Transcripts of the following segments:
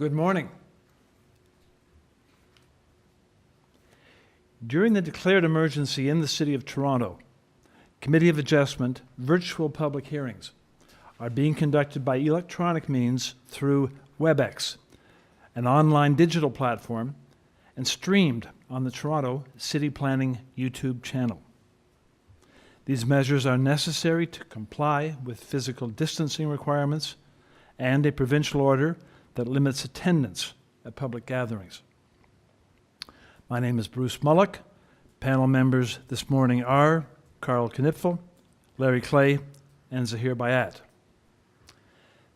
Good morning. During the declared emergency in the City of Toronto, Committee of Adjustment virtual public hearings are being conducted by electronic means through WebEx, an online digital platform, and streamed on the Toronto City Planning YouTube channel. These measures are necessary to comply with physical distancing requirements and a provincial order that limits attendance at public gatherings. My name is Bruce Mullock. Panel members this morning are Carl Knipfel, Larry Clay, and Zahir Bayat.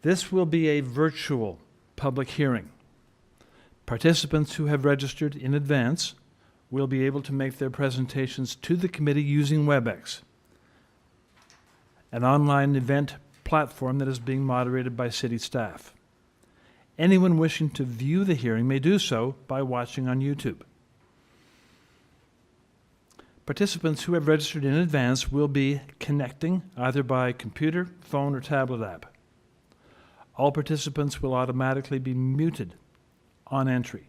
This will be a virtual public hearing. Participants who have registered in advance will be able to make their presentations to the committee using WebEx, an online event platform that is being moderated by city staff. Anyone wishing to view the hearing may do so by watching on YouTube. Participants who have registered in advance will be connecting either by computer, phone, or tablet app. All participants will automatically be muted on entry.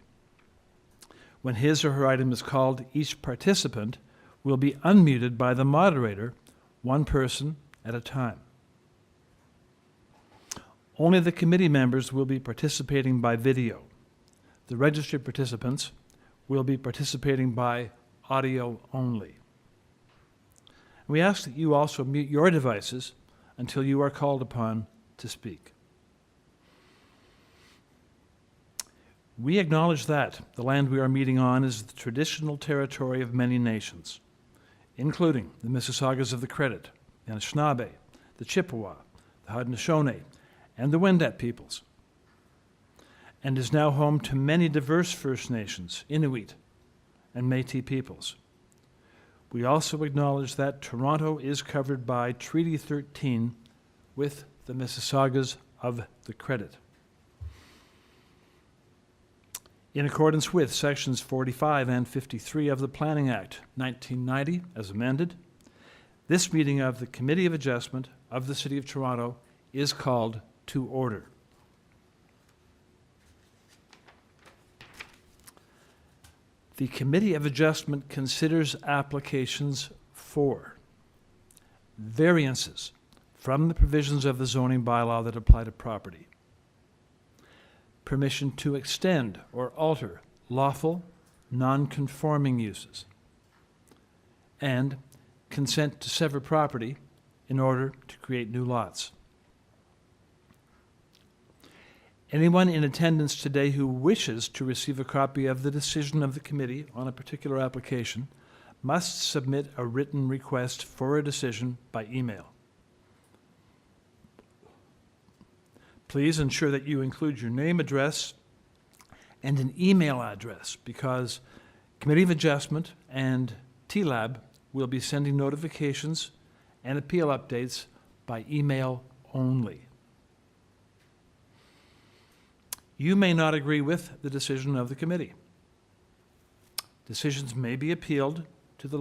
When his or her item is called, each participant will be unmuted by the moderator, one person at a time. Only the committee members will be participating by video. The registered participants will be participating by audio only. We ask that you also mute your devices until you are called upon to speak. We acknowledge that the land we are meeting on is the traditional territory of many nations, including the Mississaugas of the Credit, the Anishinaabe, the Chippewa, the Haudenosaunee, and the Wendat peoples, and is now home to many diverse First Nations, Inuit, and Métis peoples. We also acknowledge that Toronto is covered by Treaty 13 with the Mississaugas of the Credit. In accordance with Sections 45 and 53 of the Planning Act 1990, as amended, this meeting of the Committee of Adjustment of the City of Toronto is called to order. The Committee of Adjustment considers applications for variances from the provisions of the zoning bylaw that apply to property, permission to extend or alter lawful, non-conforming uses, and consent to sever property in order to create new lots. Anyone in attendance today who wishes to receive a copy of the decision of the committee on a particular application must submit a written request for a decision by email. Please ensure that you include your name, address, and an email address, because Committee of Adjustment and TLAB will be sending notifications and appeal updates by email only. You may not agree with the decision of the committee. Decisions may be appealed to the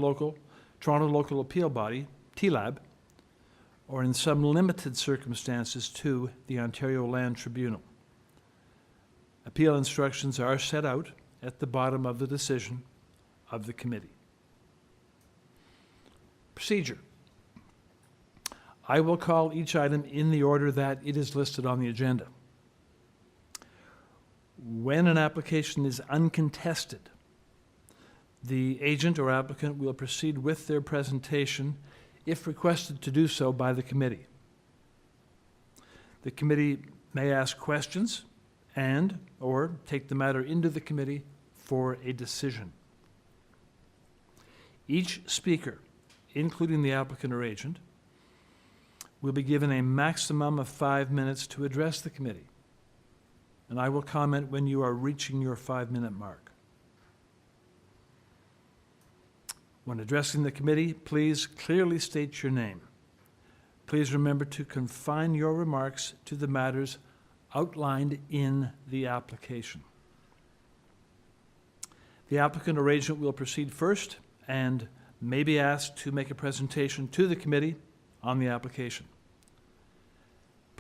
Toronto Local Appeal Body, TLAB, or in some limited circumstances to the Ontario Land Tribunal. Appeal instructions are set out at the bottom of the decision of the committee. Procedure. I will call each item in the order that it is listed on the agenda. When an application is uncontested, the agent or applicant will proceed with their presentation if requested to do so by the committee. The committee may ask questions and/or take the matter into the committee for a decision. Each speaker, including the applicant or agent, will be given a maximum of 5 minutes to address the committee, and I will comment when you are reaching your 5-minute mark. When addressing the committee, please clearly state your name. Please remember to confine your remarks to the matters outlined in the application. The applicant or agent will proceed first and may be asked to make a presentation to the committee on the application.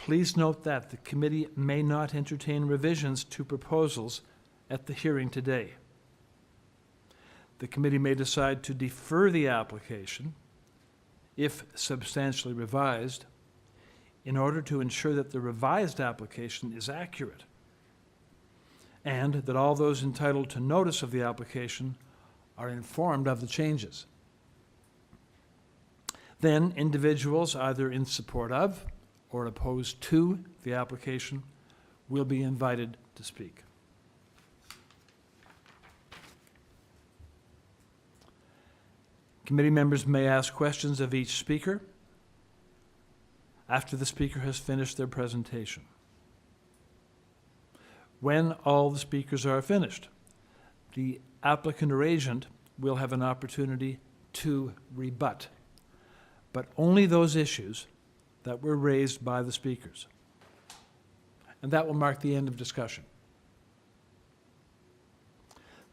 Please note that the committee may not entertain revisions to proposals at the hearing today. The committee may decide to defer the application, if substantially revised, in order to ensure that the revised application is accurate and that all those entitled to notice of the application are informed of the changes. Then individuals either in support of or opposed to the application will be invited to speak. Committee members may ask questions of each speaker after the speaker has finished their presentation. When all the speakers are finished, the applicant or agent will have an opportunity to rebut, but only those issues that were raised by the speakers. And that will mark the end of discussion.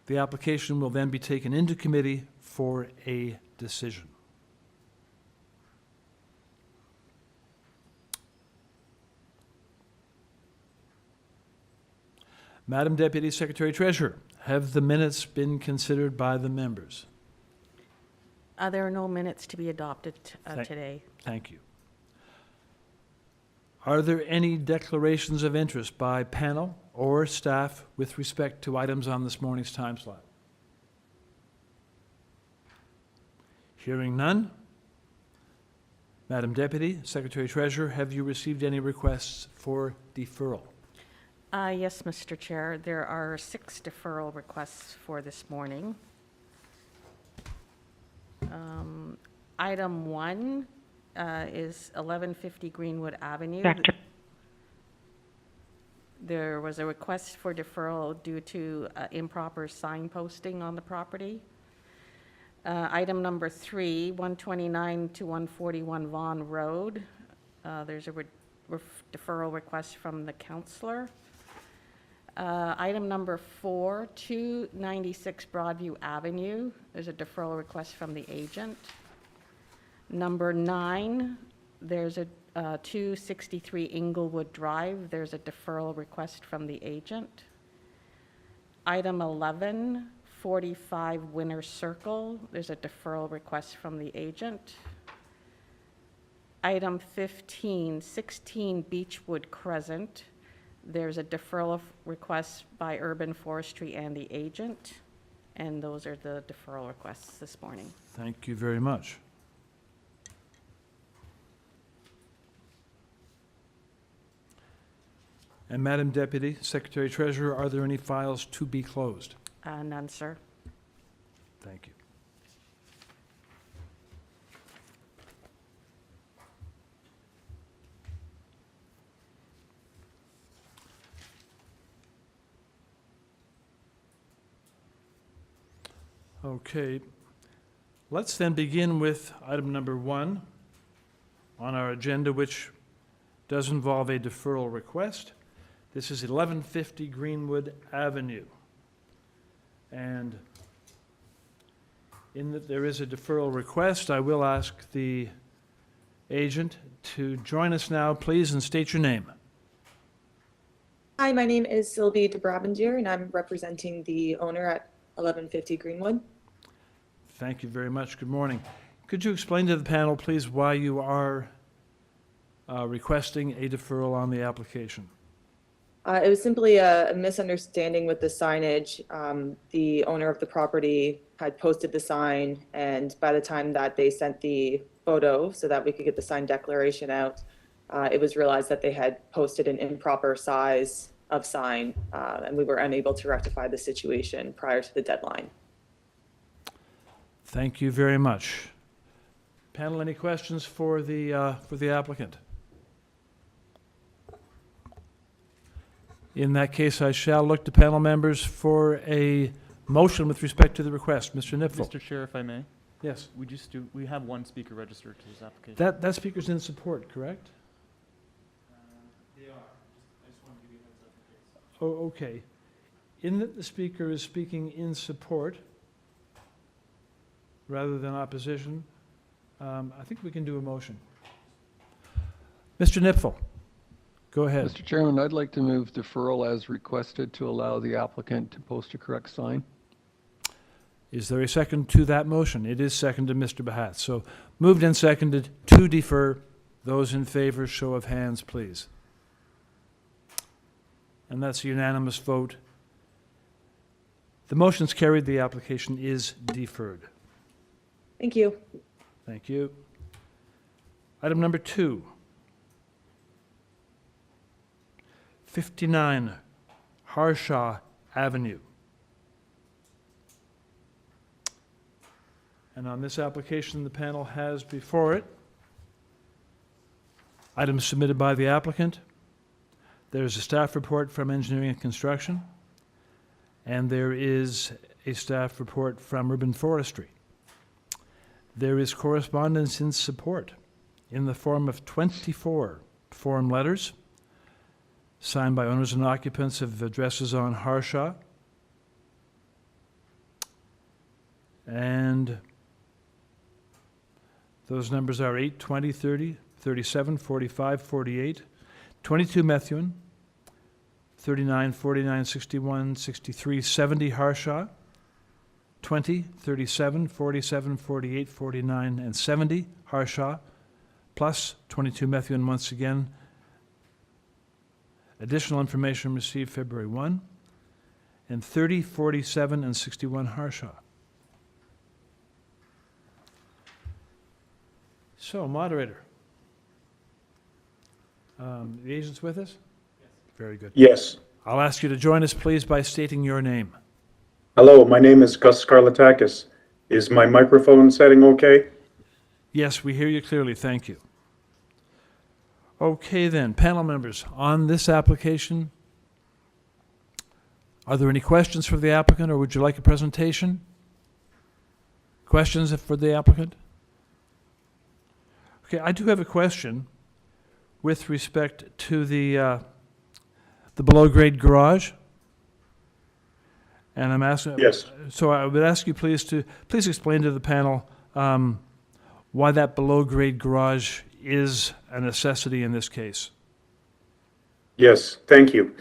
The application will then be taken into committee for a decision. Madam Deputy Secretary Treasurer, have the minutes been considered by the members? There are no minutes to be adopted today. Thank you. Are there any declarations of interest by panel or staff with respect to items on this morning's time slot? Hearing none. Madam Deputy Secretary Treasurer, have you received any requests for deferral? Yes, Mr. Chair. There are 6 deferral requests for this morning. Item 1 is 1150 Greenwood Avenue. There was a request for deferral due to improper signposting on the property. Item number 3, 129 to 141 Vaughan Road. There's a deferral request from the councillor. Item number 4, 296 Broadview Avenue. There's a deferral request from the agent. Number 9, there's a 263 Inglewood Drive. There's a deferral request from the agent. Item 11, 45 Winter Circle. There's a deferral request from the agent. Item 15, 16 Beechwood Crescent. There's a deferral request by Urban Forestry and the agent. And those are the deferral requests this morning. Thank you very much. And Madam Deputy Secretary Treasurer, are there any files to be closed? None, sir. Thank you. Okay, let's then begin with item number 1 on our agenda, which does involve a deferral request. This is 1150 Greenwood Avenue. And in that there is a deferral request, I will ask the agent to join us now, please, and state your name. Hi, my name is Sylvie de Brabandier, and I'm representing the owner at 1150 Greenwood. Thank you very much. Good morning. Could you explain to the panel, please, why you are requesting a deferral on the application? It was simply a misunderstanding with the signage. The owner of the property had posted the sign, and by the time that they sent the photo so that we could get the sign declaration out, it was realized that they had posted an improper size of sign, and we were unable to rectify the situation prior to the deadline. Thank you very much. Panel, any questions for the applicant? In that case, I shall look to panel members for a motion with respect to the request. Mr. Nipfel. Mr. Chair, if I may. Yes. We have one speaker registered to this application. That speaker's in support, correct? They are. I just want to give you a heads up in case. Oh, okay. In that the speaker is speaking in support rather than opposition, I think we can do a motion. Mr. Nipfel. Go ahead. Mr. Chairman, I'd like to move deferral as requested to allow the applicant to post a correct sign. Is there a second to that motion? It is seconded, Mr. Bahat. So moved and seconded to defer. Those in favor, show of hands, please. And that's a unanimous vote. The motion's carried. The application is deferred. Thank you. Thank you. Item number 2. 59 Harshaw Avenue. And on this application, the panel has before it items submitted by the applicant. There's a staff report from Engineering and Construction, and there is a staff report from Urban Forestry. There is correspondence in support in the form of 24 form letters signed by owners and occupants of addresses on Harshaw. And those numbers are 8, 20, 30, 37, 45, 48, 22 Methuen, 39, 49, 61, 63, 70 Harshaw, 20, 37, 47, 48, 49, and 70 Harshaw, plus 22 Methuen once again. Additional information received February 1, and 30, 47, and 61 Harshaw. So, moderator. The agent's with us? Yes. Very good. Yes. I'll ask you to join us, please, by stating your name. Hello, my name is Gus Skarlatakis. Is my microphone setting okay? Yes, we hear you clearly. Thank you. Okay, then, panel members, on this application, are there any questions for the applicant, or would you like a presentation? Questions for the applicant? Okay, I do have a question with respect to the below-grade garage. And I'm asking. Yes. So I would ask you please explain to the panel why that below-grade garage is a necessity in this case. Yes, thank you.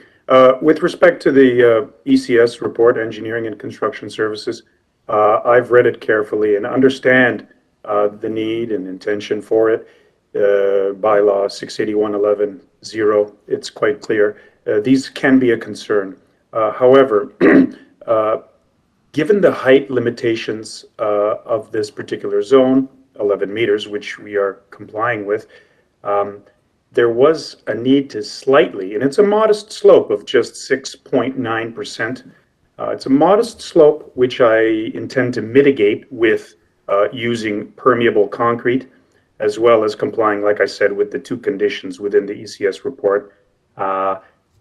With respect to the ECS report, Engineering and Construction Services, I've read it carefully and understand the need and intention for it. Bylaw 681.11.0, it's quite clear. These can be a concern. However, given the height limitations of this particular zone, 11 meters, which we are complying with, there was a need to slightly, and it's a modest slope of just 6.9%. It's a modest slope, which I intend to mitigate with using permeable concrete, as well as complying, like I said, with the 2 conditions within the ECS report,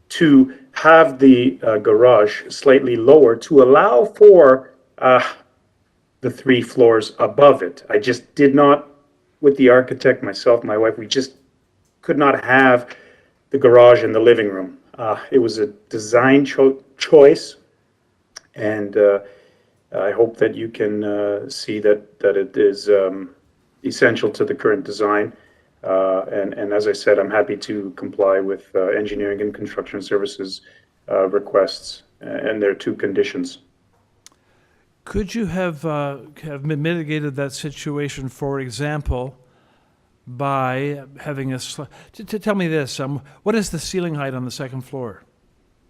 to have the garage slightly lower to allow for the 3 floors above it. I just did not, with the architect, myself, my wife, we just could not have the garage in the living room. It was a design choice, and I hope that you can see that it is essential to the current design. And as I said, I'm happy to comply with Engineering and Construction Services requests and their 2 conditions. Could you have mitigated that situation, for example, by having a tell me this, what is the ceiling height on the 2nd floor?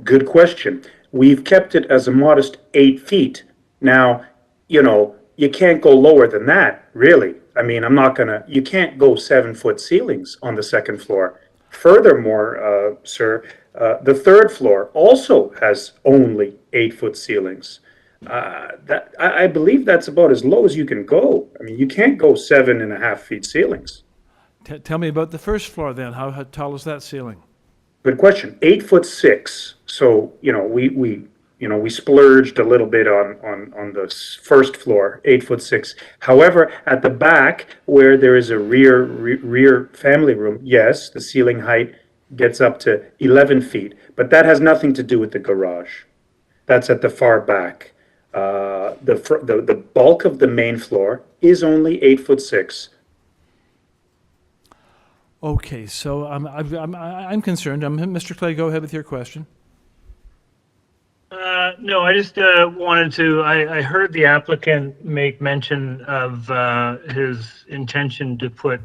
Good question. We've kept it as a modest 8 feet. Now, you can't go lower than that, really. I mean, you can't go 7-foot ceilings on the 2nd floor. Furthermore, sir, the 3rd floor also has only 8-foot ceilings. I believe that's about as low as you can go. I mean, you can't go 7.5 feet ceilings. Tell me about the 1st floor then. How tall is that ceiling? Good question. 8'6". So, we splurged a little bit on the 1st floor, 8'6". However, at the back, where there is a rear family room, yes, the ceiling height gets up to 11 feet, but that has nothing to do with the garage. That's at the far back. The bulk of the main floor is only 8'6". Okay, so I'm concerned. Mr. Clay, go ahead with your question. No, I just wanted to, I heard the applicant make mention of his intention to put,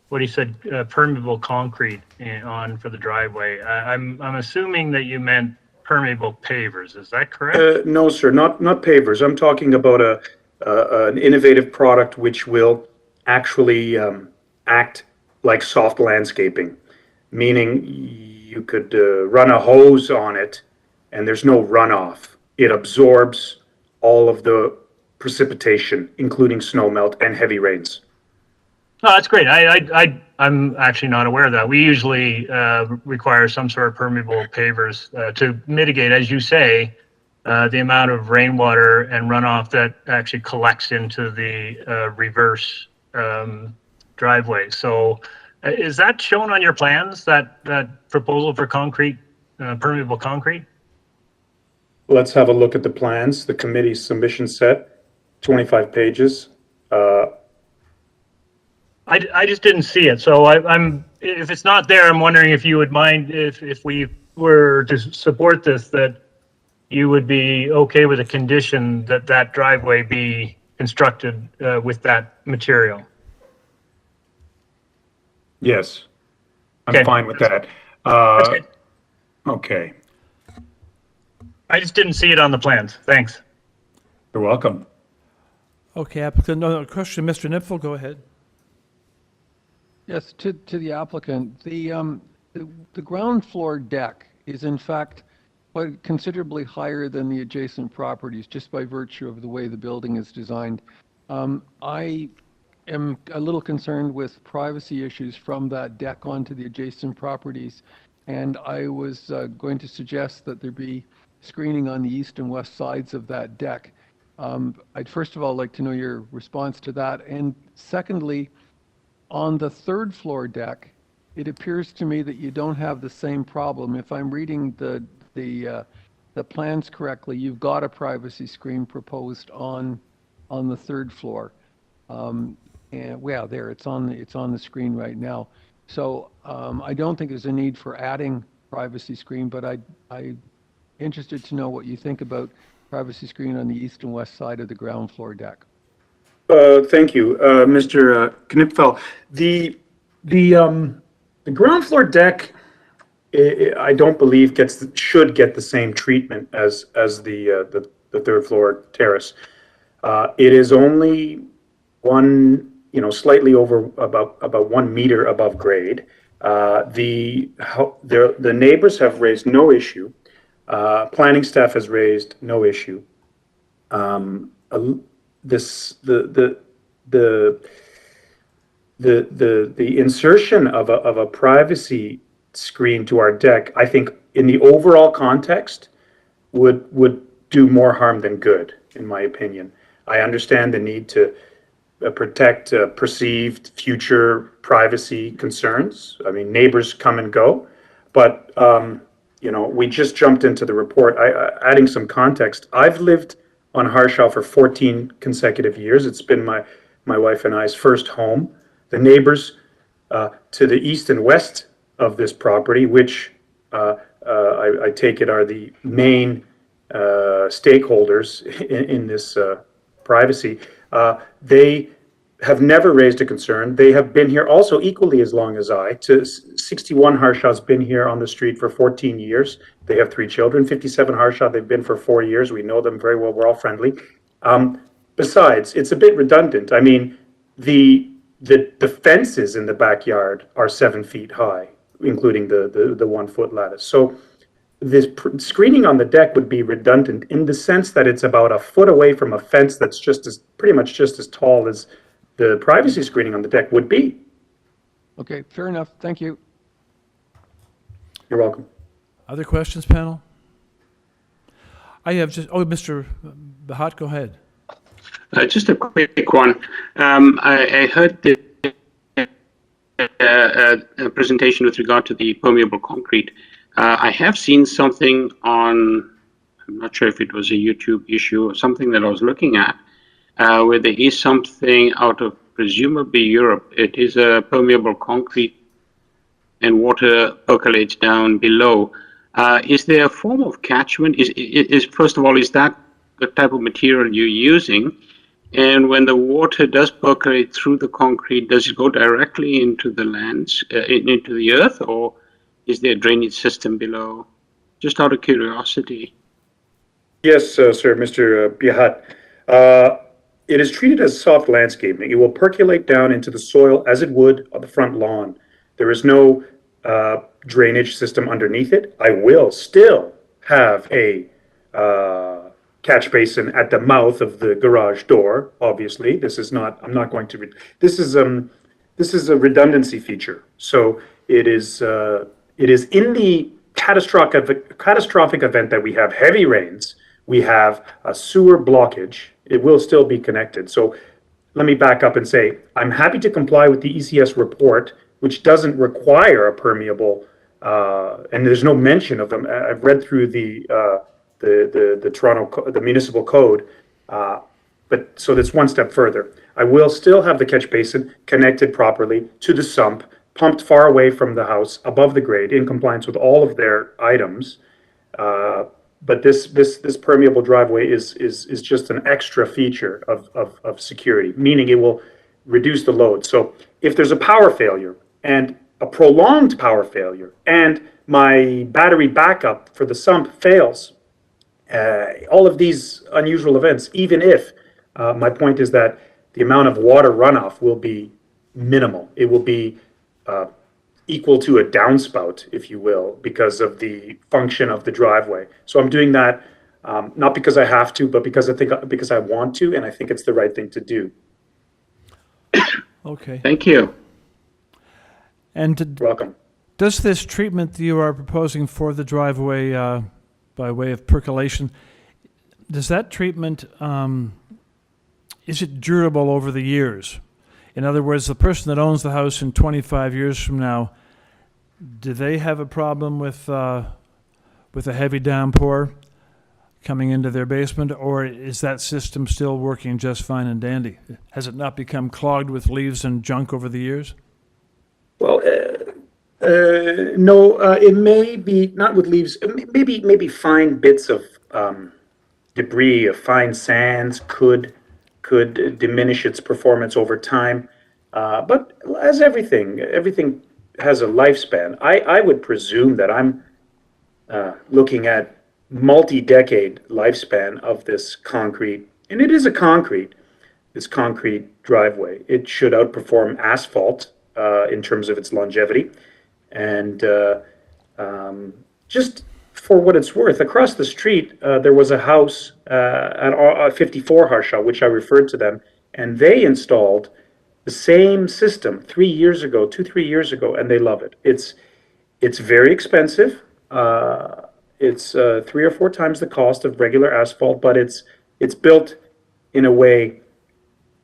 what he said, permeable concrete on for the driveway. I'm assuming that you meant permeable pavers, is that correct? No, sir, not pavers. I'm talking about an innovative product which will actually act like soft landscaping, meaning you could run a hose on it and there's no runoff. It absorbs all of the precipitation, including snow melt and heavy rains. Oh, that's great. I'm actually not aware of that. We usually require some sort of permeable pavers to mitigate, as you say, the amount of rainwater and runoff that actually collects into the reverse driveway. So is that shown on your plans, that proposal for concrete, permeable concrete? Let's have a look at the plans. The committee's submission set, 25 pages. I just didn't see it, so I'm if it's not there, I'm wondering if you would mind if we were to support this, that you would be okay with a condition that that driveway be constructed with that material. Yes, I'm Okay. fine with that. That's good. Okay, I just didn't see it on the plans. Thanks. you're welcome. Okay, applicant, no question. Mr. Nipfel, go ahead. Yes, to the applicant, the ground floor deck is in fact quite considerably higher than the adjacent properties, just by virtue of the way the building is designed. I am a little concerned with privacy issues from that deck onto the adjacent properties, and I was going to suggest that there be screening on the east and west sides of that deck. I'd first of all like to know your response to that, and secondly, on the third floor deck, it appears to me that you don't have the same problem. If I'm reading the plans correctly, you've got a privacy screen proposed on the third floor. And well, there, it's on the screen right now. So I don't think there's a need for adding privacy screen, but I'm interested to know what you think about privacy screen on the east and west side of the ground floor deck. Thank you, Mr. Knipfel. The ground floor deck, I don't believe should get the same treatment as the third floor terrace. It is only slightly over about 1 meter above grade. The neighbors have raised no issue. Planning staff has raised no issue. The insertion of a privacy screen to our deck, I think, in the overall context, would do more harm than good, in my opinion. I understand the need to protect perceived future privacy concerns. I mean, neighbors come and go, but we just jumped into the report. Adding some context, I've lived on Harshaw for 14 consecutive years. It's been my wife and I's first home. The neighbors to the east and west of this property, which I take it are the main stakeholders in this privacy, they have never raised a concern. They have been here also equally as long as I. 61 Harshaw's been here on the street for 14 years. They have 3 children. 57 Harshaw, they've been for 4 years. We know them very well. We're all friendly. Besides, it's a bit redundant. I mean, the fences in the backyard are 7 feet high, including the 1 foot lattice. So this screening on the deck would be redundant in the sense that it's about a foot away from a fence that's pretty much just as tall as the privacy screening on the deck would be. Okay, fair enough. Thank you. You're welcome. Other questions, panel? I have Mr. Bahat, go ahead. Just a quick one. I heard the presentation with regard to the permeable concrete. I have seen something on, I'm not sure if it was a YouTube issue or something that I was looking at, where there is something out of presumably Europe, it is a permeable concrete and water percolates down below. Is there a form of catchment? First of all, is that the type of material you're using? And when the water does percolate through the concrete, does it go directly into the lands, into the earth, or is there a drainage system below? Just out of curiosity. Yes, sir, Mr. Bihat. It is treated as soft landscaping. It will percolate down into the soil as it would on the front lawn. There is no drainage system underneath it. I will still have a catch basin at the mouth of the garage door. Obviously, this is not. I'm not going to. This is a redundancy feature. So it is in the catastrophic event that we have heavy rains, we have a sewer blockage. It will still be connected. So let me back up and say I'm happy to comply with the ECS report, which doesn't require a permeable, and there's no mention of them. I've read through the Toronto, the municipal code, but so that's one step further. I will still have the catch basin connected properly to the sump, pumped far away from the house, above the grade, in compliance with all of their items. But this permeable driveway is just an extra feature of security, meaning it will reduce the load. So if there's a power failure and a prolonged power failure and my battery backup for the sump fails, all of these unusual events, even if my point is that the amount of water runoff will be minimal. It will be equal to a downspout, if you will, because of the function of the driveway. So I'm doing that not because I have to, but because I want to, and I think it's the right thing to do. Okay. Thank you. And Welcome. does this treatment that you are proposing for the driveway by way of percolation, does that treatment, is it durable over the years? In other words, the person that owns the house in 25 years from now, do they have a problem with a heavy downpour coming into their basement, or is that system still working just fine and dandy? Has it not become clogged with leaves and junk over the years? Well, no, it may be not with leaves. Maybe fine bits of debris, of fine sands could diminish its performance over time. But as everything has a lifespan. I would presume that I'm looking at multi-decade lifespan of this concrete, and it is this concrete driveway. It should outperform asphalt in terms of its longevity. And just for what it's worth, across the street, there was a house at 54 HARSHAW, which I referred to them, and they installed the same system 3 years ago, 2-3 years ago, and they love it. It's very expensive. It's 3 or 4 times the cost of regular asphalt, but it's built in a way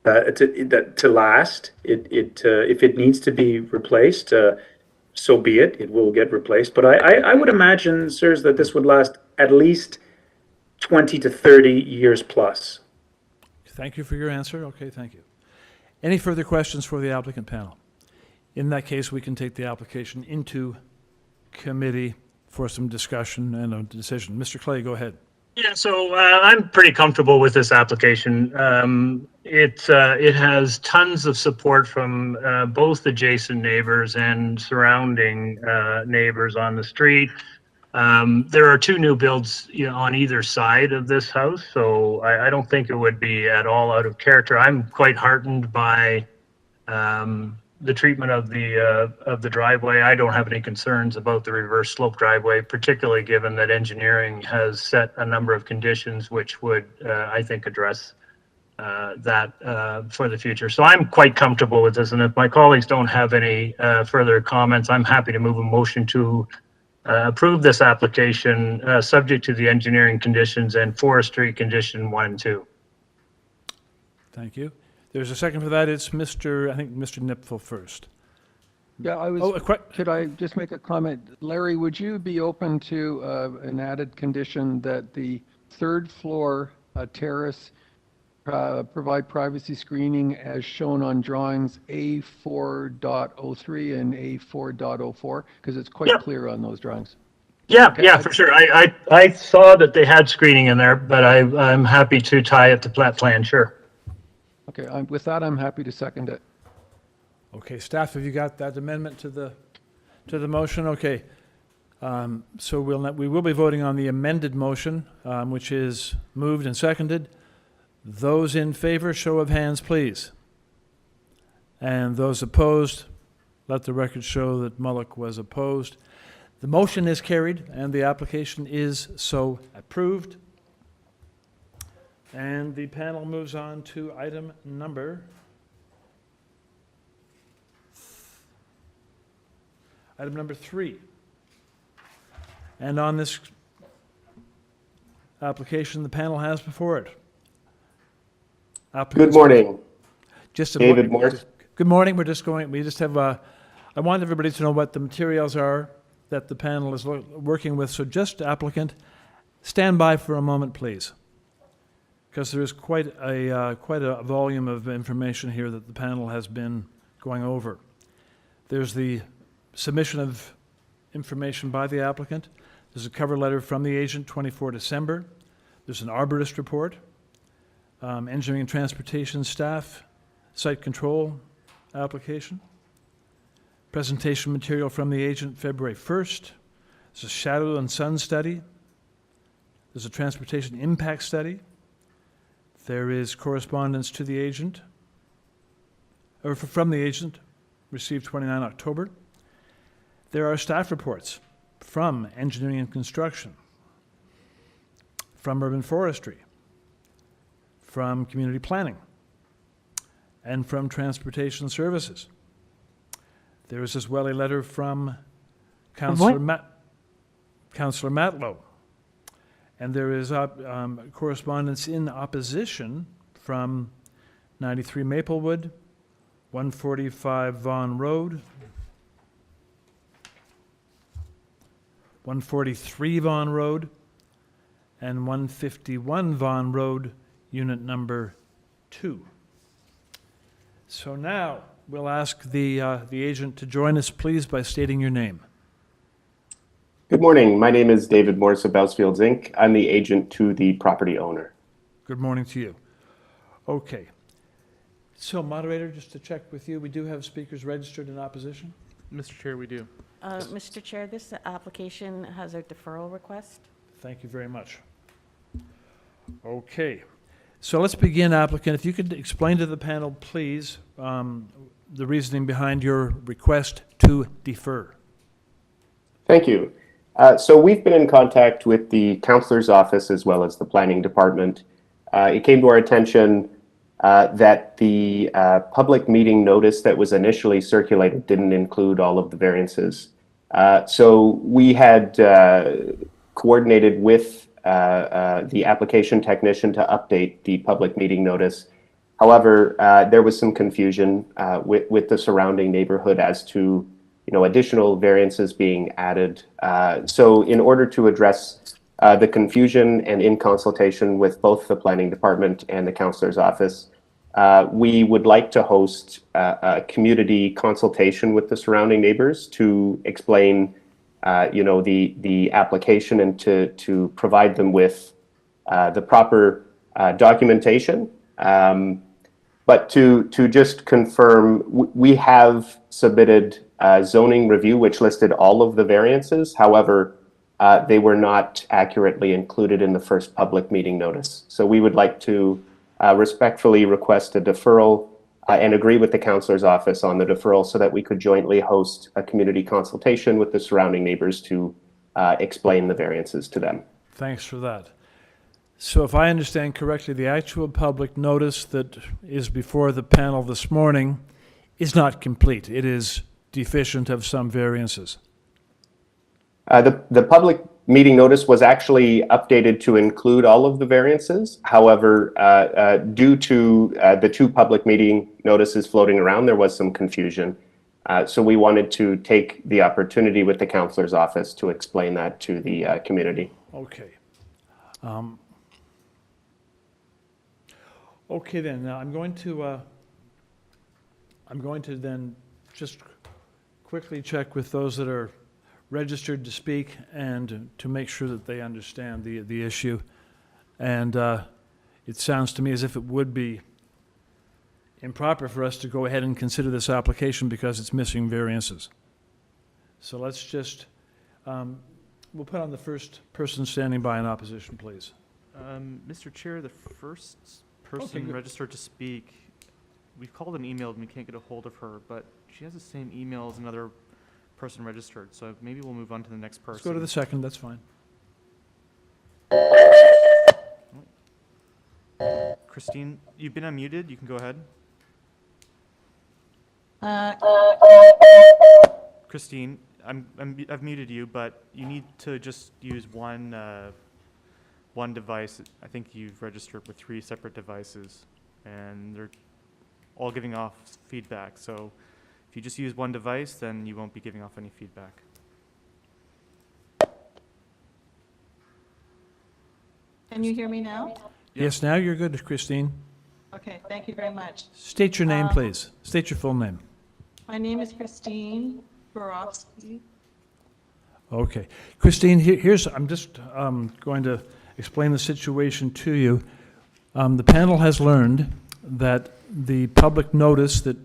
to last. If it needs to be replaced, so be it. It will get replaced. But I would imagine, sirs, that this would last at least 20 to 30 years plus. Thank you for your answer. Okay, thank you. Any further questions for the applicant panel? In that case, we can take the application into committee for some discussion and a decision. Mr. Clay, go ahead. Yeah, so I'm pretty comfortable with this application. It has tons of support from both adjacent neighbors and surrounding neighbors on the street. There are 2 new builds, on either side of this house, so I don't think it would be at all out of character. I'm quite heartened by the treatment of the driveway. I don't have any concerns about the reverse slope driveway, particularly given that engineering has set a number of conditions which would, I think, address that for the future. So I'm quite comfortable with this, and if my colleagues don't have any further comments, I'm happy to move a motion to approve this application subject to the engineering conditions and forestry condition 1 and 2. Thank you. There's a second for that. It's Mr. Nipfel first. Yeah, could I just make a comment? Larry, would you be open to an added condition that the 3rd floor terrace provide privacy screening as shown on drawings A4.03 and A4.04? Because it's quite Yep. clear on those drawings. Yeah, Okay, yeah, for sure. I saw that they had screening in there, but I'm happy to tie it to plat plan, sure. Okay, with that, I'm happy to second it. Okay, staff, have you got that amendment to the motion? Okay. So we will be voting on the amended motion, which is moved and seconded. Those in favor, show of hands, please. And those opposed, let the record show that Mullock was opposed. The motion is carried, and the application is so approved. And the panel moves on to item number 3. And on this application, the panel has before it. Good morning. Just a David Morse. Good morning. We just have, I want everybody to know what the materials are that the panel is working with. So just applicant, stand by for a moment, please. Because there is quite a volume of information here that the panel has been going over. There's the submission of information by the applicant. There's a cover letter from the agent, 24 December. There's an arborist report, engineering and transportation staff, site control application, presentation material from the agent, February 1st. There's a shadow and sun study. There's a transportation impact study. There is correspondence to the agent, or from the agent, received 29 October. There are staff reports from engineering and construction, from urban forestry, from community planning, and from transportation services. There is as well a letter from Councillor Laszlo. And there is correspondence in opposition from 93 Maplewood, 145 Vaughan Road, 143 Vaughan Road, and 151 Vaughan Road, unit number 2. So now we'll ask the agent to join us, please, by stating your name. Good morning. My name is David Morse of Bousfields Inc. I'm the agent to the property owner. Good morning to you. Okay. So moderator, just to check with you, we do have speakers registered in opposition? Mr. Chair, we do. Mr. Chair, this application has a deferral request. Thank you very much. Okay. So let's begin, applicant. If you could explain to the panel, please, the reasoning behind your request to defer. Thank you. So we've been in contact with the councillor's office as well as the planning department. It came to our attention that the public meeting notice that was initially circulated didn't include all of the variances. So we had coordinated with the application technician to update the public meeting notice. However, there was some confusion with the surrounding neighborhood as to additional variances being added. So in order to address the confusion and in consultation with both the planning department and the councillor's office, we would like to host a community consultation with the surrounding neighbors to explain the application and to provide them with the proper documentation. But to just confirm, we have submitted a zoning review which listed all of the variances. However, they were not accurately included in the first public meeting notice. So we would like to respectfully request a deferral and agree with the councillor's office on the deferral so that we could jointly host a community consultation with the surrounding neighbors to explain the variances to them. Thanks for that. So if I understand correctly, the actual public notice that is before the panel this morning is not complete. It is deficient of some variances. The public meeting notice was actually updated to include all of the variances. However, due to the two public meeting notices floating around, there was some confusion. So we wanted to take the opportunity with the councillor's office to explain that to the community. Okay. Okay, then, now I'm going to then just quickly check with those that are registered to speak and to make sure that they understand the issue. And it sounds to me as if it would be improper for us to go ahead and consider this application because it's missing variances. So let's just, we'll put on the first person standing by in opposition, please. Mr. Chair, the first Okay, person good. registered to speak, we've called and emailed and we can't get a hold of her, but she has the same email as another person registered, so maybe we'll move on to the next person. Let's go to the second, that's fine. Christine, you've been unmuted, you can go ahead. Christine, I've muted you, but you need to just use one device. I think you've registered with 3 separate devices, and they're all giving off feedback. So if you just use one device, then you won't be giving off any feedback. Can you hear me now? Yes, now you're good, Christine. Okay, thank you very much. State your name, please. State your full name. My name is Christine Borowski. Okay. Christine, here's, I'm just going to explain the situation to you. The panel has learned that the public notice that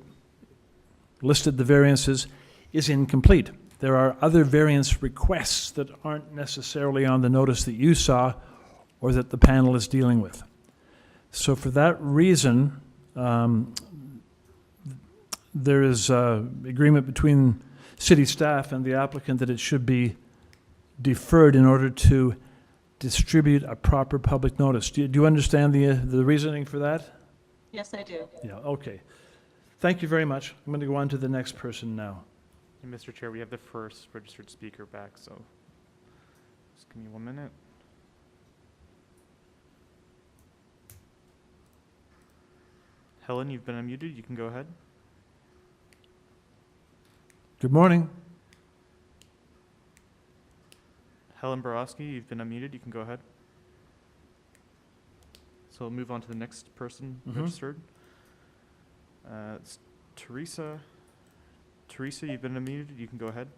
listed the variances is incomplete. There are other variance requests that aren't necessarily on the notice that you saw or that the panel is dealing with. So for that reason, there is agreement between city staff and the applicant that it should be deferred in order to distribute a proper public notice. Do you understand the reasoning for that? Yes, I do. Yeah, okay. Thank you very much. I'm going to go on to the next person now. And Mr. Chair, we have the first registered speaker back, so just give me 1 minute. Helen, you've been unmuted. You can go ahead. Good morning. Helen Borowski, you've been unmuted. You can go ahead. So we'll move on to the next person registered. It's Teresa. Teresa, you've been unmuted. You can go ahead.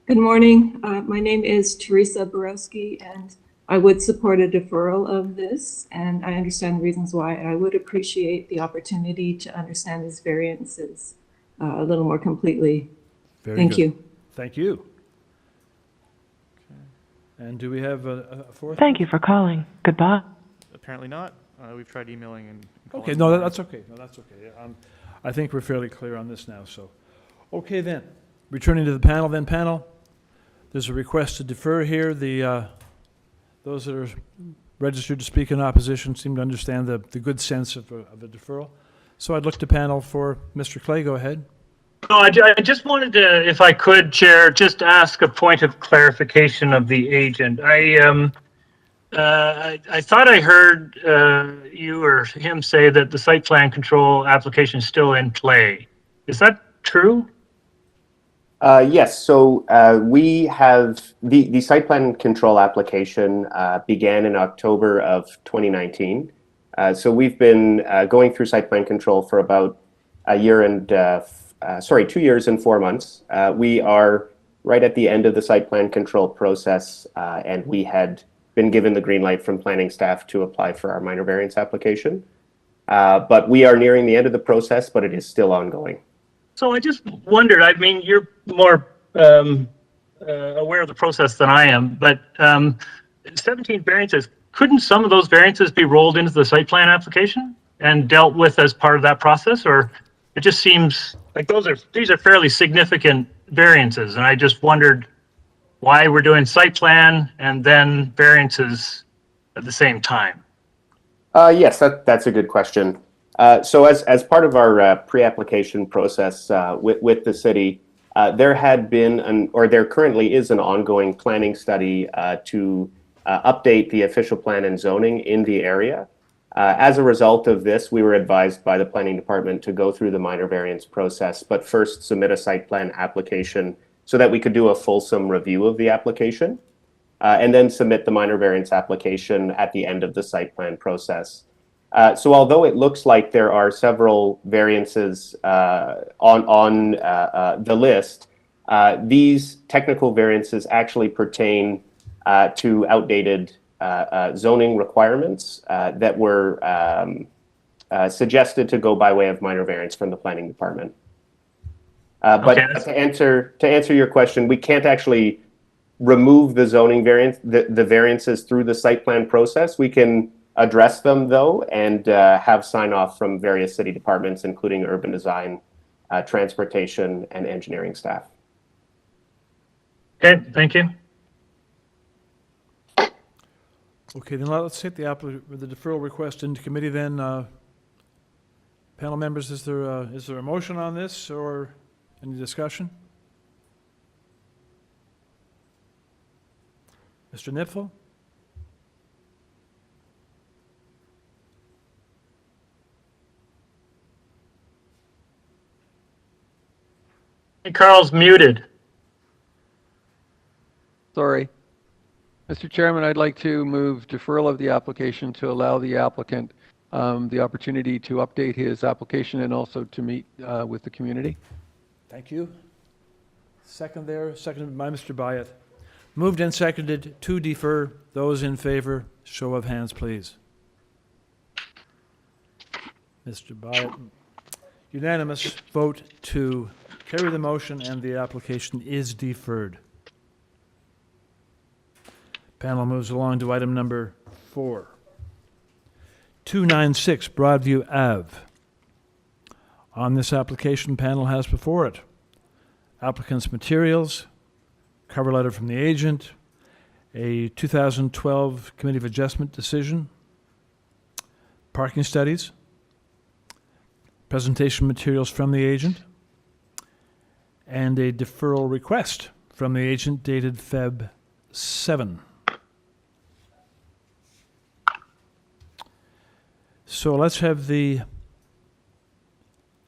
Good morning. My name is Teresa Borowski, and I would support a deferral of this, and I understand the reasons why. I would appreciate the opportunity to understand these variances a little more completely. Very Thank good. you. Thank you. And do we have a fourth? Thank you for calling. Goodbye. Apparently not. We've tried emailing and calling. Okay, no, that's okay. No, that's okay. I think we're fairly clear on this now, so. Okay then, returning to the panel then, panel. There's a request to defer here. Those that are registered to speak in opposition seem to understand the good sense of a deferral. So I'd look to panel for Mr. Clay. Go ahead. No, I just wanted to, if I could, Chair, just ask a point of clarification of the agent. I thought I heard you or him say that the site plan control application is still in play. Is that true? Yes, so we have the site plan control application began in October of 2019. So we've been going through site plan control for about a year and 2 years and 4 months. We are right at the end of the site plan control process, and we had been given the green light from planning staff to apply for our minor variance application. But we are nearing the end of the process, but it is still ongoing. So I just wondered, I mean, you're more aware of the process than I am, but 17 variances, couldn't some of those variances be rolled into the site plan application and dealt with as part of that process? Or it just seems like these are fairly significant variances, and I just wondered why we're doing site plan and then variances at the same time. Yes, that's a good question. So as part of our pre-application process with the city, there had been there currently is an ongoing planning study to update the official plan and zoning in the area. As a result of this, we were advised by the planning department to go through the minor variance process, but first submit a site plan application so that we could do a fulsome review of the application, and then submit the minor variance application at the end of the site plan process. So although it looks like there are several variances on the list, these technical variances actually pertain to outdated zoning requirements that were suggested to go by way of minor variance from the planning department. But Okay, to answer your question, we can't actually remove the zoning variance, the variances through the site plan process. We can address them though, and have sign off from various city departments, including urban design, transportation, and engineering staff. okay, thank you. Okay, then let's take the deferral request into committee then. Panel members, is there a motion on this or any discussion? Mr. Nipfel? Hey, Carl's muted. Sorry. Mr. Chairman, I'd like to move deferral of the application to allow the applicant the opportunity to update his application and also to meet with the community. Thank you. Second there, seconded by Mr. Byatt. Moved and seconded to defer. Those in favor, show of hands, please. Mr. Byatt, unanimous vote to carry the motion and the application is deferred. Panel moves along to item number 4. 296 Broadview Ave. On this application, panel has before it applicant's materials, cover letter from the agent, a 2012 Committee of Adjustment decision, parking studies, presentation materials from the agent, and a deferral request from the agent dated Feb 7. So let's have the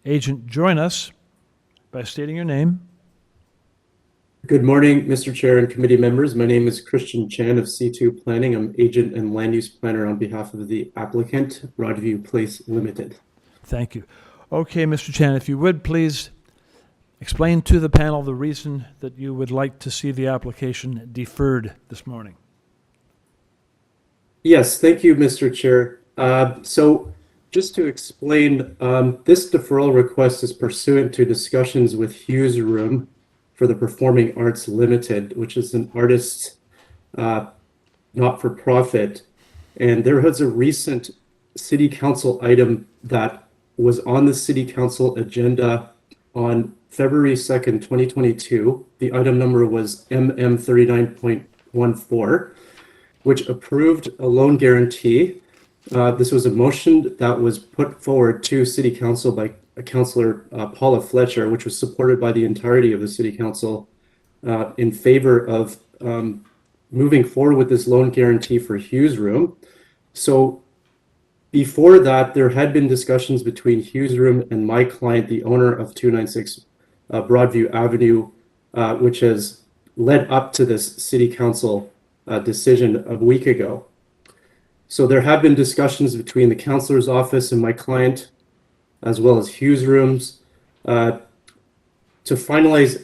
agent join us by stating your name. Good morning, Mr. Chair and committee members. My name is Christian Chan of C2 Planning. I'm agent and land use planner on behalf of the applicant, Broadview Place Limited. Thank you. Okay, Mr. Chan, if you would please explain to the panel the reason that you would like to see the application deferred this morning. Yes, thank you, Mr. Chair. So just to explain, this deferral request is pursuant to discussions with Hughes Room for the Performing Arts Limited, which is an artist's not-for-profit. And there was a recent city council item that was on the city council agenda on February 2nd, 2022. The item number was MM39.14, which approved a loan guarantee. This was a motion that was put forward to City Council by Councillor Paula Fletcher, which was supported by the entirety of the City Council in favor of moving forward with this loan guarantee for Hughes Room. So before that, there had been discussions between Hughes Room and my client, the owner of 296 Broadview Avenue, which has led up to this City Council decision a week ago. So there have been discussions between the councillor's office and my client, as well as Hughes Rooms, to finalize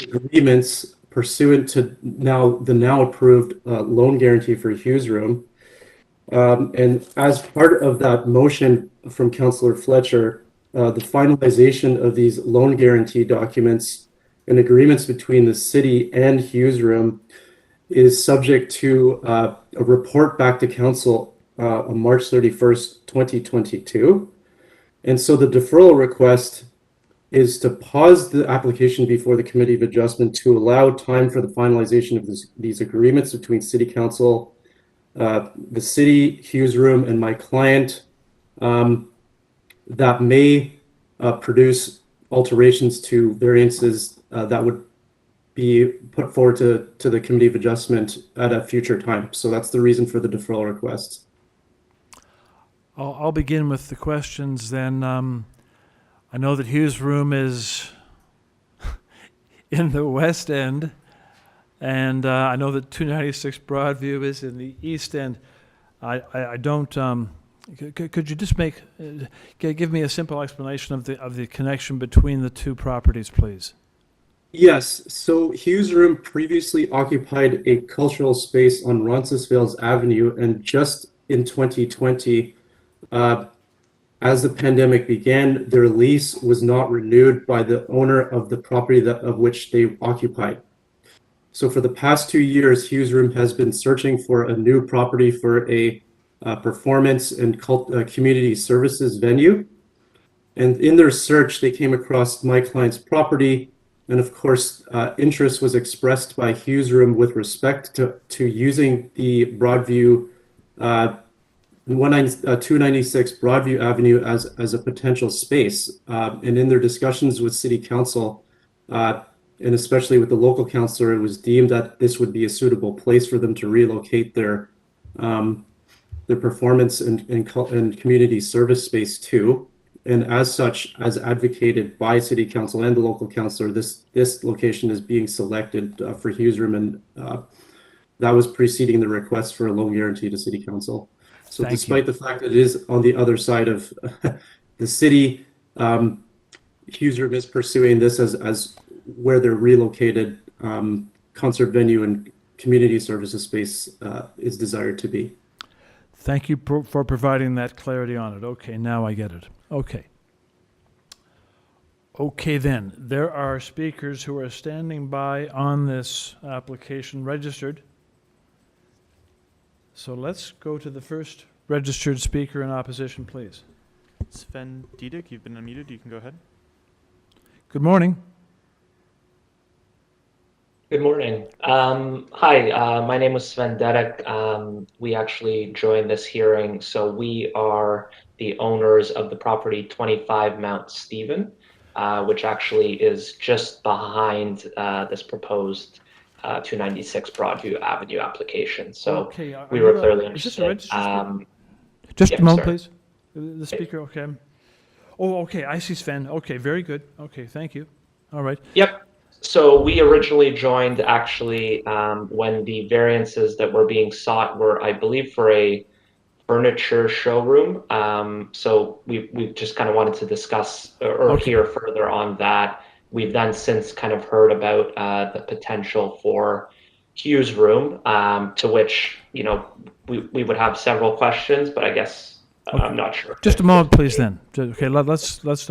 agreements pursuant to the now approved loan guarantee for Hughes Room. And as part of that motion from Councillor Fletcher, the finalization of these loan guarantee documents and agreements between the city and Hughes Room is subject to a report back to council on March 31st, 2022. And so the deferral request is to pause the application before the Committee of Adjustment to allow time for the finalization of these agreements between City Council, the city, Hughes Room, and my client that may produce alterations to variances that would be put forward to the Committee of Adjustment at a future time. So that's the reason for the deferral request. I'll begin with the questions then. I know that Hughes Room is in the West End, and I know that 296 Broadview is in the East End. I don't Could you just give me a simple explanation of the connection between the two properties, please? Yes, so Hughes Room previously occupied a cultural space on Roncesvalles Avenue, and just in 2020, as the pandemic began, their lease was not renewed by the owner of the property of which they occupied. So for the past 2 years, Hughes Room has been searching for a new property for a performance and community services venue. And in their search, they came across my client's property. And of course, interest was expressed by Hughes Room with respect to using the Broadview 296 Broadview Avenue as a potential space. And in their discussions with City Council, and especially with the local councillor, it was deemed that this would be a suitable place for them to relocate their performance and community service space to. And as such, as advocated by City Council and the local councillor, this location is being selected for Hughes Room, and that was preceding the request for a loan guarantee to City Council. So despite the fact that it is on the other side of the city, Hughes Room is pursuing this as where their relocated concert venue and community services space is desired to be. Thank you for providing that clarity on it. Okay, now I get it. Okay. Okay then, there are speakers who are standing by on this application registered. So let's go to the first registered speaker in opposition, please. Sven Diedick, you've been unmuted. You can go ahead. Good morning. Good morning. Hi, my name is Sven Dedek. We actually joined this hearing. So we are the owners of the property 25 Mount Stephen, which actually is just behind this proposed 296 Broadview Avenue application. So we were clearly interested. Just a moment, sorry. please. The speaker, okay. Oh, okay, I see Sven. Okay, very good. Okay, thank you. All right. Yep. So we originally joined actually when the variances that were being sought were, I believe, for a furniture showroom. So we just kind of wanted to discuss or hear further on that. We've then since kind of heard about the potential for Hughes Room, to which, you know, we would have several questions, but I guess I'm not sure. Just a moment, please, then. Okay, let's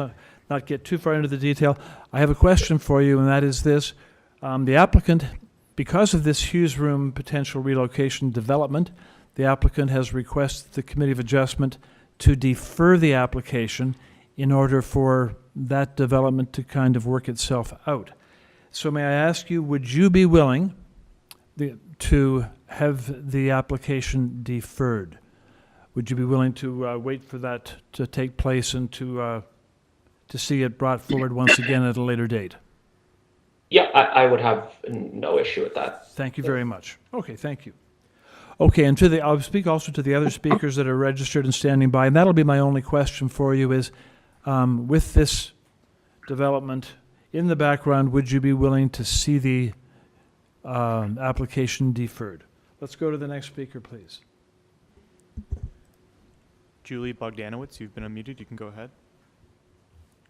not get too far into the detail. I have a question for you, and that is this. The applicant, because of this Hughes Room potential relocation development, the applicant has requested the Committee of Adjustment to defer the application in order for that development to kind of work itself out. So may I ask you, would you be willing to have the application deferred? Would you be willing to wait for that to take place and to see it brought forward once again at a later date? Yeah, I would have no issue with that. Thank you very much. Okay, thank you. Okay, and I'll speak also to the other speakers that are registered and standing by, and that'll be my only question for you is, with this development in the background, would you be willing to see the application deferred? Let's go to the next speaker, please. Julie Bogdanowicz, you've been unmuted. You can go ahead.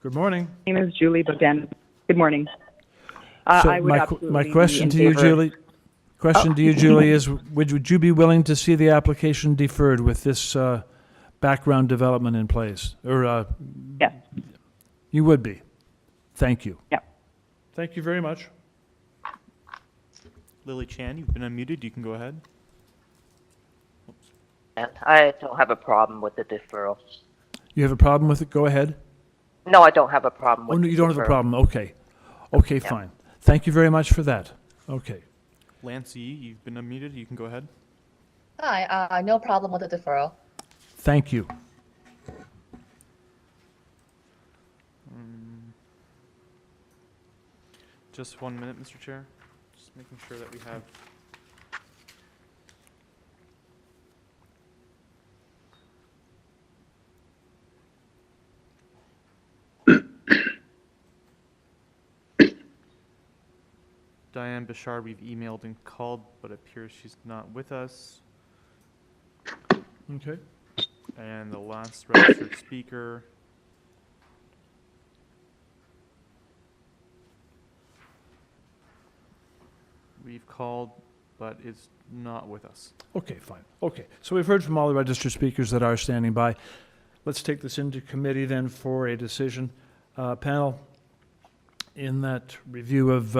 Good morning. My name is Julie Bogdan. Good morning. So I would absolutely my be question in to you, favor. Julie. Question to you, Julie, is would you be willing to see the application deferred with this background development in place? Or Yes. You would be. Thank you. Yeah. Thank you very much. Lily Chan, you've been unmuted. You can go ahead. And I don't have a problem with the deferral. You have a problem with it? Go ahead. No, I don't have a problem with Oh, no, the you don't have a deferral. problem. Okay. Okay, Yeah. fine. Thank you very much for that. Okay. Lance Yee, you've been unmuted. You can go ahead. Hi, no problem with the deferral. Thank you. Just 1 minute, Mr. Chair. Just making sure that we have. Diane Bashar, we've emailed and called, but it appears she's not with us. Okay. And the last registered speaker. We've called, but is not with us. Okay, fine. Okay, so we've heard from all the registered speakers that are standing by. Let's take this into committee then for a decision. Panel, in that review of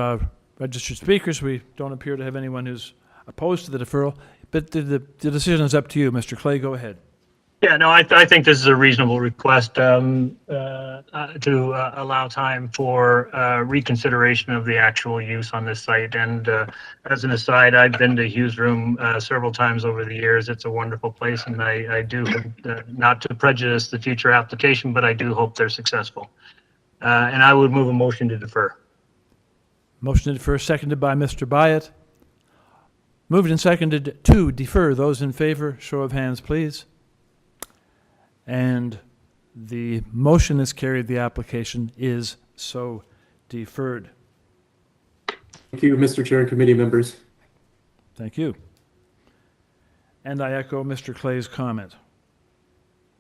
registered speakers, we don't appear to have anyone who's opposed to the deferral, but the decision is up to you. Mr. Clay, go ahead. Yeah, no, I think this is a reasonable request to allow time for reconsideration of the actual use on this site. And as an aside, I've been to Hughes Room several times over the years. It's a wonderful place, and I do, not to prejudice the future application, but I do hope they're successful. And I would move a motion to defer. Motion to defer, seconded by Mr. Byatt. Moved and seconded to defer. Those in favor, show of hands, please. And the motion is carried. The application is so deferred. Thank you, Mr. Chair and committee members. Thank you. And I echo Mr. Clay's comment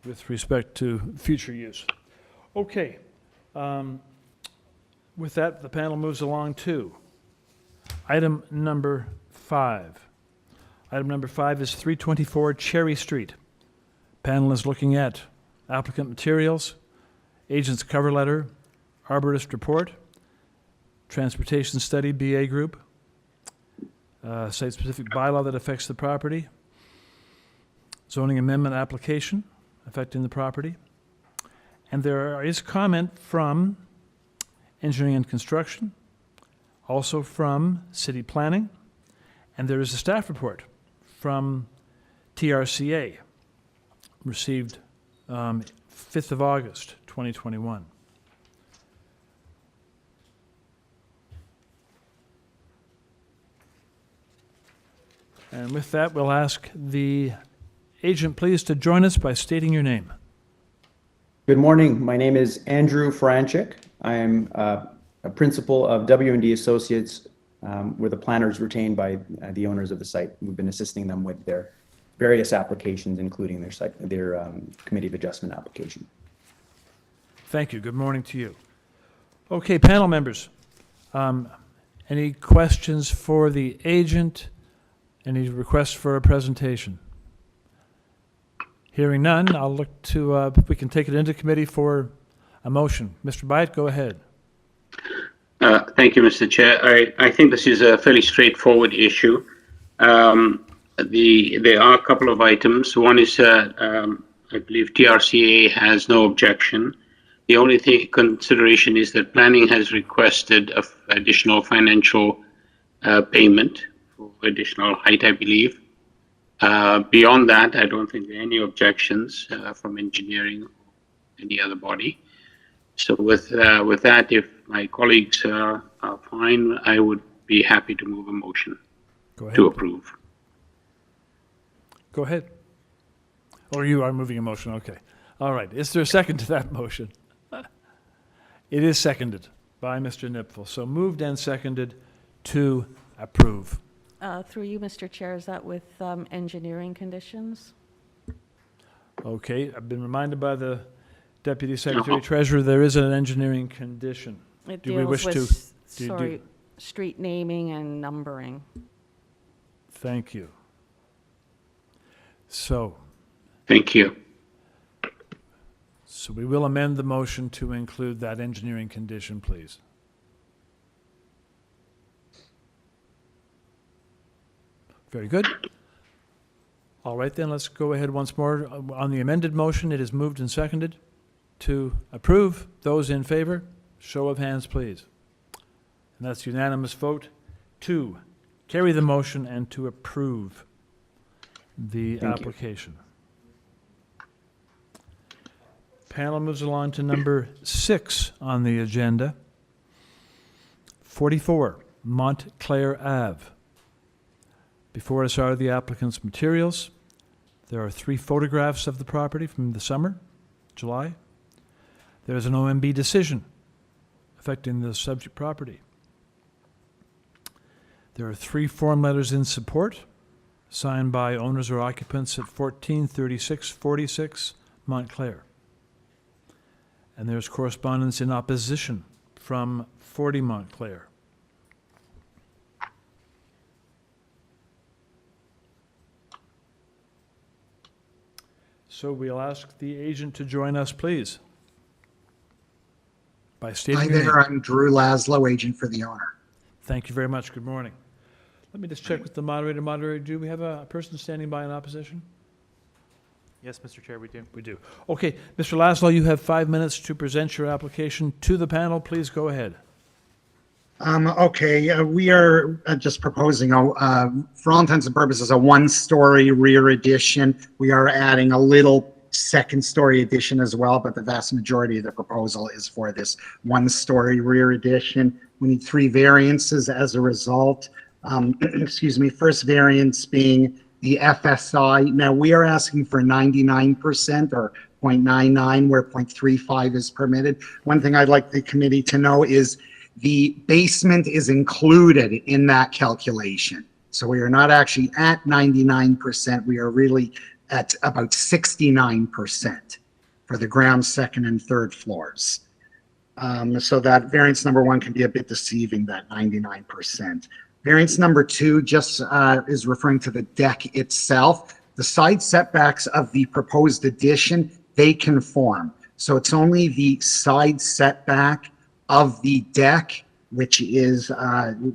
with respect to future use. Okay. With that, the panel moves along to item number 5. Item number 5 is 324 Cherry Street. Panel is looking at applicant materials, agent's cover letter, arborist report, transportation study BA group, site-specific bylaw that affects the property, zoning amendment application affecting the property, and there is comment from engineering and construction, also from city planning, and there is a staff report from TRCA, received 5th of August, 2021. And with that, we'll ask the agent please to join us by stating your name. Good morning. My name is Andrew Franchik. I am a principal of W&D Associates. We're the planners retained by the owners of the site. We've been assisting them with their various applications, including their committee of adjustment application. Thank you. Good morning to you. Okay, panel members, any questions for the agent? Any requests for a presentation? Hearing none, I'll look to, if we can take it into committee for a motion. Mr. Byatt, go ahead. Thank you, Mr. Chair. I think this is a fairly straightforward issue. There are a couple of items. One is, I believe TRCA has no objection. The only consideration is that planning has requested additional financial payment for additional height, I believe. Beyond that, I don't think there are any objections from engineering or any other body. So with that, if my colleagues are fine, I would be happy to move a motion to approve. Go ahead. Or you are moving a motion, okay. All right, is there a second to that motion? It is seconded by Mr. Nipfel. So moved and seconded to approve. Through you, Mr. Chair, is that with engineering conditions? Okay, I've been reminded by the Deputy Secretary Treasurer there is an engineering condition. It Do we wish deals to? with, street naming and numbering. Thank you. So. Thank you. So we will amend the motion to include that engineering condition, please. Very good. All right, then let's go ahead once more. On the amended motion, it is moved and seconded to approve. Those in favor, show of hands, please. And that's unanimous vote to carry the motion and to approve the application. Panel moves along to number 6 on the agenda. 44 Montclair Ave. Before us are the applicant's materials. There are 3 photographs of the property from the summer, July. There is an OMB decision affecting the subject property. There are 3 form letters in support signed by owners or occupants at 143646 Montclair. And there's correspondence in opposition from 40 Montclair. So we'll ask the agent to join us, please. By stating Hi your name. there, I'm Drew Laszlo, agent for the owner. Thank you very much. Good morning. Let me just check with the moderator. Moderator, do we have a person standing by in opposition? Yes, Mr. Chair, we do. We do. Okay, Mr. Laszlo, you have 5 minutes to present your application to the panel. Please go ahead. Okay, we are just proposing, for all intents and purposes, a one-story rear addition. We are adding a little second-story addition as well, but the vast majority of the proposal is for this one-story rear addition. We need 3 variances as a result. Excuse me, first variance being the FSI. Now, we are asking for 99% or 0.99, where 0.35 is permitted. One thing I'd like the committee to know is the basement is included in that calculation. So we are not actually at 99%. We are really at about 69% for the ground, second, and third floors. So that variance number 1 can be a bit deceiving, that 99%. Variance number 2 just is referring to the deck itself. The side setbacks of the proposed addition, they conform. So it's only the side setback of the deck, which is,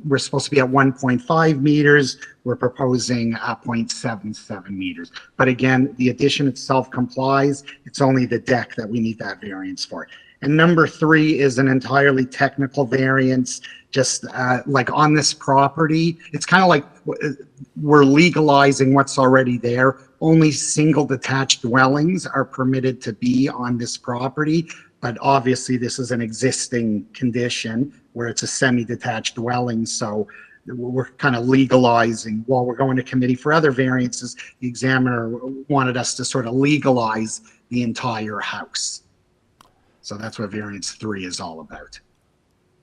we're supposed to be at 1.5 meters. We're proposing 0.77 meters. But again, the addition itself complies. It's only the deck that we need that variance for. And number 3 is an entirely technical variance, just like on this property. It's kind of like we're legalizing what's already there. Only single detached dwellings are permitted to be on this property. But obviously, this is an existing condition where it's a semi-detached dwelling. So we're kind of legalizing while we're going to committee for other variances. The examiner wanted us to sort of legalize the entire house. So that's what variance 3 is all about.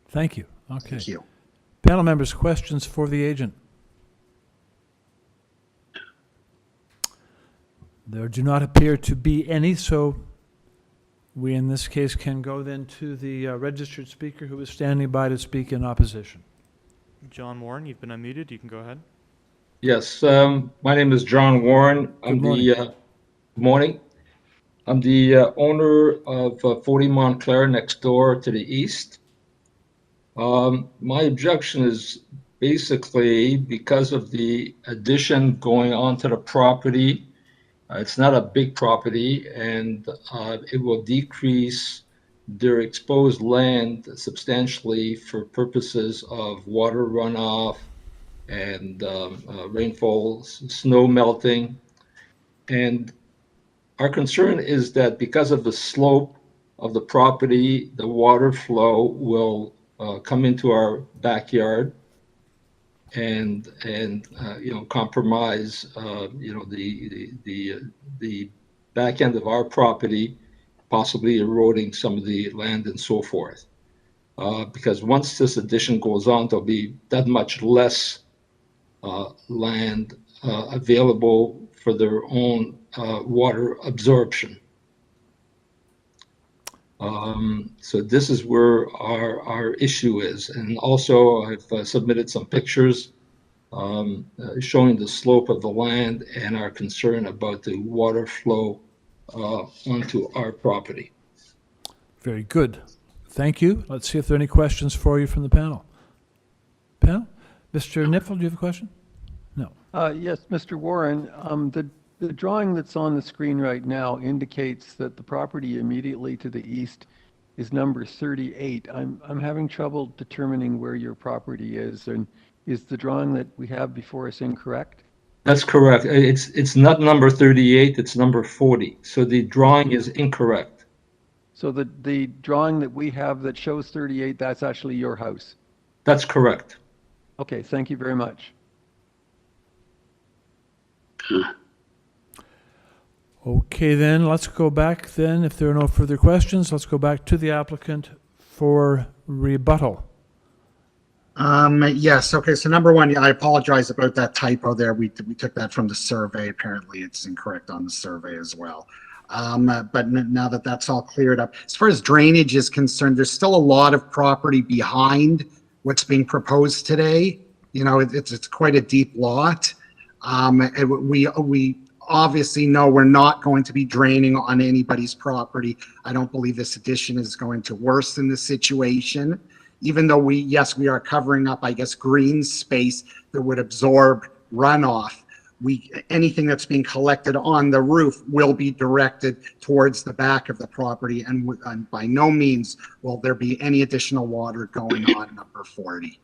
Thank you. Okay. Thank you. Panel members, questions for the agent? There do not appear to be any, so we in this case can go then to the registered speaker who is standing by to speak in opposition. John Warren, you've been unmuted. You can go ahead. Yes, my name is John Warren. Good morning. Good morning. I'm the owner of 40 Montclair next door to the east. My objection is basically because of the addition going onto the property. It's not a big property, and it will decrease their exposed land substantially for purposes of water runoff and rainfall, snow melting. And our concern is that because of the slope of the property, the water flow will come into our backyard and compromise the back end of our property, possibly eroding some of the land and so forth. Because once this addition goes on, there'll be that much less land available for their own water absorption. So this is where our issue is. And also I've submitted some pictures showing the slope of the land and our concern about the water flow onto our property. Very good. Thank you. Let's see if there are any questions for you from the panel. Panel? Mr. Nipfel, do you have a question? No. Yes, Mr. Warren, the drawing that's on the screen right now indicates that the property immediately to the east is number 38. I'm having trouble determining where your property is, and is the drawing that we have before us incorrect? That's correct. It's not number 38, it's number 40. So the drawing is incorrect. So the drawing that we have that shows 38, that's actually your house? That's correct. Okay, thank you very much. Okay, then, let's go back then. If there are no further questions, let's go back to the applicant for rebuttal. Yes, okay, so number one, yeah, I apologize about that typo there. We took that from the survey. Apparently, it's incorrect on the survey as well. But now that that's all cleared up, as far as drainage is concerned, there's still a lot of property behind what's being proposed today. You know, it's quite a deep lot. And we obviously know we're not going to be draining on anybody's property. I don't believe this addition is going to worsen the situation. Even though yes, we are covering up, I guess, green space that would absorb runoff. Anything that's being collected on the roof will be directed towards the back of the property, and by no means will there be any additional water going on number 40.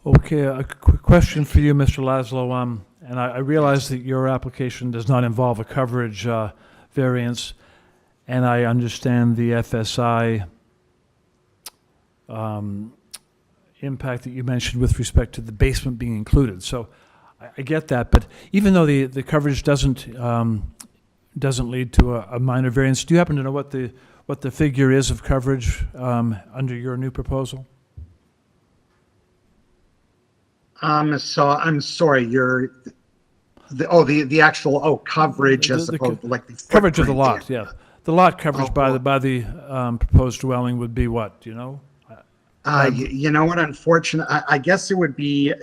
Okay, a quick question for you, Mr. Laszlo. And I realize that your application does not involve a coverage variance, and I understand the FSI impact that you mentioned with respect to the basement being included. So I get that, but even though the coverage doesn't lead to a minor variance, do you happen to know what the figure is of coverage under your new proposal? So I'm sorry, the actual coverage as opposed to like the coverage of the footprint, lot, yeah. The lot coverage by the proposed dwelling would be what, do you know? You know what, unfortunately, I guess it would be,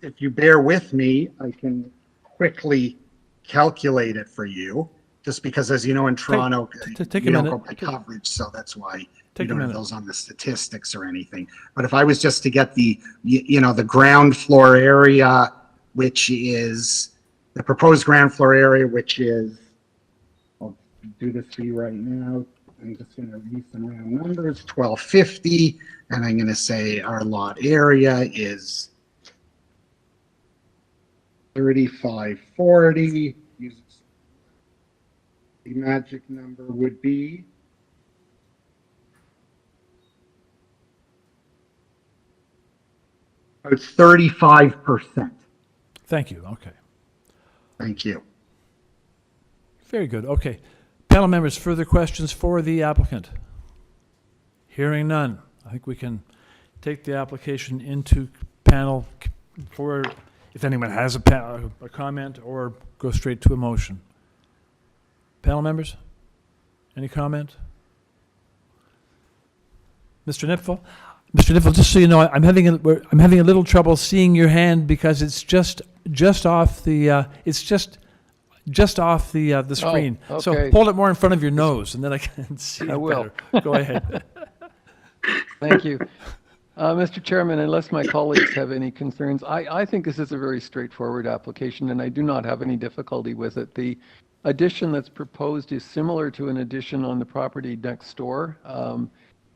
if you bear with me, I can quickly calculate it for you, just because as you know in Toronto, take you a don't minute. go by coverage, so that's why Take you a don't have minute. those on the statistics or anything. But if I was just to get the, the ground floor area, which is, the proposed ground floor area, which is, I'll do this for you right now. I'm just going to use some round numbers, 1250, and I'm going to say our lot area is 3540. The magic number would be about 35%. Thank you, okay. Thank you. Very good, okay. Panel members, further questions for the applicant? Hearing none, I think we can take the application into panel for, if anyone has a comment, or go straight to a motion. Panel members, any comment? Mr. Nipfel? Mr. Nipfel, just so you know, I'm having a little trouble seeing your hand because it's just off the just off the screen. Oh, So okay. hold it more in front of your nose, and then I can see I it will. better. Go ahead. Thank you. Mr. Chairman, unless my colleagues have any concerns, I think this is a very straightforward application, and I do not have any difficulty with it. The addition that's proposed is similar to an addition on the property next door.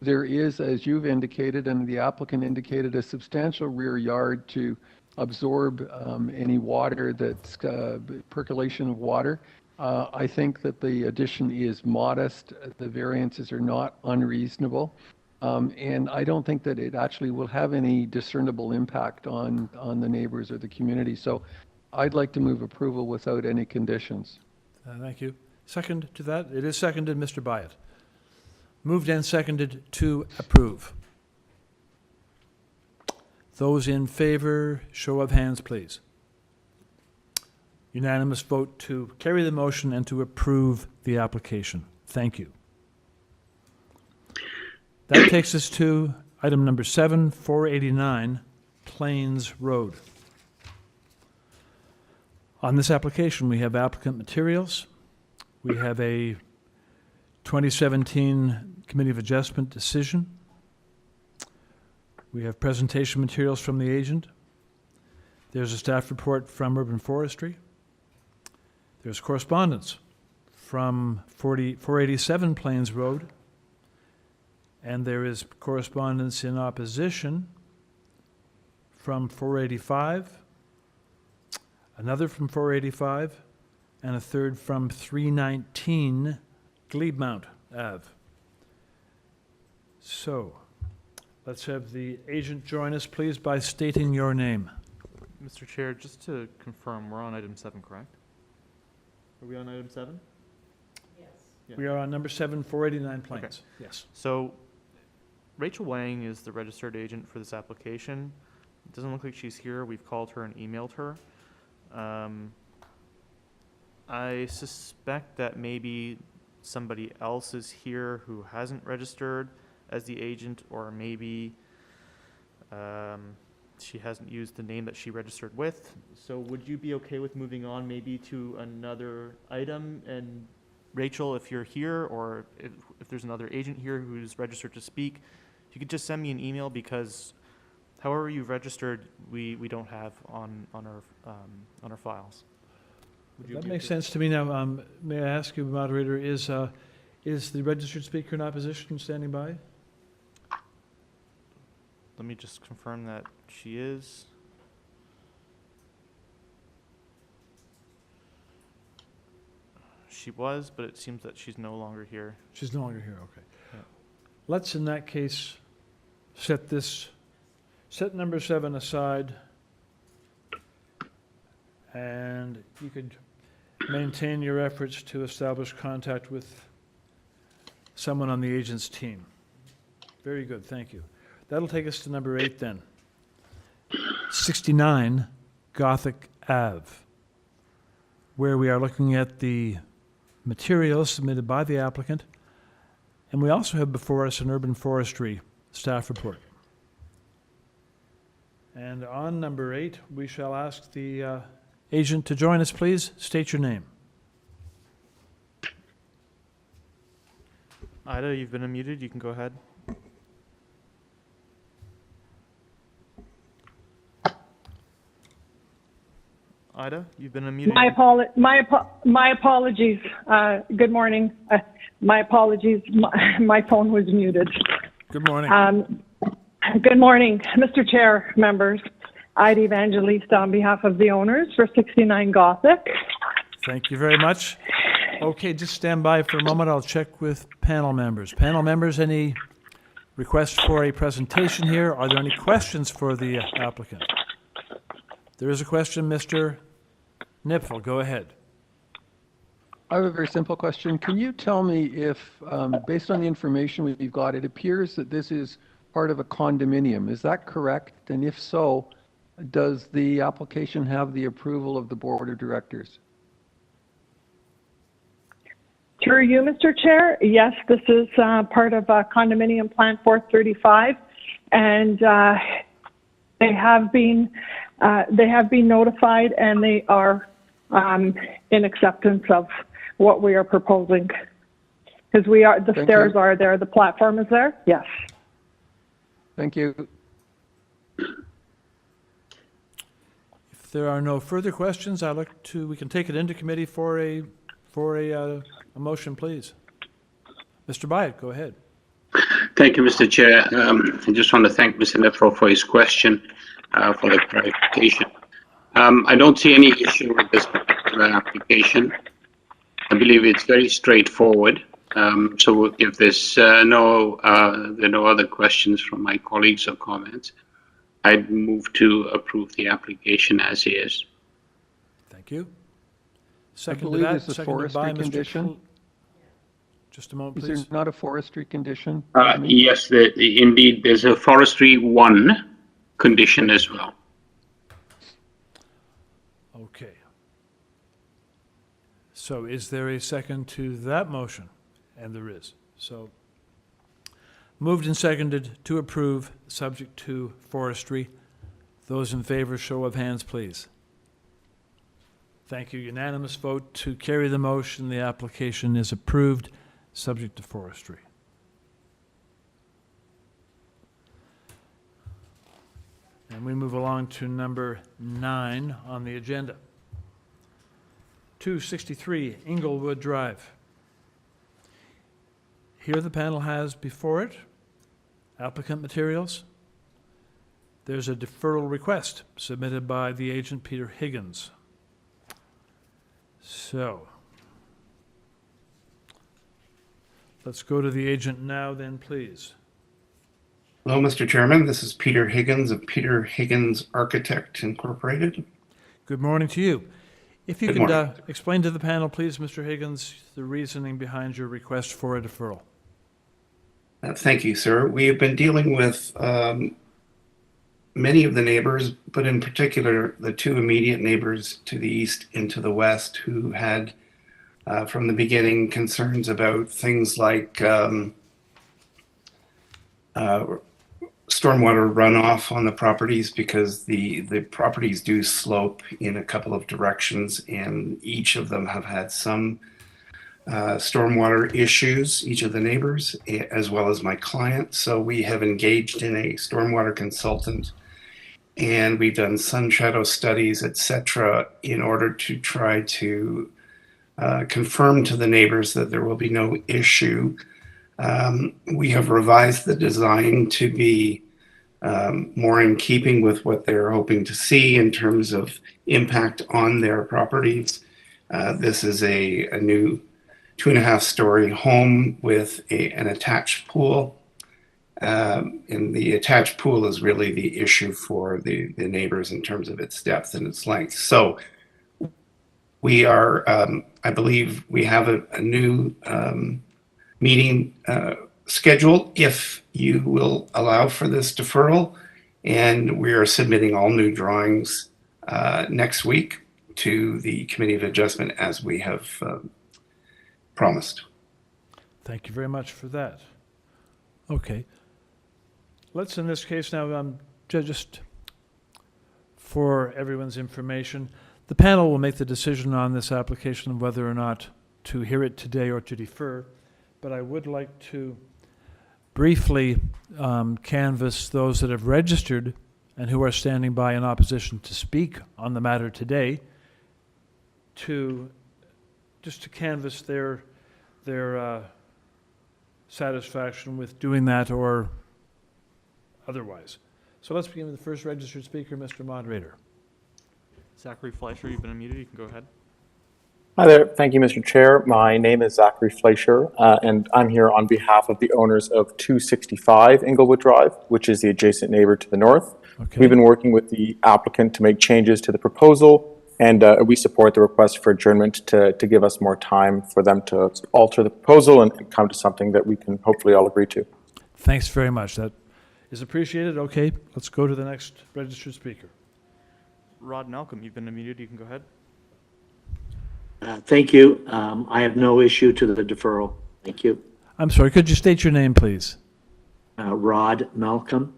There is, as you've indicated and the applicant indicated, a substantial rear yard to absorb any water that's percolation of water. I think that the addition is modest. The variances are not unreasonable. And I don't think that it actually will have any discernible impact on the neighbors or the community. So I'd like to move approval without any conditions. Thank you. Second to that? It is seconded, Mr. Byatt. Moved and seconded to approve. Those in favor, show of hands, please. Unanimous vote to carry the motion and to approve the application. Thank you. That takes us to item number 7, 489 Plains Road. On this application, we have applicant materials. We have a 2017 Committee of Adjustment decision. We have presentation materials from the agent. There's a staff report from Urban Forestry. There's correspondence from 487 Plains Road. And there is correspondence in opposition from 485, another from 485, and a third from 319 Glebemount Ave. So, let's have the agent join us, please, by stating your name. Mr. Chair, just to confirm, we're on item 7, correct? Are we on item 7? We are on number 7, 489 Plains. Okay. Yes. So, Rachel Wang is the registered agent for this application. It doesn't look like she's here. We've called her and emailed her. I suspect that maybe somebody else is here who hasn't registered as the agent, or maybe she hasn't used the name that she registered with. So would you be okay with moving on maybe to another item? And Rachel, if you're here, or if there's another agent here who's registered to speak, you could just send me an email, because however you've registered, we don't have on our files. That makes sense to me. Now, may I ask you, moderator, is the registered speaker in opposition standing by? Let me just confirm that she is. She was, but it seems that she's no longer here. She's no longer here, okay. Yeah. Let's, in that case, set number 7 aside, and you could maintain your efforts to establish contact with someone on the agent's team. Very good, thank you. That'll take us to number 8 then. 69 Gothic Ave, where we are looking at the materials submitted by the applicant, and we also have before us an urban forestry staff report. And on number 8, we shall ask the agent to join us, please. State your name. Ida, you've been unmuted. You can go ahead. Ida, you've been unmuted. My apologies. Good morning. My apologies. My phone was muted. Good morning. Good morning, Mr. Chair, members. Ida Evangelista on behalf of the owners for 69 Gothic. Thank you very much. Okay, just stand by for a moment. I'll check with panel members. Panel members, any requests for a presentation here? Are there any questions for the applicant? There is a question, Mr. Nipfel. Go ahead. I have a very simple question. Can you tell me if, based on the information we've got, it appears that this is part of a condominium. Is that correct? And if so, does the application have the approval of the board of directors? Through you, Mr. Chair, yes, this is part of condominium plan 435, and they have been notified, and they are in acceptance of what we are proposing. Because the stairs are there, the platform is there. Yes. Thank you. If there are no further questions, we can take it into committee for a motion, please. Mr. Byatt, go ahead. Thank you, Mr. Chair. I just want to thank Mr. Nefro for his question, for the clarification. I don't see any issue with this particular application. I believe it's very straightforward. So if there's no other questions from my colleagues or comments, I'd move to approve the application as is. Thank you. I believe it's a forestry condition. Just a moment, please. please. Is there not a forestry condition? Yes, indeed, there's a forestry 1 condition as well. Okay. So is there a second to that motion? And there is. So moved and seconded to approve, subject to forestry. Those in favor, show of hands, please. Thank you. Unanimous vote to carry the motion. The application is approved, subject to forestry. And we move along to number 9 on the agenda. 263 Inglewood Drive. Here the panel has before it applicant materials. There's a deferral request submitted by the agent, Peter Higgins. So, let's go to the agent now then, please. Hello, Mr. Chairman. This is Peter Higgins of Peter Higgins Architect Incorporated. Good morning to you. If you Good could explain to the panel, please, Mr. Higgins, the reasoning behind your request for a deferral. Thank you, sir. We have been dealing with many of the neighbors, but in particular, the two immediate neighbors to the east and to the west who had, from the beginning, concerns about things like stormwater runoff on the properties, because the properties do slope in a couple of directions, and each of them have had some stormwater issues, each of the neighbors, as well as my client. So we have engaged in a stormwater consultant, and we've done sun shadow studies, etc., in order to try to confirm to the neighbors that there will be no issue. We have revised the design to be more in keeping with what they're hoping to see in terms of impact on their properties. This is a new 2.5-story home with an attached pool. And the attached pool is really the issue for the neighbors in terms of its depth and its length. So we are, I believe we have a new meeting scheduled if you will allow for this deferral. And we are submitting all new drawings next week to the Committee of Adjustment as we have promised. Thank you very much for that. Okay. Let's, in this case now, just for everyone's information, the panel will make the decision on this application of whether or not to hear it today or to defer. But I would like to briefly canvass those that have registered and who are standing by in opposition to speak on the matter today, just to canvass their satisfaction with doing that or otherwise. So let's begin with the first registered speaker, Mr. Moderator. Zachary Fleischer, you've been unmuted. You can go ahead. Hi there. Thank you, Mr. Chair. My name is Zachary Fleischer, and I'm here on behalf of the owners of 265 Inglewood Drive, which is the adjacent neighbor to the north. Okay. We've been working with the applicant to make changes to the proposal, and we support the request for adjournment to give us more time for them to alter the proposal and come to something that we can hopefully all agree to. Thanks very much. That is appreciated. Okay, let's go to the next registered speaker. Rod Malcolm, you've been unmuted. You can go ahead. Thank you. I have no issue to the deferral. Thank you. I'm sorry, could you state your name, please? Rod Malcolm.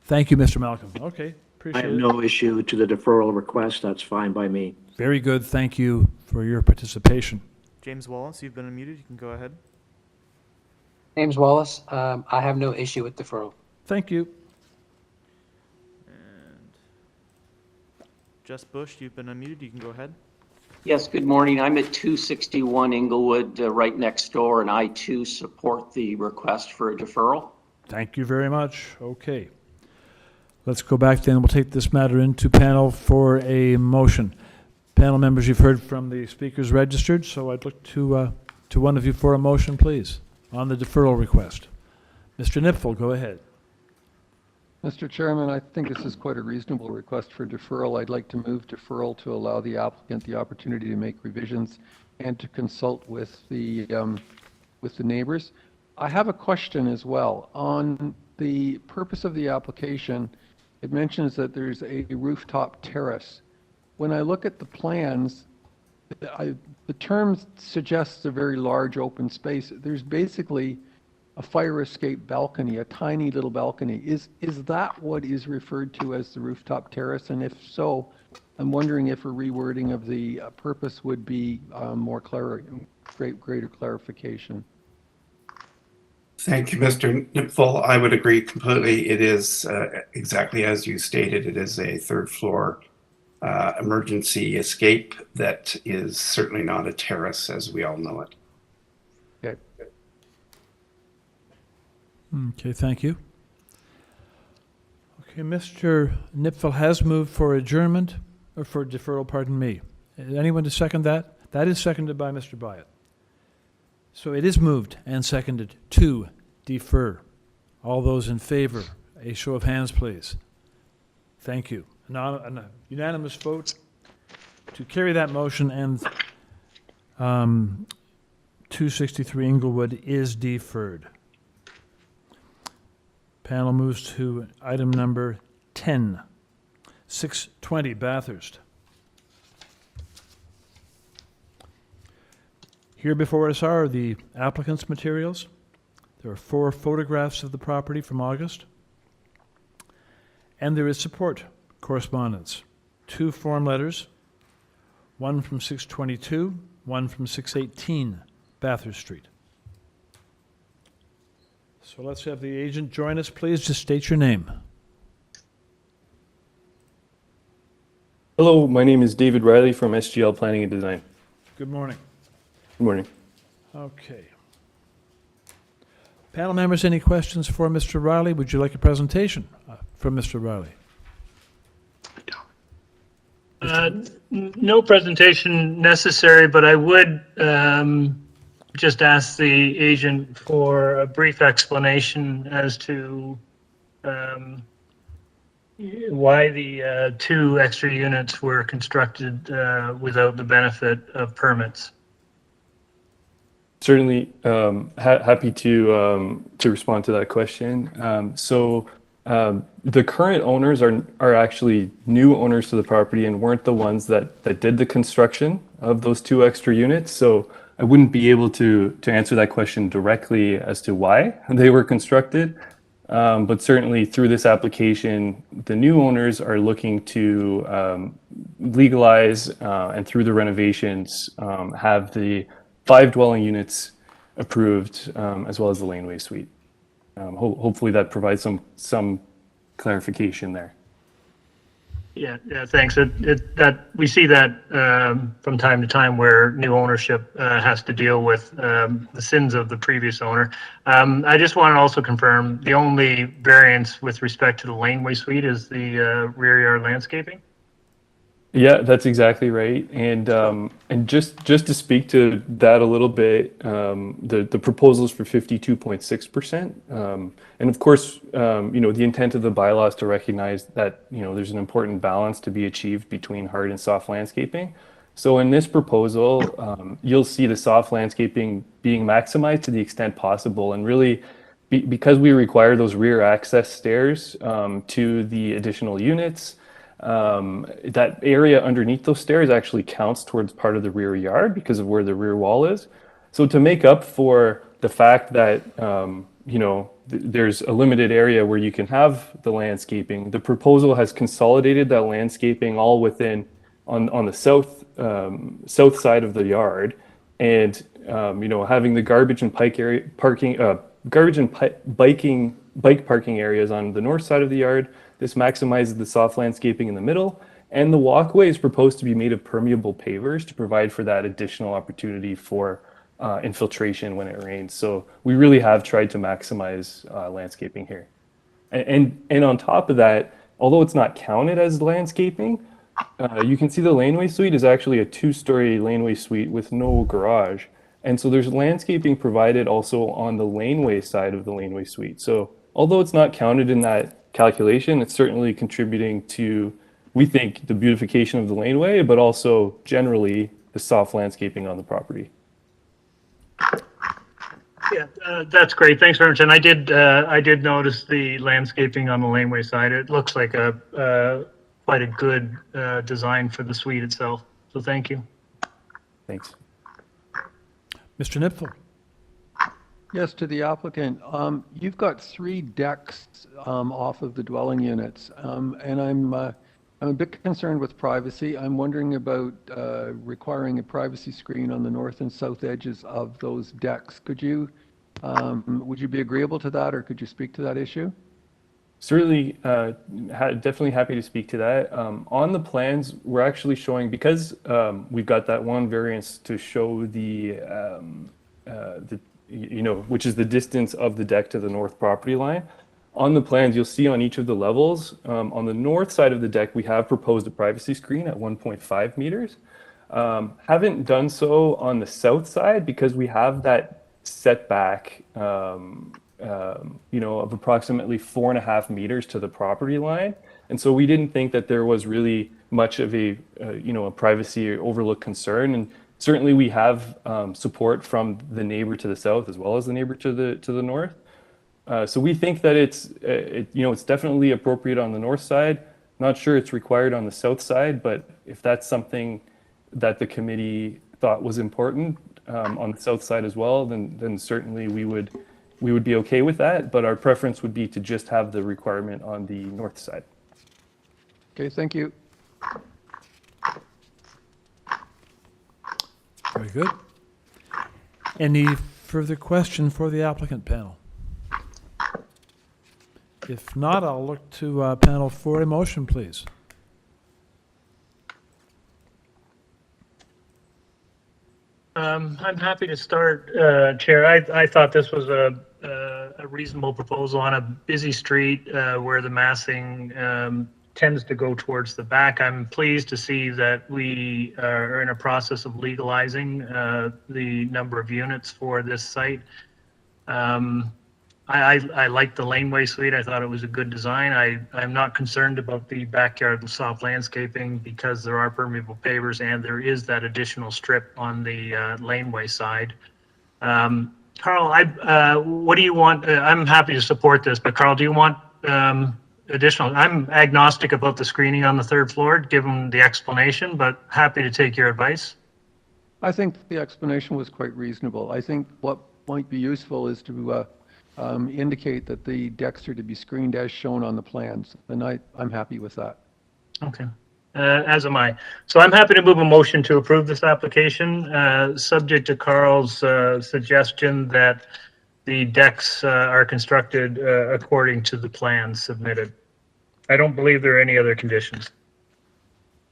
Thank you, Mr. Malcolm. Okay, I appreciate have it. no issue to the deferral request. That's fine by me. Very good. Thank you for your participation. James Wallace, you've been unmuted. You can go ahead. James Wallace. I have no issue with deferral. Thank you. And Jess Bush, you've been unmuted. You can go ahead. Yes, good morning. I'm at 261 Inglewood, right next door, and I too support the request for a deferral. Thank you very much. Okay. Let's go back then. We'll take this matter into panel for a motion. Panel members, you've heard from the speakers registered, so I'd look to one of you for a motion, please, on the deferral request. Mr. Nipfel, go ahead. Mr. Chairman, I think this is quite a reasonable request for deferral. I'd like to move deferral to allow the applicant the opportunity to make revisions and to consult with the neighbors. I have a question as well. On the purpose of the application, it mentions that there's a rooftop terrace. When I look at the plans, the term suggests a very large open space. There's basically a fire escape balcony, a tiny little balcony. Is that what is referred to as the rooftop terrace? And if so, I'm wondering if a rewording of the purpose would be greater clarification. Thank you, Mr. Nipfel. I would agree completely. It is exactly as you stated. It is a third floor emergency escape that is certainly not a terrace as we all know it. Okay. Okay, thank you. Okay, Mr. Nipfel has moved for adjournment, or for deferral, pardon me. Anyone to second that? That is seconded by Mr. Byatt. So it is moved and seconded to defer. All those in favor, a show of hands, please. Thank you. A unanimous vote to carry that motion, and 263 Inglewood is deferred. Panel moves to item number 10, 620 Bathurst. Here before us are the applicant's materials. There are 4 photographs of the property from August. And there is support correspondence. 2 form letters, one from 622, one from 618 Bathurst Street. So let's have the agent join us, please. Just state your name. Hello, my name is David Riley from SGL Planning and Design. Good morning. Good morning. Okay. Panel members, any questions for Mr. Riley? Would you like a presentation from Mr. Riley? No presentation necessary, but I would just ask the agent for a brief explanation as to why the 2 extra units were constructed without the benefit of permits. Certainly happy to respond to that question. The current owners are actually new owners to the property and weren't the ones that did the construction of those 2 extra units. So I wouldn't be able to answer that question directly as to why they were constructed. But certainly through this application, the new owners are looking to legalize and through the renovations have the 5 dwelling units approved as well as the laneway suite. Hopefully that provides some clarification there. Yeah, thanks. That we see that from time to time where new ownership has to deal with the sins of the previous owner. I just want to also confirm the only variance with respect to the laneway suite is the rear yard landscaping. Yeah, that's exactly right. And just to speak to that a little bit, the proposal is for 52.6%. And of course, the intent of the bylaw is to recognize that, there's an important balance to be achieved between hard and soft landscaping. So in this proposal, you'll see the soft landscaping being maximized to the extent possible. And really, because we require those rear access stairs to the additional units, that area underneath those stairs actually counts towards part of the rear yard because of where the rear wall is. So to make up for the fact that there's a limited area where you can have the landscaping, the proposal has consolidated that landscaping all within on the south side of the yard, and having the garbage and bike parking areas on the north side of the yard. This maximizes the soft landscaping in the middle, and the walkway is proposed to be made of permeable pavers to provide for that additional opportunity for infiltration when it rains. So we really have tried to maximize landscaping here. And on top of that, although it's not counted as landscaping, you can see the laneway suite is actually a 2-story laneway suite with no garage. And so there's landscaping provided also on the laneway side of the laneway suite. So although it's not counted in that calculation, it's certainly contributing to, we think, the beautification of the laneway, but also generally the soft landscaping on the property. Yeah, that's great. Thanks very much. And I did notice the landscaping on the laneway side. It looks like quite a good design for the suite itself. So thank you. Thanks. Mr. Nipfel. Yes, to the applicant. You've got 3 decks off of the dwelling units, and I'm a bit concerned with privacy. I'm wondering about requiring a privacy screen on the north and south edges of those decks. Would you be agreeable to that, or could you speak to that issue? Certainly, definitely happy to speak to that. On the plans, we're actually showing, because we've got that one variance to show which is the distance of the deck to the north property line. On the plans, you'll see on each of the levels, on the north side of the deck, we have proposed a privacy screen at 1.5 meters. Haven't done so on the south side because we have that setback, of approximately 4.5 meters to the property line. And so we didn't think that there was really much of a privacy or overlook concern. And certainly we have support from the neighbor to the south as well as the neighbor to the north. So we think that it's definitely appropriate on the north side. Not sure it's required on the south side, but if that's something that the committee thought was important on the south side as well, then certainly we would be okay with that. But our preference would be to just have the requirement on the north side. Okay, thank you. Very good. Any further question for the applicant panel? If not, I'll look to panel for a motion, please. I'm happy to start, Chair. I thought this was a reasonable proposal on a busy street where the massing tends to go towards the back. I'm pleased to see that we are in a process of legalizing the number of units for this site. I like the laneway suite. I thought it was a good design. I'm not concerned about the backyard soft landscaping because there are permeable pavers and there is that additional strip on the laneway side. Carl, what do you want? I'm happy to support this, but Carl, do you want additional? I'm agnostic about the screening on the third floor, given the explanation, but happy to take your advice. I think the explanation was quite reasonable. I think what might be useful is to indicate that the decks are to be screened as shown on the plans, and I'm happy with that. Okay, as am I. So I'm happy to move a motion to approve this application, subject to Carl's suggestion that the decks are constructed according to the plans submitted. I don't believe there are any other conditions.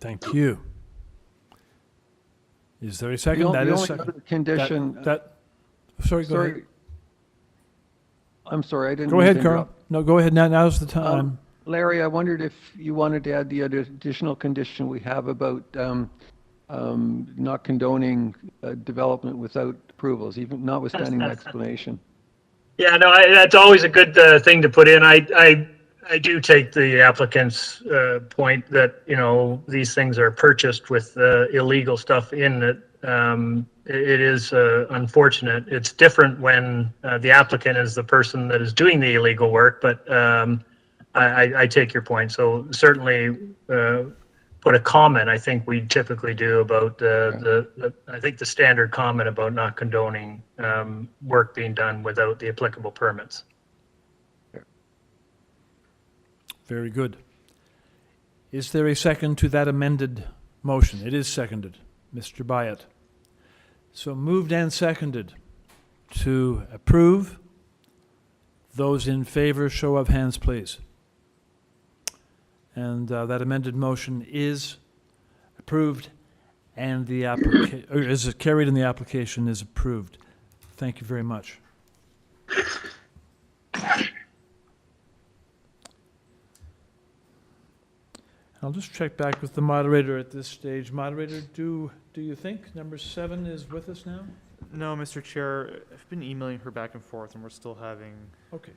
Thank you. Is there a second? The only other condition. Sorry, go ahead. I'm sorry, I didn't. Go ahead, Carl. No, go ahead. Now's the time. Larry, I wondered if you wanted to add the additional condition we have about not condoning development without approvals, even notwithstanding the explanation. Yeah, no, that's always a good thing to put in. I do take the applicant's point that, you know, these things are purchased with illegal stuff in it. It is unfortunate. It's different when the applicant is the person that is doing the illegal work, but I take your point. So certainly put a comment, I think we typically do about I think the standard comment about not condoning work being done without the applicable permits. Very good. Is there a second to that amended motion? It is seconded. Mr. Byatt. So moved and seconded to approve. Those in favor, show of hands, please. And that amended motion is approved and the application, or is carried and the application is approved. Thank you very much. I'll just check back with the moderator at this stage. Moderator, do you think number 7 is with us now? No, Mr. Chair. I've been emailing her back and forth, and we're still having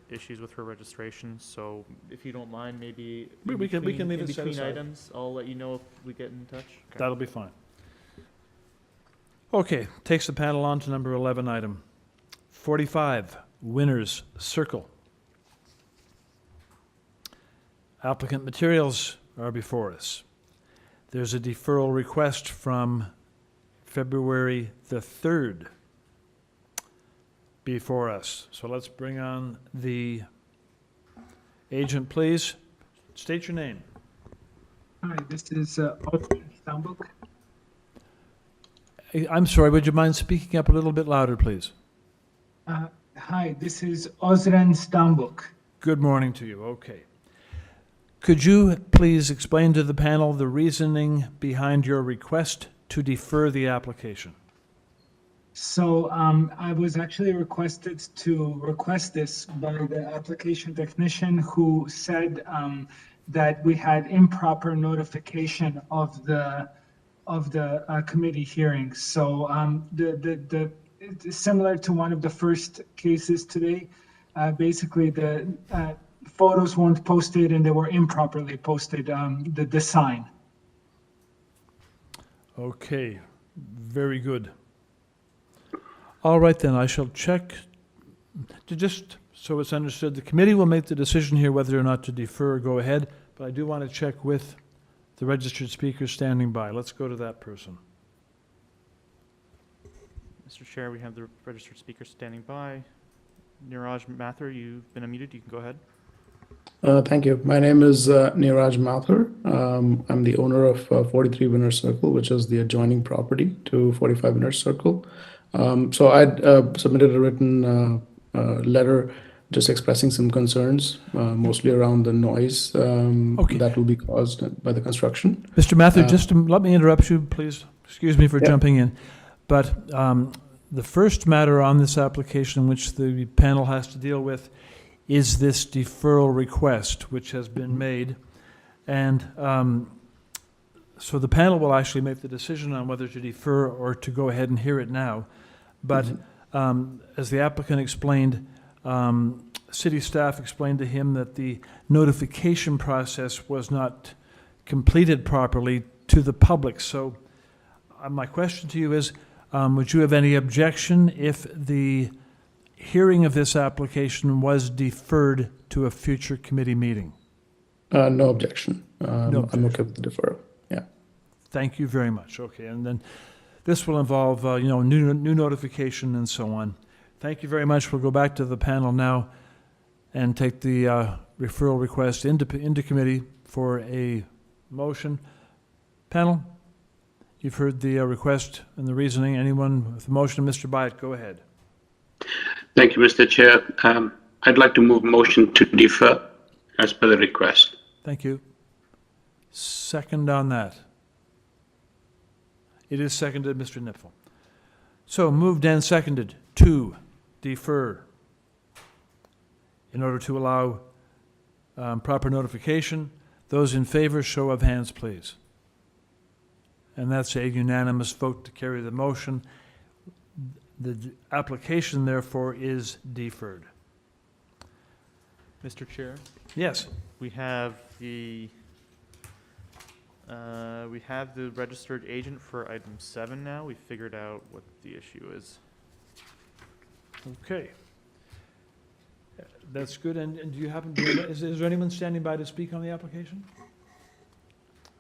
issues with her registration. So, if you don't mind, maybe we can leave it set between aside. items, I'll let you know if we get in touch. Okay. That'll be fine. Okay, takes the panel on to number 11 item. 45, Winners Circle. Applicant materials are before us. There's a deferral request from February the 3rd before us. So let's bring on the agent, please. State your name. Hi, this is Ozren Stambuk. I'm sorry, would you mind speaking up a little bit louder, please? Hi, this is Ozren Stambuk. Good morning to you. Okay. Could you please explain to the panel the reasoning behind your request to defer the application? So I was actually requested to request this by the application technician who said that we had improper notification of the committee hearing. So it's similar to one of the first cases today. Basically, the photos weren't posted and they were improperly posted, the sign. Okay, very good. All right then, I shall check. Just So it's understood. The committee will make the decision here whether or not to defer or go ahead, but I do want to check with the registered speaker standing by. Let's go to that person. Mr. Chair, we have the registered speaker standing by. Niraj Mathur, you've been unmuted. You can go ahead. Thank you. My name is Niraj Mathur. I'm the owner of 43 Winner Circle, which is the adjoining property to 45 Winner Circle. So I'd submitted a written letter just expressing some concerns, mostly around the noise that will be caused by the construction. Mr. Mathur, just let me interrupt you, please. Excuse me for jumping in. But the first matter on this application which the panel has to deal with is this deferral request, which has been made. And so the panel will actually make the decision on whether to defer or to go ahead and hear it now. But as the applicant explained, city staff explained to him that the notification process was not completed properly to the public. So my question to you is, would you have any objection if the hearing of this application was deferred to a future committee meeting? No objection. No objection. I'm okay with the deferral. Yeah. Thank you very much. Okay, and then this will involve, new notification and so on. Thank you very much. We'll go back to the panel now and take the referral request into committee for a motion. Panel, you've heard the request and the reasoning. Anyone with the motion? Mr. Byatt, go ahead. Thank you, Mr. Chair. I'd like to move motion to defer as per the request. Thank you. Second on that. It is seconded, Mr. Nipfel. So moved and seconded to defer in order to allow proper notification. Those in favor, show of hands, please. And that's a unanimous vote to carry the motion. The application, therefore, is deferred. Mr. Chair? Yes. We have the registered agent for item 7 now. We figured out what the issue is. Okay. That's good. And do you happen to, is there anyone standing by to speak on the application?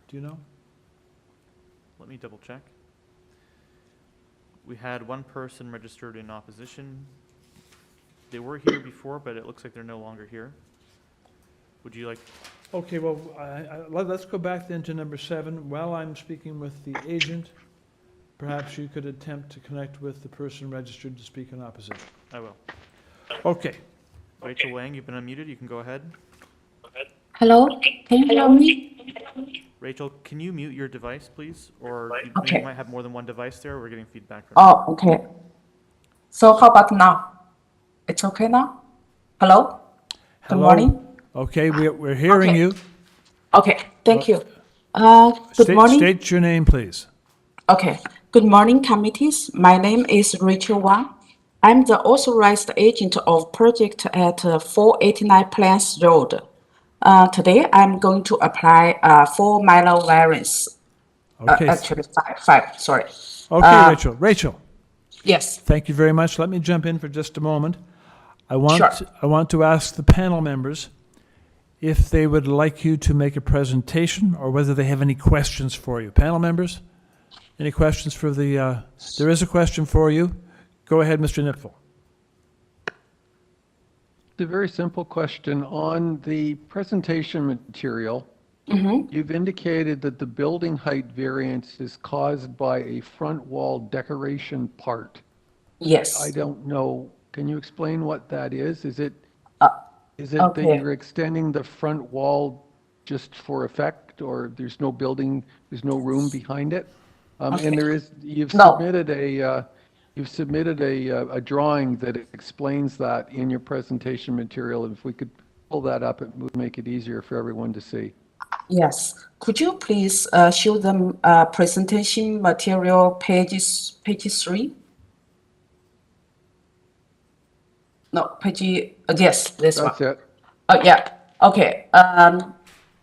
Do you know? Let me double check. We had one person registered in opposition. They were here before, but it looks like they're no longer here. Would you like? Okay, well, let's go back then to number 7. While I'm speaking with the agent, perhaps you could attempt to connect with the person registered to speak in opposition. I will. Okay. Rachel Wang, you've been unmuted. You can go ahead. Hello, can you hear me? Rachel, can you mute your device, please? Or Okay. you might have more than one device there. We're getting feedback from Oh, okay. So how about now? It's okay now? Hello? Good Hello? morning. Okay, we're hearing you. Okay, thank you. Good morning. State your name, please. Okay, good morning, committees. My name is Rachel Wang. I'm the authorized agent of project at 489 Plains Road. Today, I'm going to apply 4 minor variance. Okay. Actually, five, sorry. Okay, Rachel. Yes. Thank you very much. Let me jump in for just a moment. I want Sure. to ask the panel members if they would like you to make a presentation or whether they have any questions for you. Panel members, any questions for the, there is a question for you. Go ahead, Mr. Nipfel. It's a very simple question. On the presentation material, you've indicated that the building height variance is caused by a front wall decoration part. Yes. I don't know. Can you explain what that is? Is it that you're extending the front wall just for effect, or there's no building, there's no room behind it? And there is, you've submitted a drawing that explains that in your presentation material. If we could pull that up, it would make it easier for everyone to see. Yes. Could you please show them presentation material page 3? No, page, yes, this one. That's it. Oh, yeah. Okay.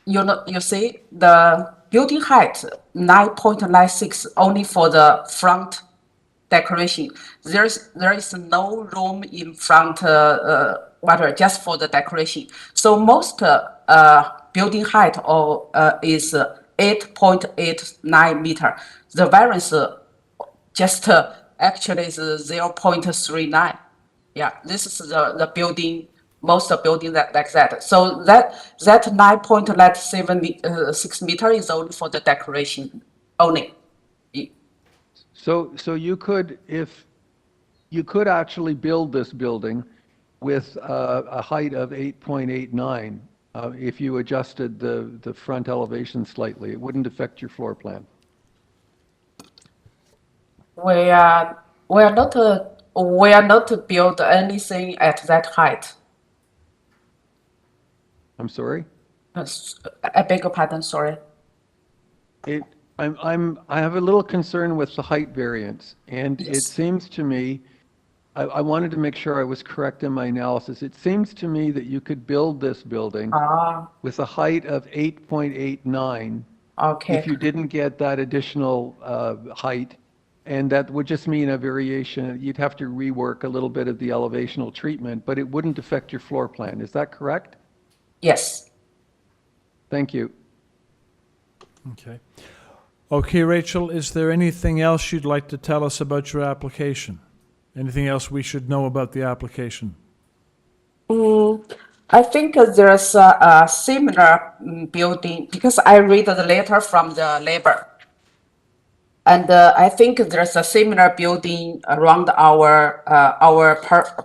You see the building height 9.96 only for the front decoration. There is no room in front water just for the decoration. So most building height is 8.89 meter. The variance just actually is 0.39. Yeah, this is the building, most of building like that. So that 9.76 meter is only for the decoration only. So you could, if you could actually build this building with a height of 8.89 if you adjusted the front elevation slightly. It wouldn't affect your floor plan. We are not to build anything at that height. I'm sorry? I beg your pardon, sorry. I have a little concern with the height variance, and Yes. it seems to me, I wanted to make sure I was correct in my analysis. It seems to me that you could build this building with a height of 8.89 Okay. if you didn't get that additional height, and that would just mean a variation. You'd have to rework a little bit of the elevational treatment, but it wouldn't affect your floor plan. Is that correct? Yes. Thank you. Okay. Okay, Rachel, is there anything else you'd like to tell us about your application? Anything else we should know about the application? I think there's a similar building, because I read the letter from the neighbor. And I think there's a similar building around our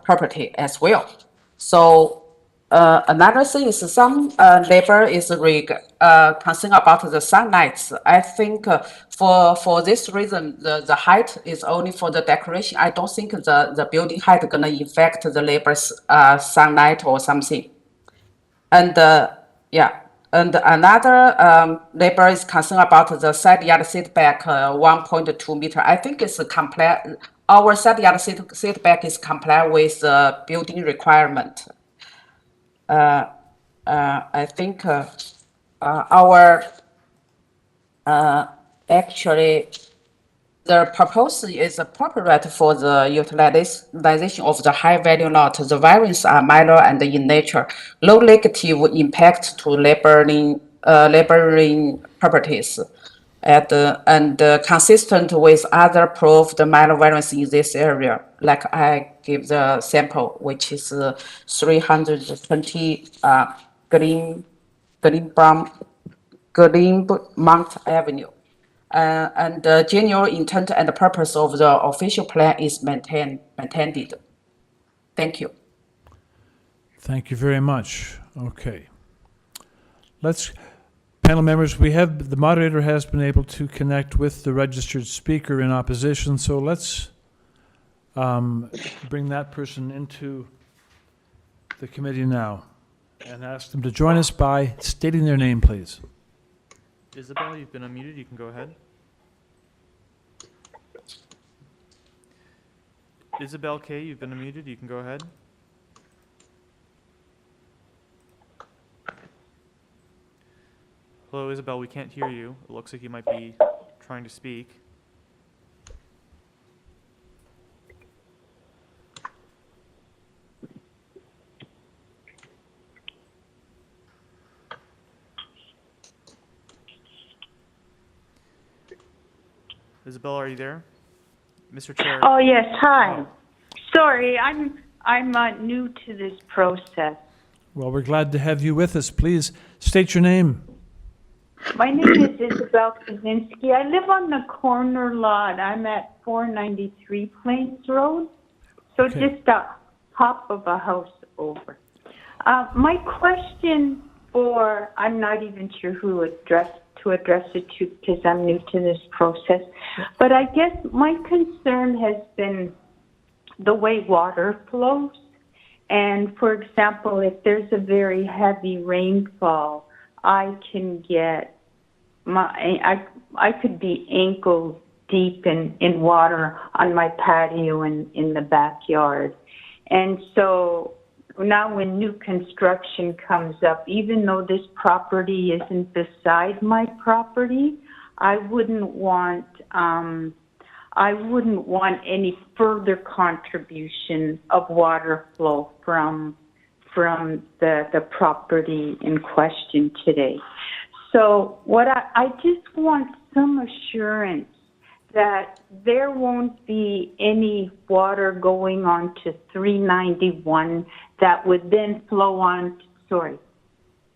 property as well. So another thing is some neighbor is concerned about the sunlight. I think for this reason, the height is only for the decoration. I don't think the building height gonna affect the neighbor's sunlight or something. And yeah. And another neighbor is concerned about the side yard setback 1.2 meter. I think it's our side yard setback is comply with the building requirement. I think our actually the proposal is appropriate for the utilization of the high value lot. The variants are minor and in nature, low negative impact to neighboring properties, and consistent with other proved minor variants in this area. Like I give the sample, which is 320 Greenmount Avenue. And the general intent and purpose of the official plan is maintained. Thank you. Thank you very much. Okay. Panel members, the moderator has been able to connect with the registered speaker in opposition, so let's bring that person into the committee now and ask them to join us by stating their name, please. Isabel, you've been unmuted. You can go ahead. Isabel K., you've been unmuted. You can go ahead. Hello, Isabel. We can't hear you. It looks like you might be trying to speak. Isabel, are you there? Mr. Chair. Oh, yes. Hi. Oh. Sorry, I'm new to this process. Well, we're glad to have you with us. Please state your name. My name is Isabel Kaczynski. I live on the corner lot. I'm at 493 Plains Road, so Okay. just a hop of a house over. My question I'm not even sure who to address it to because I'm new to this process, but I guess my concern has been the way water flows. And for example, if there's a very heavy rainfall, I can get I could be ankle deep in water on my patio and in the backyard. And so now when new construction comes up, even though this property isn't beside my property, I wouldn't want any further contribution of water flow from from the property in question today. So what I just want some assurance that there won't be any water going on to 391 that would then flow on,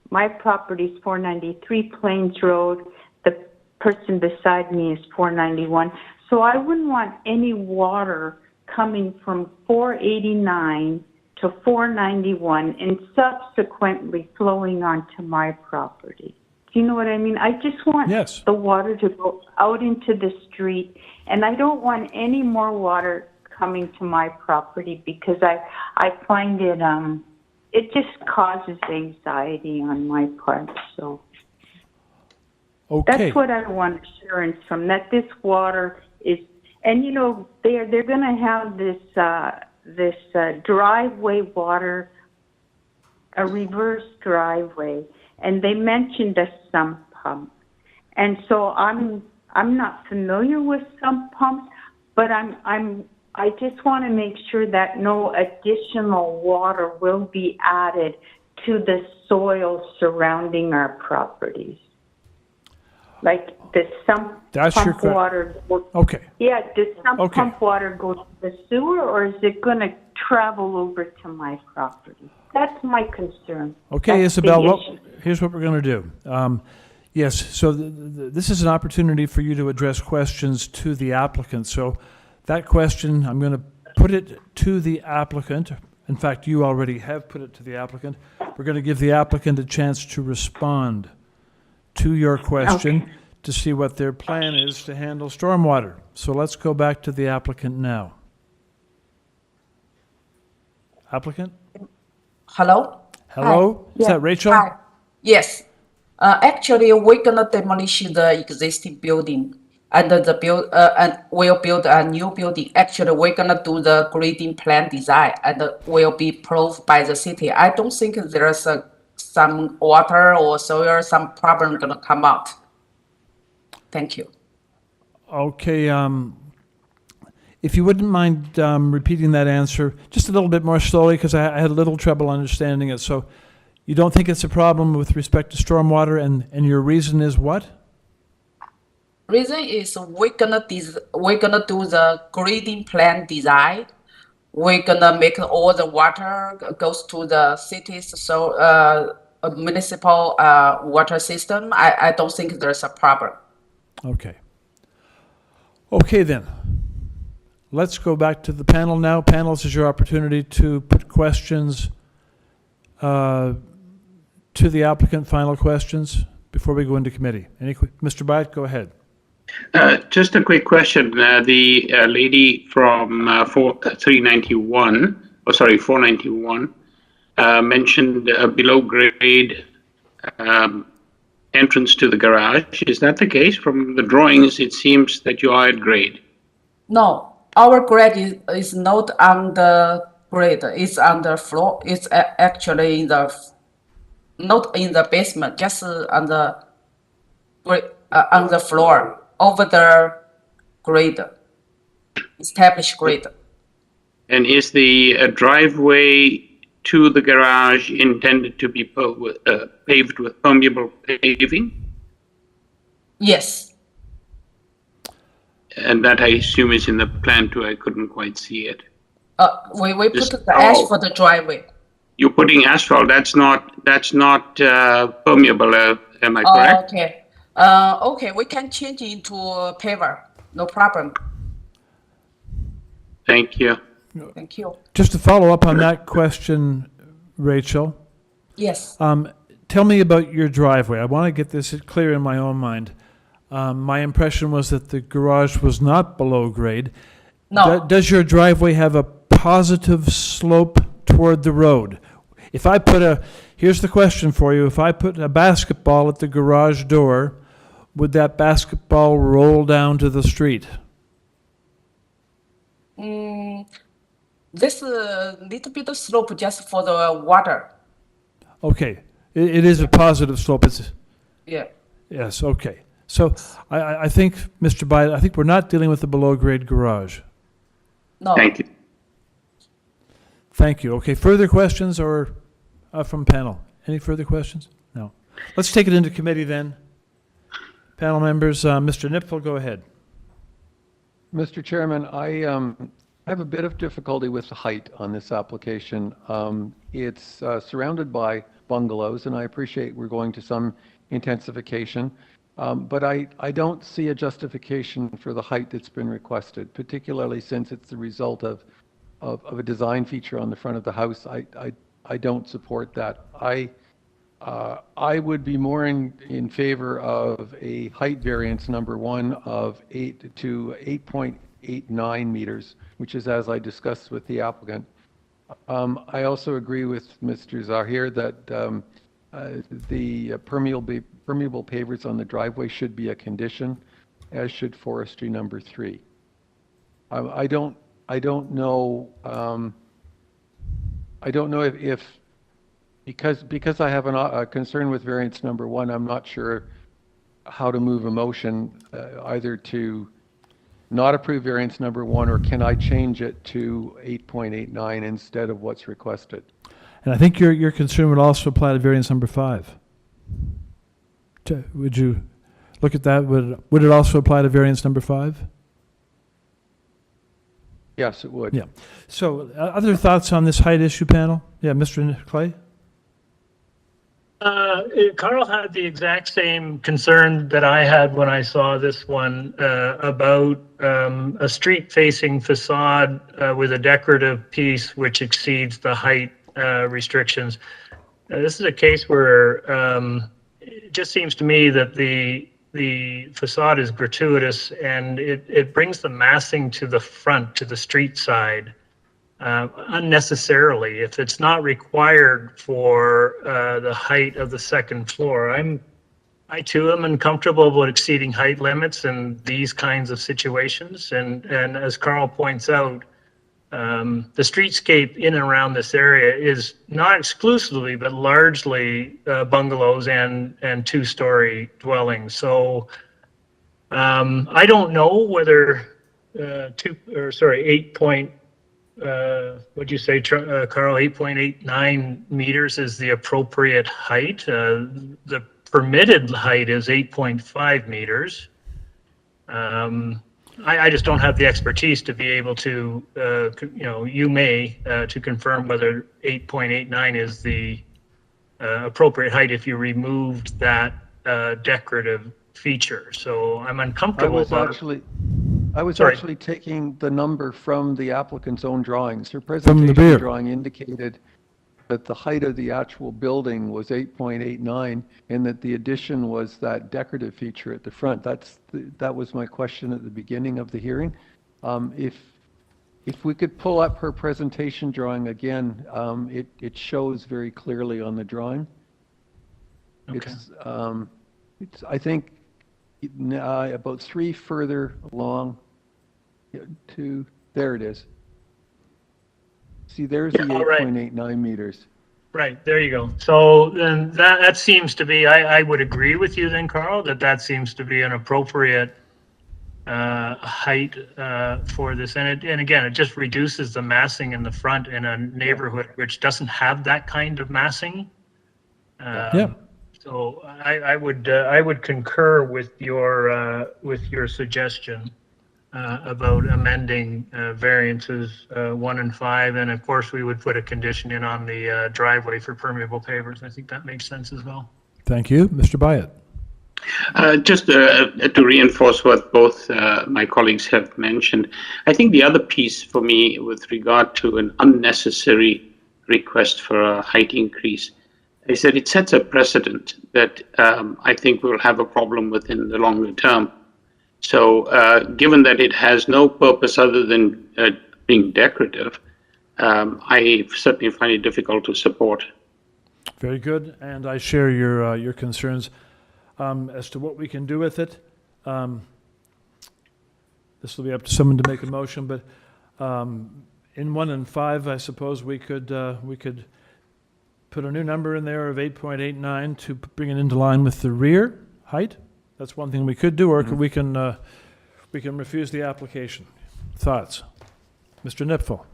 my property is 493 Plains Road. The person beside me is 491. So I wouldn't want any water coming from 489 to 491 and subsequently flowing onto my property. Do you know what I mean? I just want the water to go out into the street, and I don't want any more water coming to my property because I find it just causes anxiety on my part. So that's what I want assurance from, that this water is, and you know, they're going to have this driveway water, a reverse driveway, and they mentioned a sump pump. And so I'm not familiar with sump pumps, but I just want to make sure that no additional water will be added to the soil surrounding our properties. Like the sump pump water. Okay. Yeah, does sump pump water go to the sewer, or is it going to travel over to my property? That's my concern. Okay, That's Isabel, here's what we're going to do. Yes, so this is an opportunity for you to address questions to the applicant. So that question, I'm going to put it to the applicant. In fact, you already have put it to the applicant. We're going to give the applicant a chance to respond to your question to see what their plan is to handle stormwater. So let's go back to the applicant now. Applicant? Hello? Hello? Hi. Is that Rachel? Hi. Yes. Actually, we're gonna demolish the existing building and and we'll build a new building. Actually, we're gonna do the grading plan design and will be approved by the city. I don't think there's some water or soil, some problem gonna come out. Thank you. Okay, if you wouldn't mind repeating that answer just a little bit more slowly, because I had a little trouble understanding it. So you don't think it's a problem with respect to stormwater, and your reason is what? Reason is we're gonna do the grading plan design. We're gonna make all the water goes to the cities, so a municipal water system. I don't think there's a problem. Okay. Okay then. Let's go back to the panel now. Panel, this is your opportunity to put questions to the applicant, final questions, before we go into committee. Mr. Byatt, go ahead. Just a quick question. The lady from 491 mentioned a below grade entrance to the garage. Is that the case? From the drawings, it seems that you are at grade. No, our grade is not on the grade. It's on the floor. It's actually in the, not in the basement, just on the floor, over the grade, established grade. And is the driveway to the garage intended to be paved with permeable paving? Yes. And that I assume is in the plan too. I couldn't quite see it. We put the asphalt for the driveway. You're putting asphalt. That's not permeable. Am I correct? Okay. Okay, we can change it into paver. No problem. Thank you. Thank you. Just to follow up on that question, Rachel. Yes. Tell me about your driveway. I want to get this clear in my own mind. My impression was that the garage was not below grade. No. Does your driveway have a positive slope toward the road? If I here's the question for you. If I put a basketball at the garage door, would that basketball roll down to the street? This little bit of slope just for the water. Okay. It is a positive slope. Yeah. Yes, okay. So I think, Mr. Byatt, I think we're not dealing with the below-grade garage. No. Thank you. Thank you. Okay, further questions or from panel? Any further questions? No. Let's take it into committee then. Panel members, Mr. Nipfel, go ahead. Mr. Chairman, I have a bit of difficulty with the height on this application. It's surrounded by bungalows, and I appreciate we're going to some intensification, but I don't see a justification for the height that's been requested, particularly since it's the result of a design feature on the front of the house. I don't support that. I would be more in favor of a height variance, number one, of 8 to 8.89 meters, which is as I discussed with the applicant. I also agree with Mr. Zahir that the permeable pavers on the driveway should be a condition, as should forestry number 3. I don't know if because I have a concern with variance number 1, I'm not sure how to move a motion either to not approve variance number 1, or can I change it to 8.89 instead of what's requested? And I think your concern would also apply to variance number 5. Would you look at that? Would it also apply to variance number 5? Yes, it would. Yeah. So other thoughts on this height issue, panel? Yeah, Mr. Clay? Carl had the exact same concern that I had when I saw this one about a street-facing facade with a decorative piece which exceeds the height restrictions. This is a case where it just seems to me that the facade is gratuitous, and it brings the massing to the front, to the street side, unnecessarily. If it's not required for the height of the second floor, I too am uncomfortable about exceeding height limits in these kinds of situations. And as Carl points out, the streetscape in and around this area is not exclusively, but largely bungalows and two-story dwellings. So I don't know whether 8.89 meters is the appropriate height. The permitted height is 8.5 meters. I just don't have the expertise to be able to, you may, to confirm whether 8.89 is the appropriate height if you removed that decorative feature. So I'm uncomfortable I was actually taking the number from the applicant's own drawings. Her From the presentation beer. drawing indicated that the height of the actual building was 8.89 and that the addition was that decorative feature at the front. That was my question at the beginning of the hearing. If we could pull up her presentation drawing again, it shows very clearly on the drawing. Okay. It's I think about 3 further along to there it is. See, there's the 8.89 meters. Right, there you go. So then that seems to be, I would agree with you then, Carl, that seems to be an appropriate height for this. And again, it just reduces the massing in the front in a neighborhood which doesn't have that kind of massing. Yeah. So I would concur with your suggestion about amending variances 1 and 5, and of course we would put a condition in on the driveway for permeable pavers. I think that makes sense as well. Thank you. Mr. Byatt. Just to reinforce what both my colleagues have mentioned, I think the other piece for me with regard to an unnecessary request for a height increase is that it sets a precedent that I think we'll have a problem with in the longer term. So given that it has no purpose other than being decorative, I certainly find it difficult to support. Very good, and I share your concerns as to what we can do with it. This will be up to someone to make a motion, but in 1 and 5, I suppose we could put a new number in there of 8.89 to bring it into line with the rear height. That's one thing we could do, or we can refuse the application. Thoughts? Mr. Nipfel.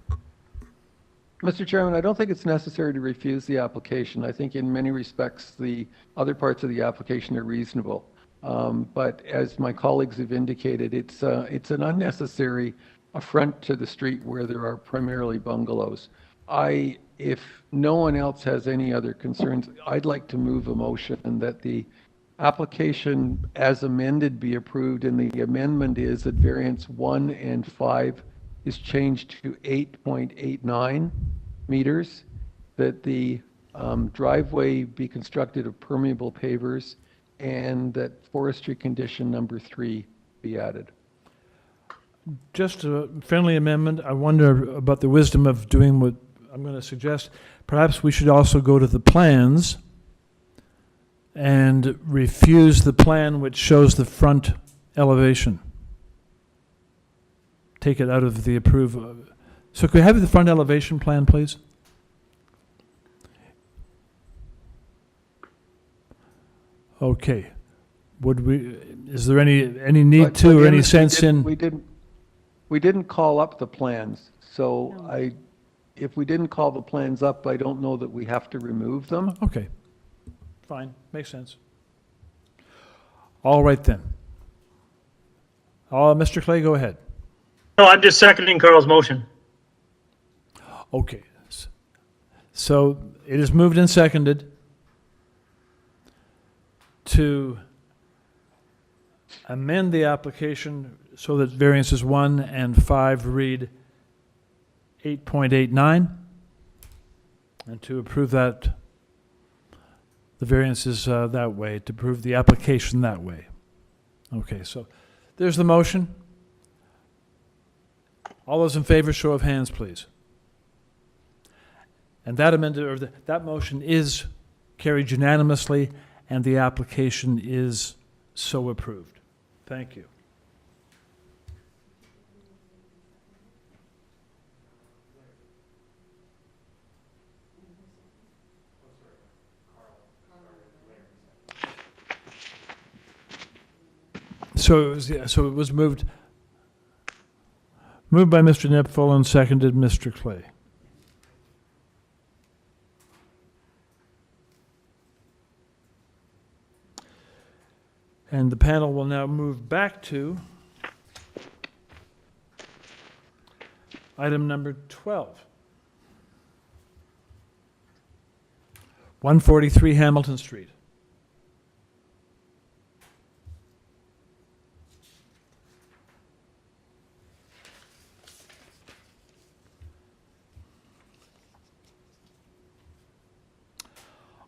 Mr. Chairman, I don't think it's necessary to refuse the application. I think in many respects, the other parts of the application are reasonable. But as my colleagues have indicated, it's an unnecessary affront to the street where there are primarily bungalows. If no one else has any other concerns, I'd like to move a motion that the application as amended be approved, and the amendment is that variance 1 and 5 is changed to 8.89 meters, that the driveway be constructed of permeable pavers, and that forestry condition number 3 be added. Just a friendly amendment. I wonder about the wisdom of doing what I'm going to suggest. Perhaps we should also go to the plans and refuse the plan which shows the front elevation. Take it out of the approval. So could we have the front elevation plan, please? Okay. Is there any need to or any sense in? We didn't call up the plans, so if we didn't call the plans up, I don't know that we have to remove them. Okay. Fine. Makes sense. All right then. Mr. Clay, go ahead. No, I'm just seconding Carl's motion. Okay. So it is moved and seconded to amend the application so that variances 1 and 5 read 8.89, and to approve that, the variances that way, to approve the application that way. Okay, so there's the motion. All those in favor, show of hands, please. And that amended, or that motion is carried unanimously, and the application is so approved. Thank you. So it was moved by Mr. Nipfel and seconded Mr. Clay. And the panel will now move back to item number 12. 143 Hamilton Street.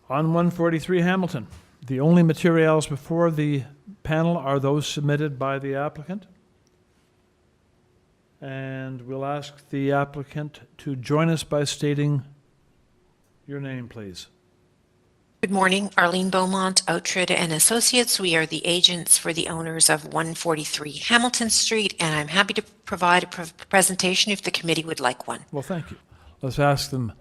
On 143 Hamilton, the only materials before the panel are those submitted by the applicant. And we'll ask the applicant to join us by stating your name, please. Good morning, Arlene Beaumont, Outred and Associates. We are the agents for the owners of 143 Hamilton Street, and I'm happy to provide a presentation if the committee would like one. Well, thank you. Let's ask them.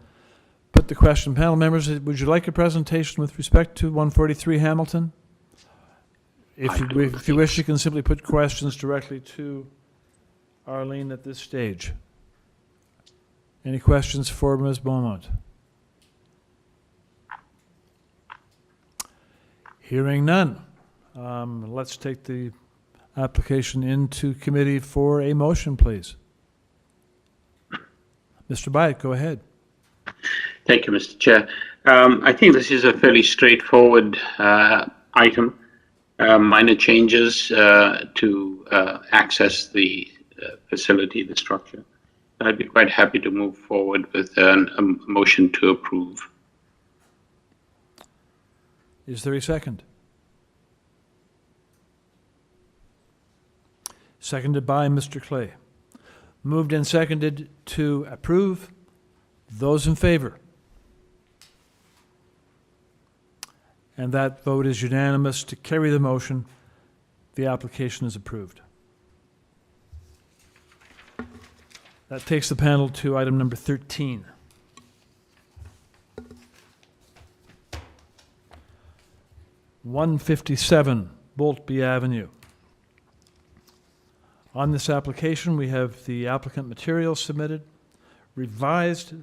Put the question. Panel members, would you like a presentation with respect to 143 Hamilton? If you wish, you can simply put questions directly to Arlene at this stage. Any questions for Ms. Beaumont? Hearing none. Let's take the application into committee for a motion, please. Mr. Byatt, go ahead. Thank you, Mr. Chair. I think this is a fairly straightforward item. Minor changes to access the facility, the structure. I'd be quite happy to move forward with a motion to approve. Is there a second? Seconded by Mr. Clay. Moved and seconded to approve. Those in favor? And that vote is unanimous to carry the motion. The application is approved. That takes the panel to item number 13. (157) Boultbee Avenue. On this application, we have the applicant materials submitted, revised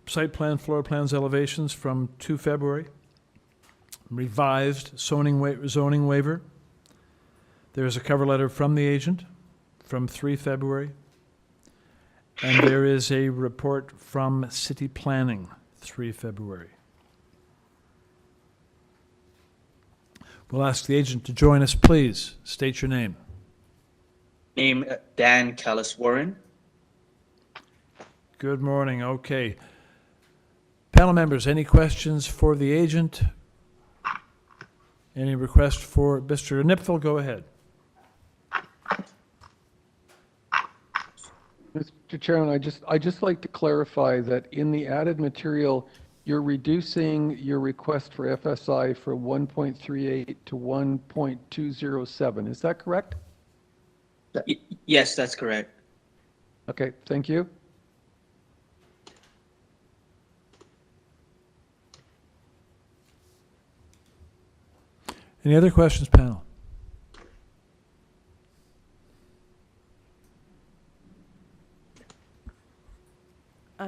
site plan, floor plans, elevations from 2 February. Revised zoning waiver. There's a cover letter from the agent from 3 February. And there is a report from City Planning, 3 February. We'll ask the agent to join us, please. State your name. Name Dan Callis Warren. Good morning. Okay. Panel members, any questions for the agent? Any request for Mr. Nipfel? Go ahead. Mr. Chairman, I just like to clarify that in the added material, you're reducing your request for FSI from 1.38 to 1.207. Is that correct? Yes, that's correct. Okay, thank you. Any other questions, panel?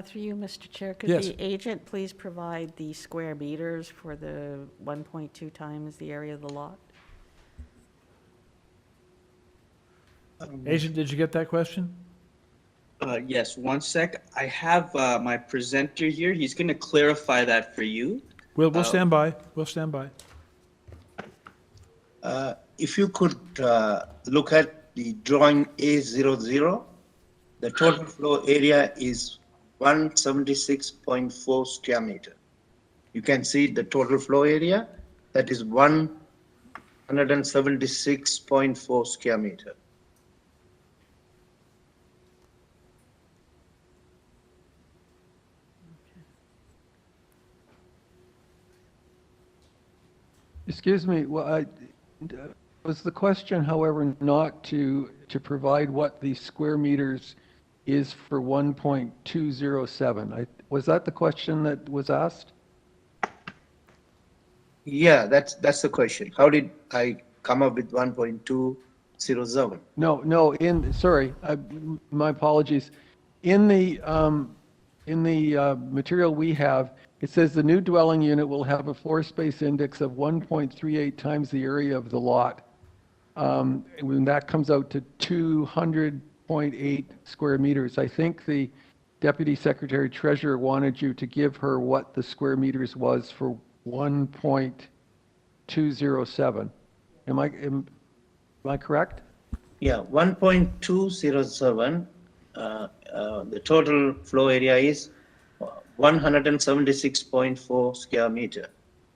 Through you, Mr. Chair, could Yes. the agent please provide the square meters for the 1.2 times the area of the lot? Agent, did you get that question? Yes, one sec. I have my presenter here. He's going to clarify that for you. We'll stand by. We'll stand by. If you could look at the drawing A00, the total floor area is 176.4 square meter. You can see the total floor area, that is 176.4 square meter. Excuse me, well, was the question, however, not to provide what the square meters is for 1.207? Was that the question that was asked? Yeah, that's the question. How did I come up with 1.207? No, sorry, my apologies. In the material we have, it says the new dwelling unit will have a floor space index of 1.38 times the area of the lot. When that comes out to 200.8 square meters. I think the Deputy Secretary Treasurer wanted you to give her what the square meters was for 1.207. Am I correct? Yeah, 1.207. The total floor area is 176.4 square meter.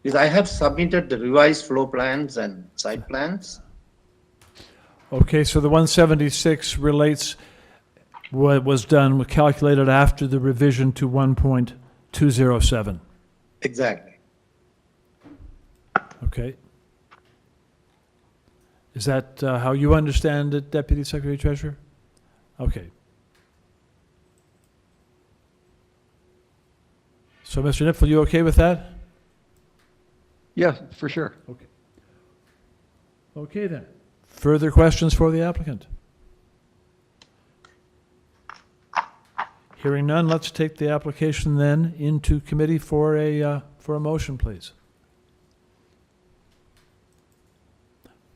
Because I have submitted the revised floor plans and site plans. Okay, so the 176 relates what was done, calculated after the revision to 1.207. Exactly. Okay. Is that how you understand it, Deputy Secretary Treasurer? Okay. So, Mr. Nipfel, you okay with that? Yes, for sure. Okay. Okay, then. Further questions for the applicant? Hearing none, let's take the application then into committee for a motion, please.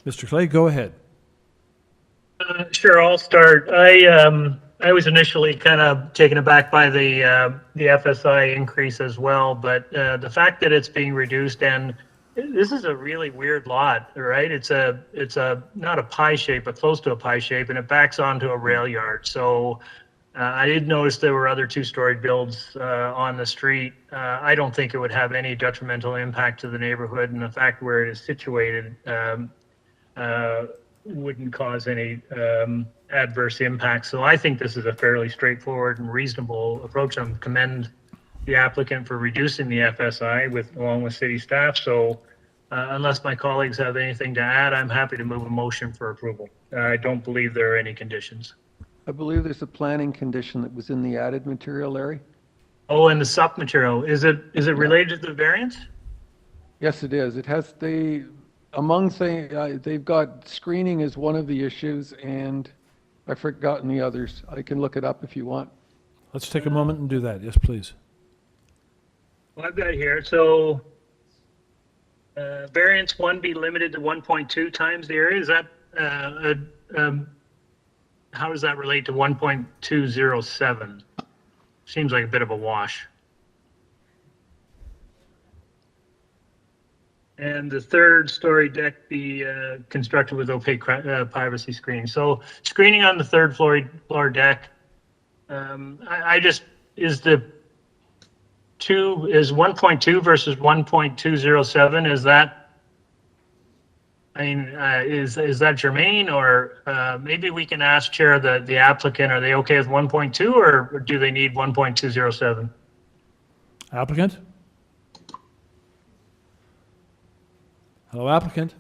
Mr. Clay, go ahead. Sure, I'll start. I was initially kind of taken aback by the FSI increase as well, but the fact that it's being reduced, and this is a really weird lot, right? It's not a pie shape, but close to a pie shape, and it backs onto a rail yard. So I did notice there were other two-story builds on the street. I don't think it would have any detrimental impact to the neighborhood, and the fact where it is situated wouldn't cause any adverse impact. So I think this is a fairly straightforward and reasonable approach. I commend the applicant for reducing the FSI along with city staff. So unless my colleagues have anything to add, I'm happy to move a motion for approval. I don't believe there are any conditions. I believe there's a planning condition that was in the added material, Larry. Oh, and the sup material, is it related to the variance? Yes, it is. It has they've got screening as one of the issues, and I've forgotten the others. I can look it up if you want. Let's take a moment and do that. Yes, please. Well, I've got here, so variance 1 be limited to 1.2 times the area. Is that, how does that relate to 1.207? Seems like a bit of a wash. And the third story deck be constructed with opaque privacy screening. So screening on the third floor deck, I just, is 1.2 versus 1.207, is that, I mean, is that germane, or maybe we can ask Chair the applicant, are they okay with 1.2 or do they need 1.207? Applicant? Hello, applicant?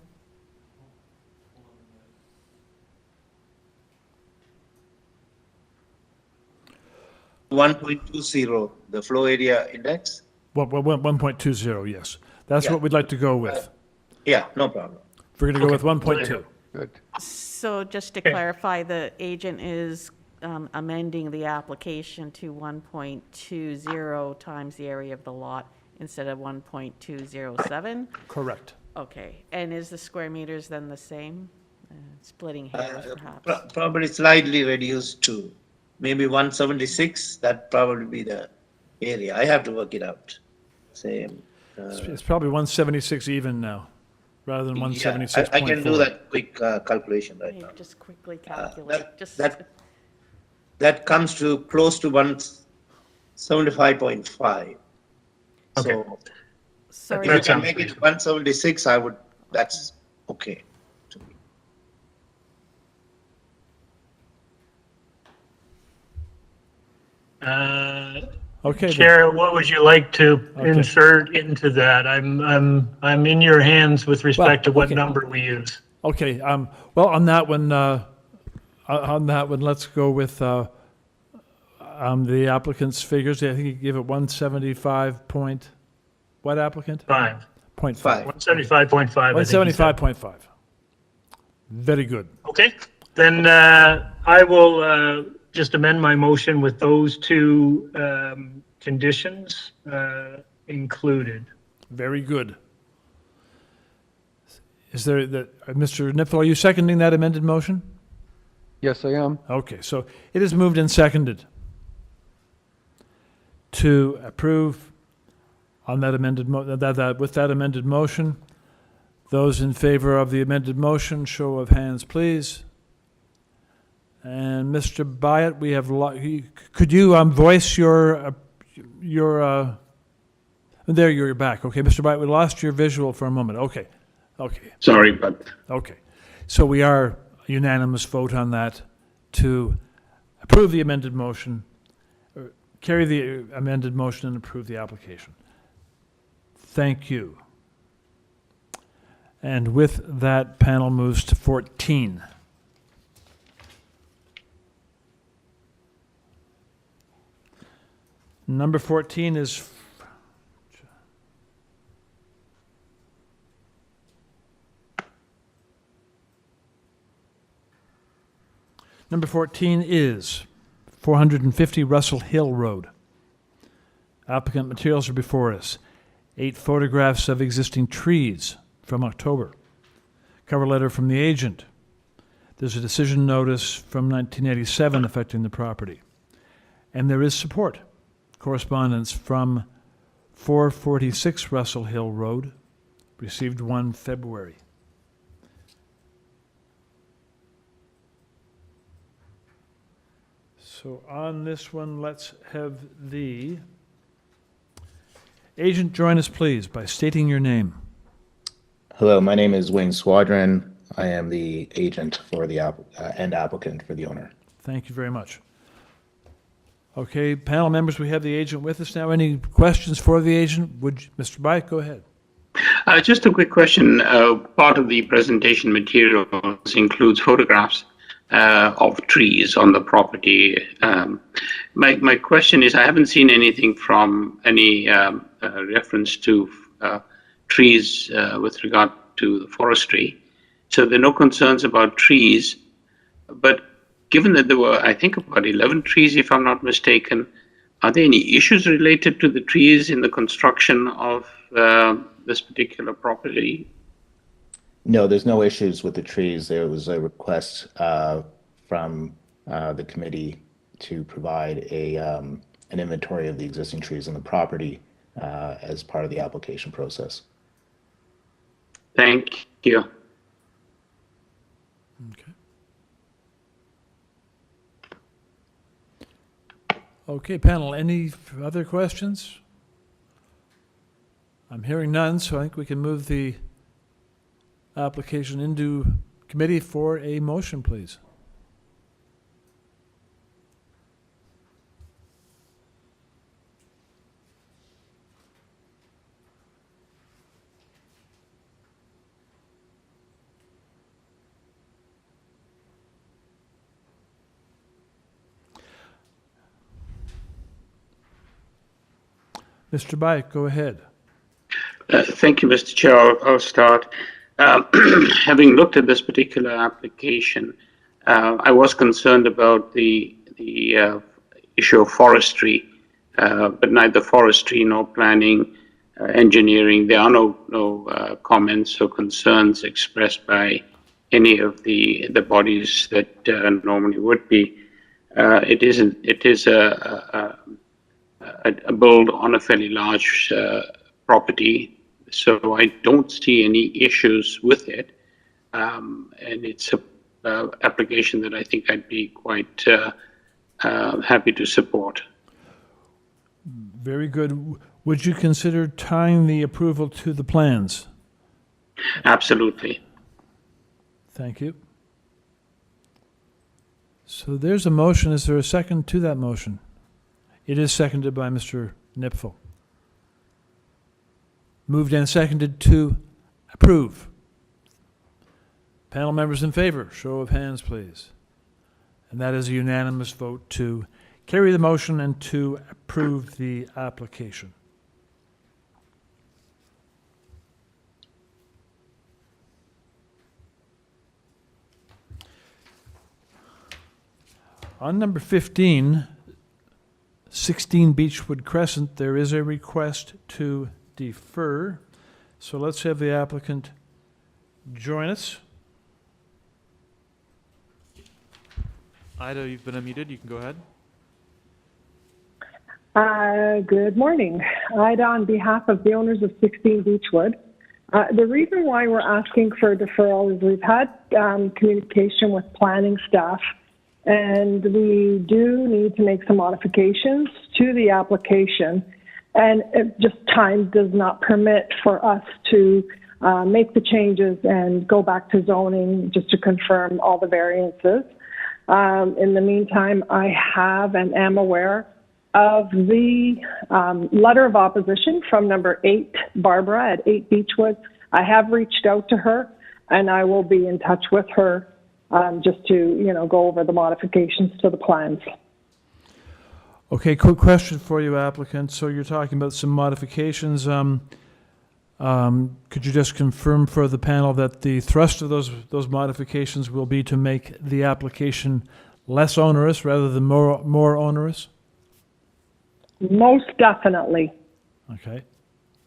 $1.20, the flow area index? 1.20, yes. That's Yeah. what we'd like to go with. Yeah, no problem. We're going to go with 1.2. Good. So just to clarify, the agent is amending the application to 1.20 times the area of the lot instead of 1.207? Correct. Okay, and is the square meters then the same? Splitting hairs, perhaps? Probably slightly reduced to maybe 176. That probably be the area. I have to work it out. Same. It's probably 176 even now, rather than 176.4. I can do that quick calculation right now. Just quickly calculate. That comes to close to 175.5. Okay. So Sorry. if you can make it 176, that's okay to me. Okay. Chair, what would you like to Okay. insert into that? I'm in your hands with respect to what number we use. Okay. Well, on that one, let's go with the applicant's figures. I think you give it 175 point. What applicant? 5. 0.5. 175.5. 175.5. Very good. Okay, then I will just amend my motion with those two conditions included. Very good. Is there, Mr. Nipfel, are you seconding that amended motion? Yes, I am. Okay, so it is moved and seconded to approve on that amended with that amended motion. Those in favor of the amended motion, show of hands, please. And Mr. Byatt, we have could you voice your there you're back. Okay, Mr. Byatt, we lost your visual for a moment. Okay. Sorry, but okay. So we are unanimous vote on that to approve the amended motion, or carry the amended motion and approve the application. Thank you. And with that, panel moves to 14. Number 14 is Number 14 is 450 Russell Hill Road. Applicant materials are before us. 8 photographs of existing trees from October. Cover letter from the agent. There's a decision notice from 1987 affecting the property. And there is support. Correspondence from 446 Russell Hill Road, received 1 February. So on this one, let's have the agent join us, please, by stating your name. Hello, my name is Wayne Swadron. I am the agent for the and applicant for the owner. Thank you very much. Okay, panel members, we have the agent with us now. Any questions for the agent? Mr. Byatt, go ahead. Just a quick question. Part of the presentation materials includes photographs of trees on the property. My question is, I haven't seen anything from any reference to trees with regard to the forestry. So there are no concerns about trees, but given that there were, I think, about 11 trees, if I'm not mistaken, Are there any issues related to the trees in the construction of this particular property? No, there's no issues with the trees. There was a request from the committee to provide an inventory of the existing trees on the property as part of the application process. Thank you. Okay. Okay, panel, any other questions? I'm hearing none, so I think we can move the application into committee for a motion, please. Mr. Bayek, go ahead. Thank you, Mr. Chair. I'll start. Having looked at this particular application, I was concerned about the issue of forestry, but neither forestry nor planning, engineering. There are no comments or concerns expressed by any of the bodies that normally would be. It is a build on a fairly large property, so I don't see any issues with it. And it's a application that I think I'd be quite happy to support. Very good. Would you consider tying the approval to the plans? Absolutely. Thank you. So there's a motion. Is there a second to that motion? It is seconded by Mr. Nipfel. Moved and seconded to approve. Panel members in favor, show of hands, please. And that is a unanimous vote to carry the motion and to approve the application. On number 15, 16 Beechwood Crescent, there is a request to defer. So let's have the applicant join us. Ida, you've been unmuted. You can go ahead. Good morning. Ida on behalf of the owners of 16 Beechwood. The reason why we're asking for a deferral is we've had communication with planning staff, and we do need to make some modifications to the application, and just time does not permit for us to make the changes and go back to zoning just to confirm all the variances. In the meantime, I have and am aware of the letter of opposition from number 8, Barbara at 8 Beechwood. I have reached out to her, and I will be in touch with her just to, go over the modifications to the plans. Okay, quick question for you, applicant. So you're talking about some modifications. Could you just confirm for the panel that the thrust of those modifications will be to make the application less onerous rather than more onerous? Most definitely. Okay.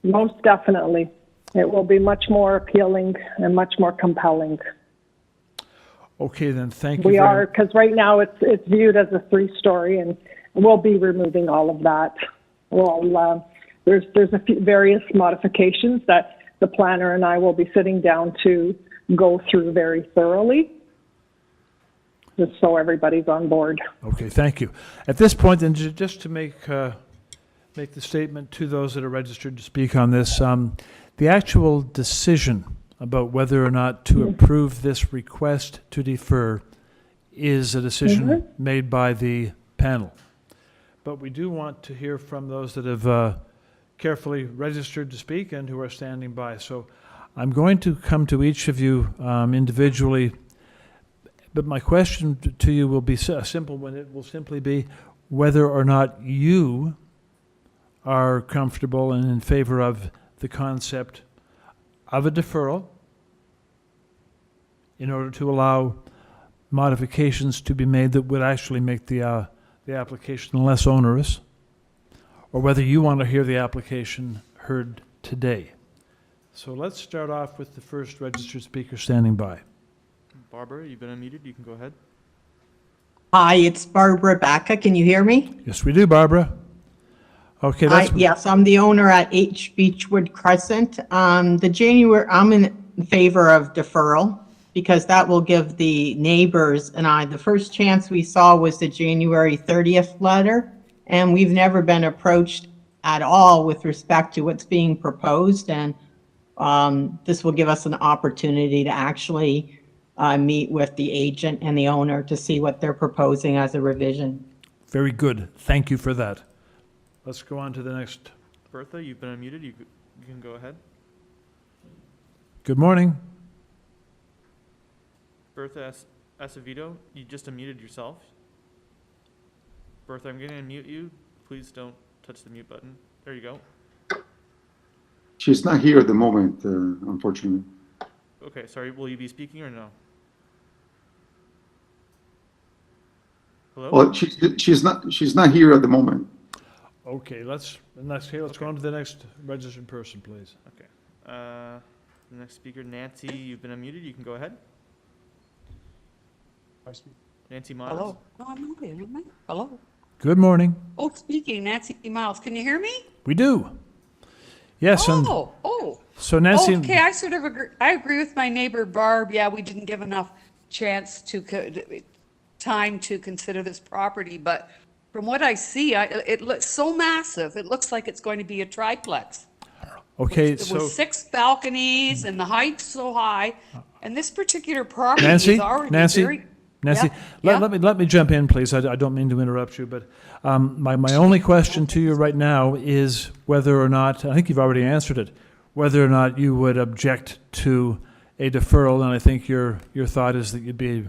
Most definitely. It will be much more appealing and much more compelling. Okay, then, thank you. We are, because right now it's viewed as a 3-story, and we'll be removing all of that. Well, there's a few various modifications that the planner and I will be sitting down to go through very thoroughly, just so everybody's on board. Okay, thank you. At this point, then, just to make the statement to those that are registered to speak on this, the actual decision about whether or not to approve this request to defer is a decision made by the panel. But we do want to hear from those that have carefully registered to speak and who are standing by. So I'm going to come to each of you individually, but my question to you will be a simple one. It will simply be whether or not you are comfortable and in favor of the concept of a deferral in order to allow modifications to be made that would actually make the application less onerous, or whether you want to hear the application heard today. So let's start off with the first registered speaker standing by. Barbara, you've been unmuted. You can go ahead. Hi, it's Barbara Baca. Can you hear me? Yes, we do, Barbara. Okay, that's... Yes, I'm the owner at Beechwood Crescent. I'm in favor of deferral because that will give the neighbors and I, the first chance we saw was the January 30th letter, and we've never been approached at all with respect to what's being proposed, and this will give us an opportunity to actually meet with the agent and the owner to see what they're proposing as a revision. Very good. Thank you for that. Let's go on to the next. Bertha, you've been unmuted. You can go ahead. Good morning. Bertha Acevedo, you just unmuted yourself. Bertha, I'm going to unmute you. Please don't touch the mute button. There you go. She's not here at the moment, unfortunately. Okay, sorry. Will you be speaking or no? Hello? Well, she's not here at the moment. Okay, let's go on to the next registered person, please. Okay. The next speaker, Nancy, you've been unmuted. You can go ahead. Nancy Miles. Hello. No, I'm not here, am I? Hello. Good morning. Oh, speaking, Nancy Miles. Can you hear me? We do. Yes. So Nancy. Okay, I sort of agree. I agree with my neighbor Barb. Yeah, we didn't give enough chance time to consider this property, but from what I see, it looks so massive. It looks like it's going to be a triplex. Okay, with 6 balconies and the height's so high, and this particular property Nancy, is already very. Nancy, Yeah, let me jump in, please. I don't mean to interrupt you, but my only question to you right now is whether or not, I think you've already answered it, whether or not you would object to a deferral, and I think your thought is that you'd be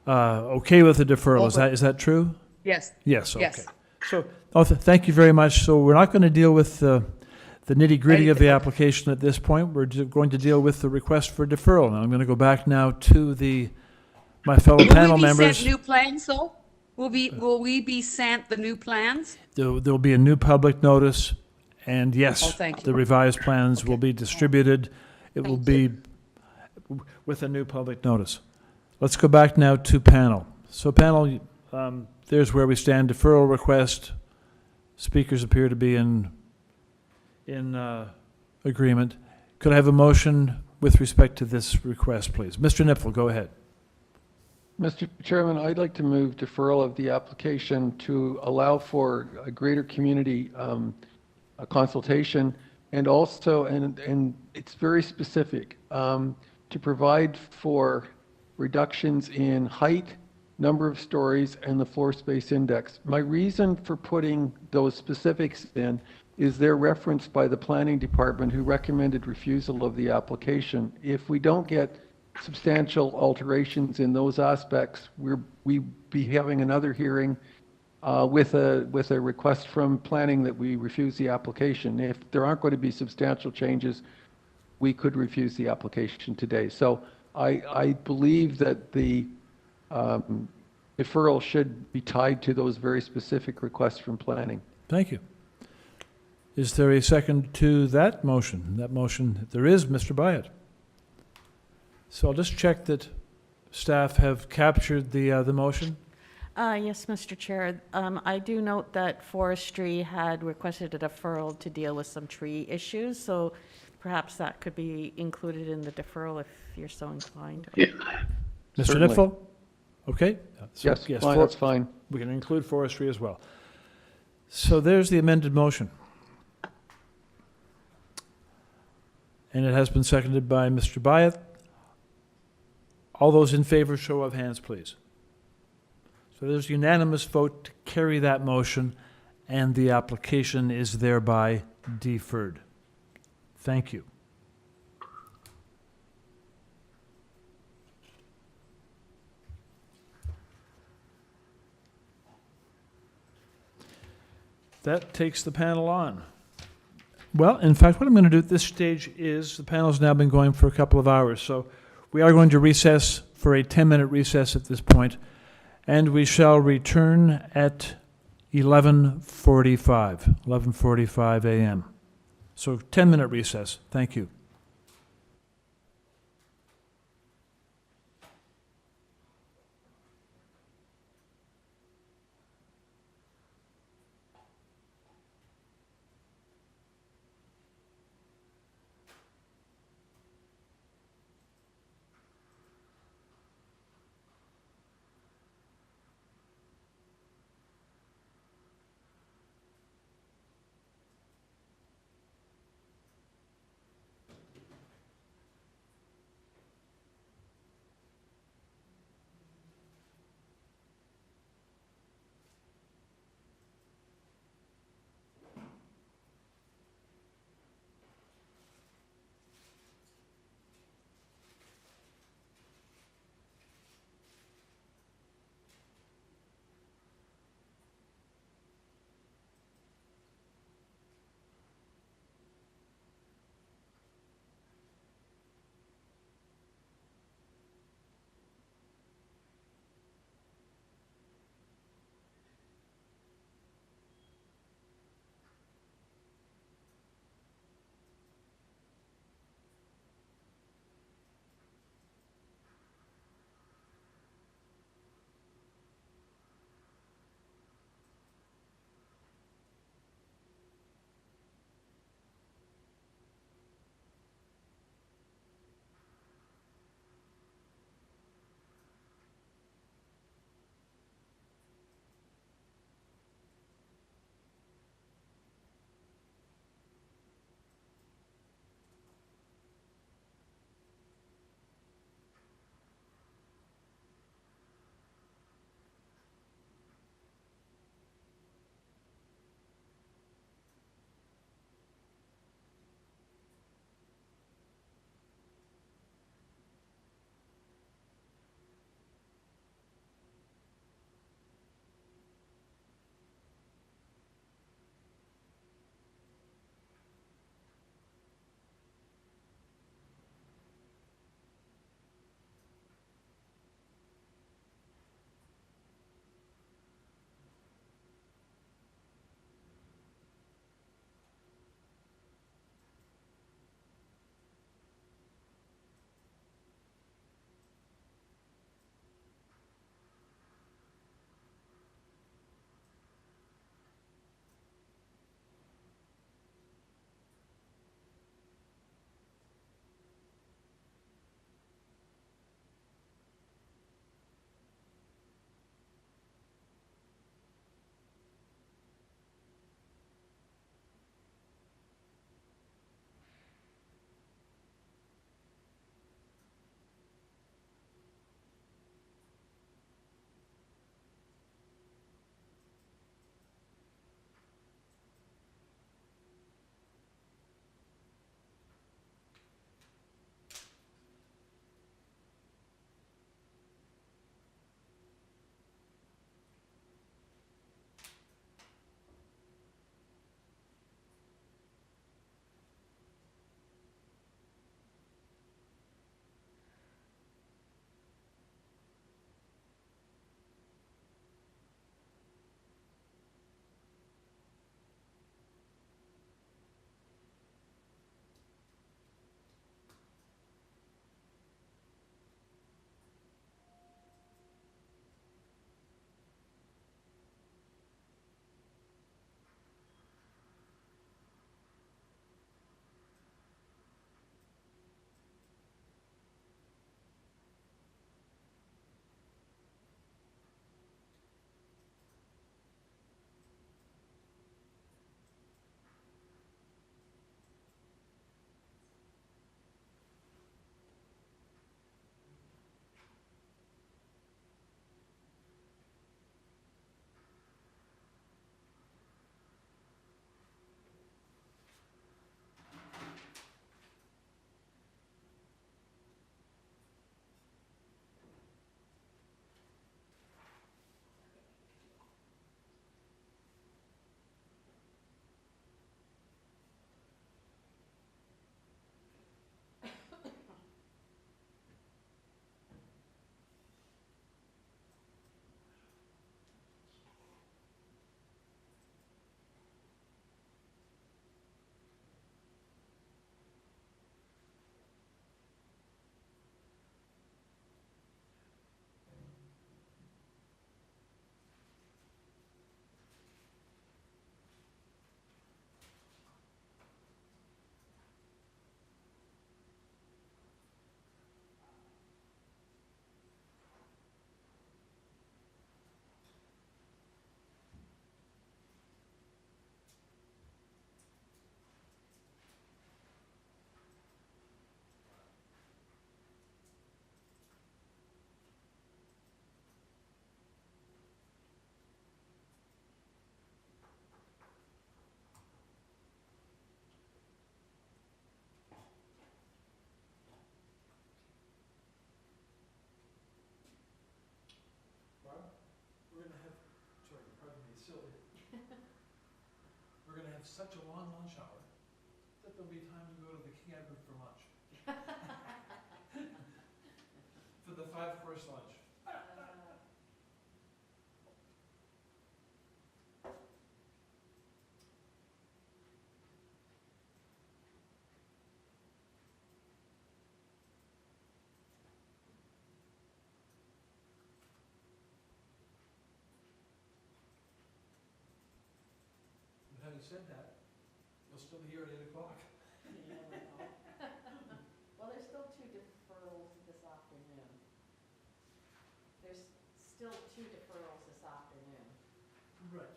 okay with the deferral. Is that true? Yes. Yes, okay. Yes. So, thank you very much. So we're not going to deal with the nitty-gritty of the application at this point. We're going to deal with the request for deferral. Now, I'm going to go back now to my fellow panel members. Will we be sent new plans, though? Will we be sent the new plans? There'll be a new public notice, and yes, thank you. the revised plans will be distributed. It will be with a new public notice. Let's go back now to panel. So panel, there's where we stand. Deferral request. Speakers appear to be in agreement. Could I have a motion with respect to this request, please? Mr. Nipfel, go ahead. Mr. Chairman, I'd like to move deferral of the application to allow for a greater community consultation, and also, and it's very specific, to provide for reductions in height, number of stories, and the floor space index. My reason for putting those specifics in is they're referenced by the planning department, who recommended refusal of the application. If we don't get substantial alterations in those aspects, we'd be having another hearing with a request from planning that we refuse the application. If there aren't going to be substantial changes, we could refuse the application today. So I believe that the deferral should be tied to those very specific requests from planning. Thank you. Is there a second to that motion? That motion, there is, Mr. Byatt. So I'll just check that staff have captured the motion. Yes, Mr. Chair. I do note that Forestry had requested a deferral to deal with some tree issues, so perhaps that could be included in the deferral if you're so inclined. Yeah. Mr. Certainly. Nipfel? Okay. So, Yes, fine, that's fine. We can include Forestry as well. So there's the amended motion. And it has been seconded by Mr. Byatt. All those in favor, show of hands, please. So there's unanimous vote to carry that motion, and the application is thereby deferred. Thank you. That takes the panel on. Well, in fact, what I'm going to do at this stage is, the panel's now been going for a couple of hours, so we are going to recess for a 10-minute recess at this point, and we shall return at 11:45 a.m. So 10-minute recess. Thank you. silly. We're gonna have such a long lunch hour that there'll be time to go to the King Edward for lunch. For the 5-course lunch. But having said that, you'll still be here at 8 o'clock. Well, there's still 2 deferrals this afternoon. There's still 2 deferrals this afternoon. Right.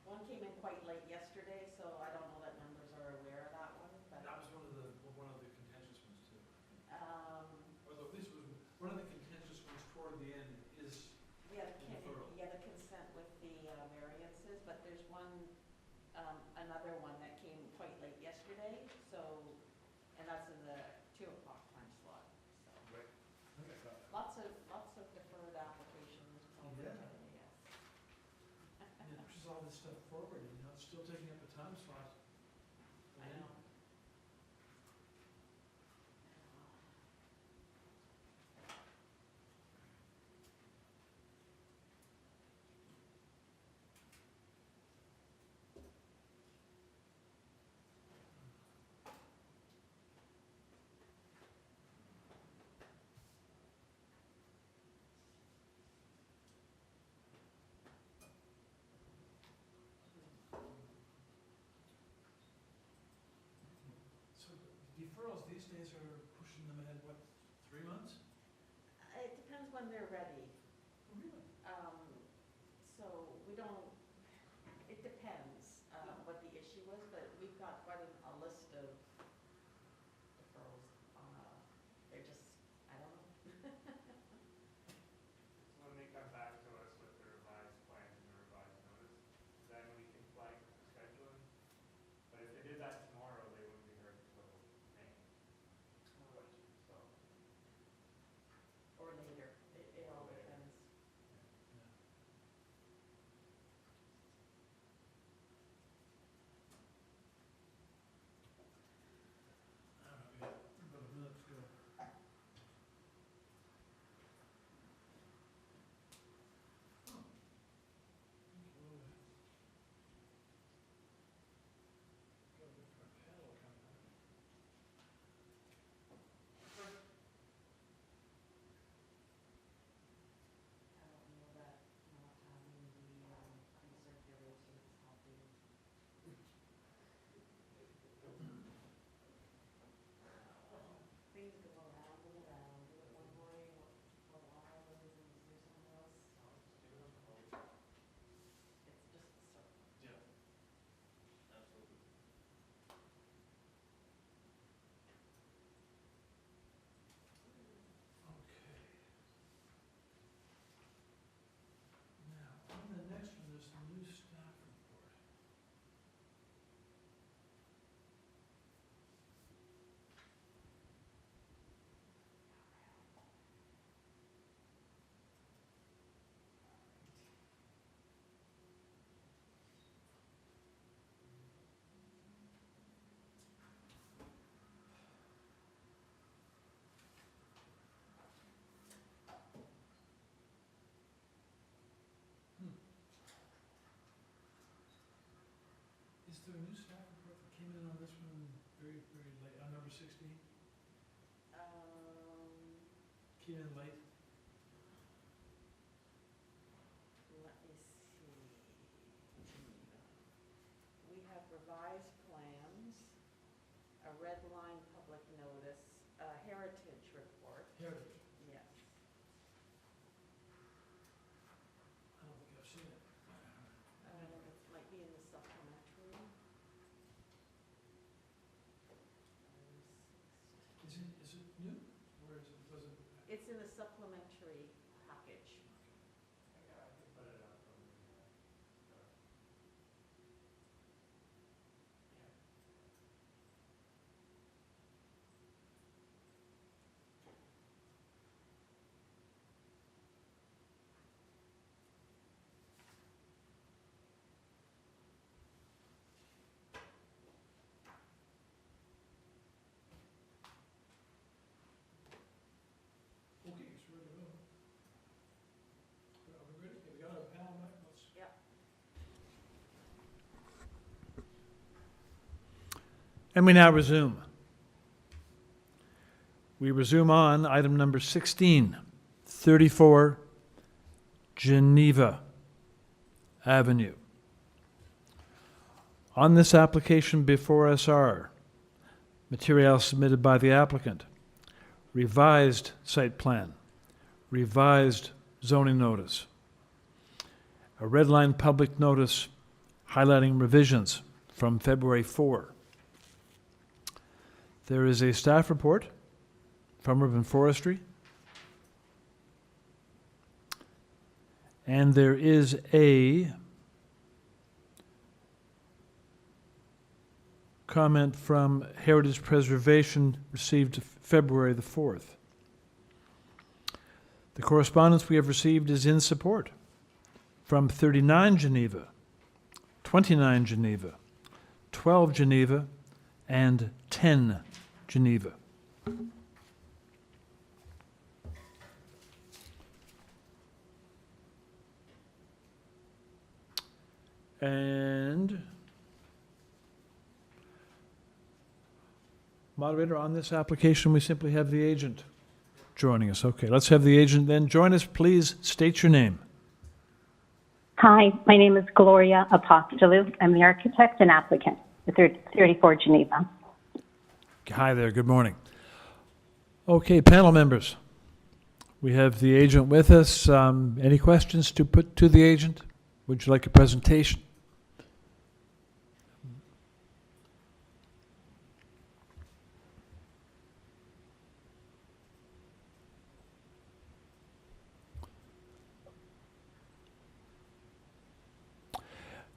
One came in quite late yesterday, so I don't know that members are aware of that one, but. That was one of the contentious ones too. Um, Or at least was one of the contentious ones toward the end is Yeah, the deferral. the consent with the variances, but there's one, another one that came quite late yesterday, so, and that's in the 2 o'clock time slot, so. Right. Okay, got it. Lots of deferred applications over Yeah. today, yes. And it pushes all this stuff forward, and it's still taking up a time slot. I know. So deferrals these days are pushing them ahead, what, 3 months? It depends when they're ready. Really? So we don't, it depends what the issue was, but we've got quite a list of deferrals. They're just, I don't know. So when they come back to us with the revised plans and the revised notice, then we can flag the scheduling. But if they did that tomorrow, they wouldn't be heard until May. So. Or later, it all depends. I don't know, we got about a minute to go. Oh. Got a different panel coming up. I don't know that not having the recirculation is helping. Things go around and around, do it one way, for a while, and then do something else. It's just a circle. Yeah. Absolutely. Okay. Now, on the next one, there's the new staff report. Is there a new staff report that came in on this one very, very late, on number 16? Came in late? Let me see. We have revised plans, a red line public notice, a heritage report. Heritage. Yes. I don't think I've seen it. It might be in the supplementary. Is it new, or is it, was it? It's in the supplementary package. Yeah, I can put it up from the, And we now resume. We resume on item number 16, 34 Geneva Avenue. On this application before us are material submitted by the applicant, revised site plan, revised zoning notice, a red line public notice highlighting revisions from February 4. There is a staff report from Urban Forestry, and there is a comment from Heritage Preservation received February the 4th. The correspondence we have received is in support from 39 Geneva, 29 Geneva, 12 Geneva, and 10 Geneva. And moderator, on this application, we simply have the agent joining us. Okay, let's have the agent then join us. Please state your name. Hi, my name is Gloria Apostolou. I'm the architect and applicant at 34 Geneva. Hi there, good morning. Okay, panel members, we have the agent with us. Any questions to put to the agent? Would you like a presentation?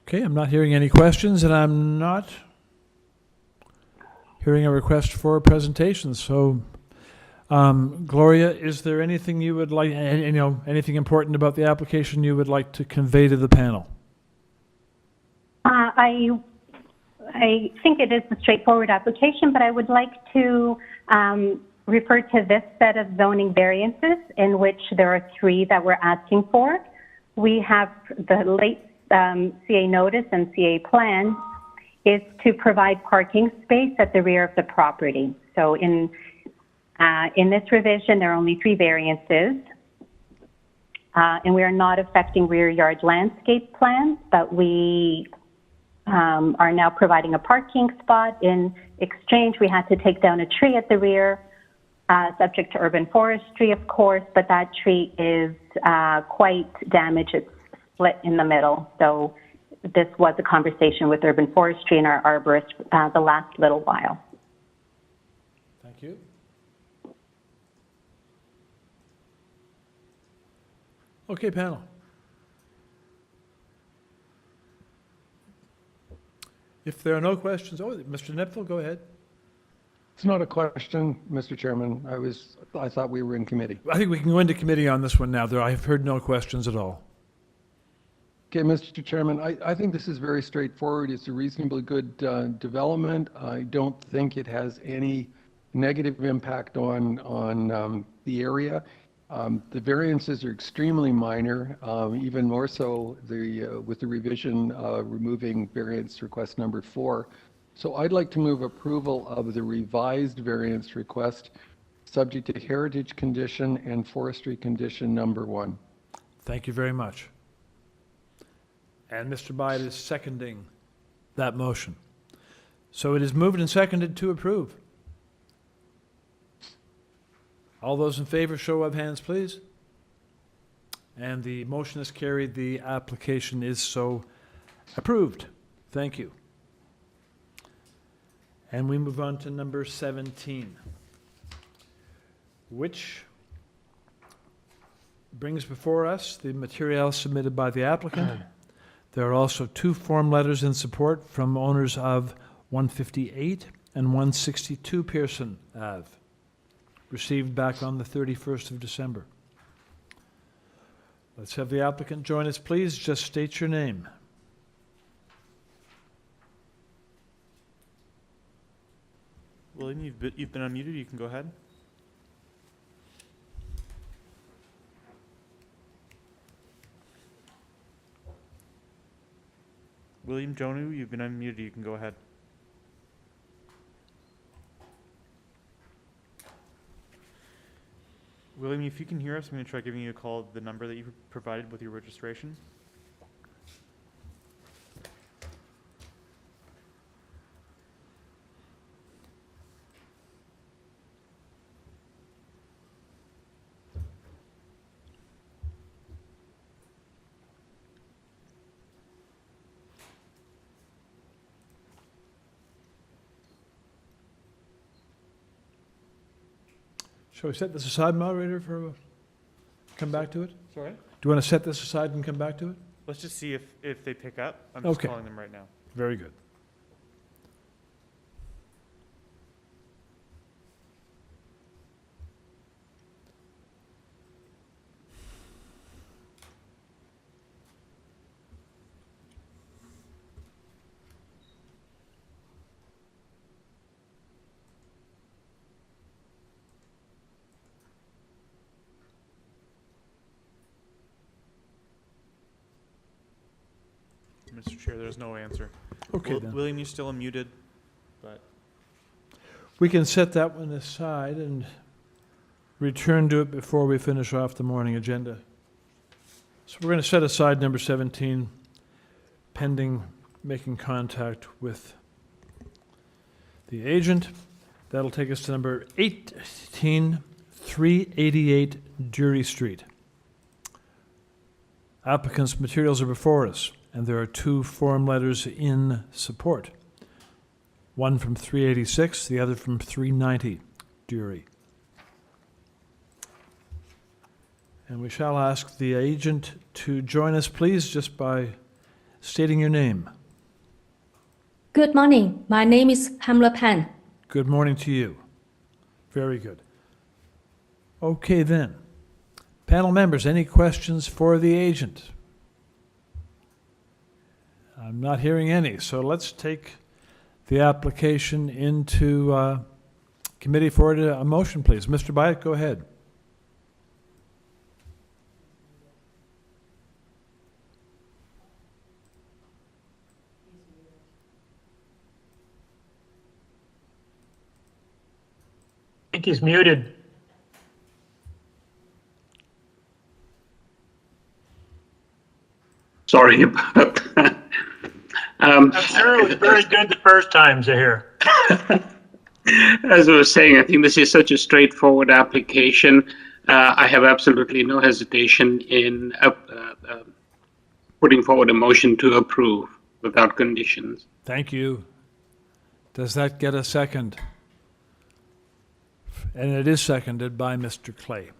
Okay, I'm not hearing any questions, and I'm not hearing a request for a presentation. So, Gloria, is there anything you would like, anything important about the application you would like to convey to the panel? I think it is a straightforward application, but I would like to refer to this set of zoning variances, in which there are 3 that we're asking for. We have the late CA notice and CA plan is to provide parking space at the rear of the property. So in this revision, there are only 3 variances, and we are not affecting rear yard landscape plans, but we are now providing a parking spot. In exchange, we had to take down a tree at the rear, subject to urban forestry, of course, but that tree is quite damaged. It's split in the middle. So this was a conversation with urban forestry and our arborist the last little while. Thank you. Okay, panel. If there are no questions, Mr. Nepthal, go ahead. It's not a question, Mr. Chairman. I thought we were in committee. I think we can go into committee on this one now. I've heard no questions at all. Okay, Mr. Chairman, I think this is very straightforward. It's a reasonably good development. I don't think it has any negative impact on the area. The variances are extremely minor, even more so with the revision removing variance request number 4. So I'd like to move approval of the revised variance request subject to heritage condition and forestry condition number 1. Thank you very much. And Mr. Bide is seconding that motion. So it is moved and seconded to approve. All those in favor, show of hands, please. And the motion is carried. The application is so approved. Thank you. And we move on to number 17, which brings before us the material submitted by the applicant. There are also 2 form letters in support from owners of 158 and 162 Pearson Ave, received back on the 31st of December. Let's have the applicant join us, please. Just state your name. William, you've been unmuted. You can go ahead. William Jonu, you've been unmuted. You can go ahead. William, if you can hear us, I'm going to try giving you a call at the number that you provided with your registration. Shall we set this aside, moderator, for come back to it? Sorry? Do you want to set this aside and come back to it? Let's just see if they pick up. I'm just Okay. calling them right now. Very good. Mr. Chair, there's no answer. Okay, then. William, you're still unmuted, but We can set that one aside and return to it before we finish off the morning agenda. So we're going to set aside number 17, pending making contact with the agent. That'll take us to number 18, 388 Durie Street. Applicant's materials are before us, and there are two form letters in support. One from 386, the other from 390 Durie. And we shall ask the agent to join us, please, just by stating your name. Good morning. My name is Pamela Pan. Good morning to you. Very good. Okay, then. Panel members, any questions for the agent? I'm not hearing any, so let's take the application into committee for a motion, please. Mr. Byatt, go ahead. I think he's muted. Sorry about that. I'm sure it was very good the first time, Zahir. As I was saying, I think this is such a straightforward application. I have absolutely no hesitation in putting forward a motion to approve without conditions. Thank you. Does that get a second? And it is seconded by Mr. Clay.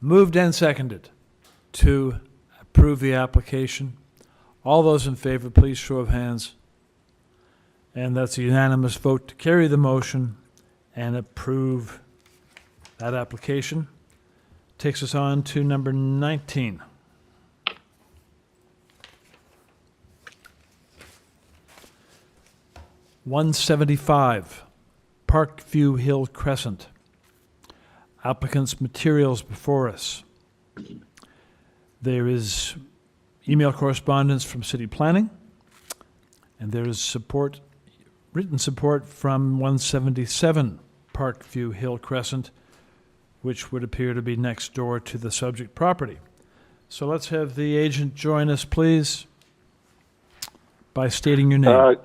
Moved and seconded to approve the application. All those in favor, please show of hands. And that's a unanimous vote to carry the motion and approve that application. Takes us on to number 19. (175) Parkview Hill Crescent. Applicant's materials before us. There is email correspondence from City Planning, and there is support, written support from 177 Parkview Hill Crescent, which would appear to be next door to the subject property. So let's have the agent join us, please, by stating your name.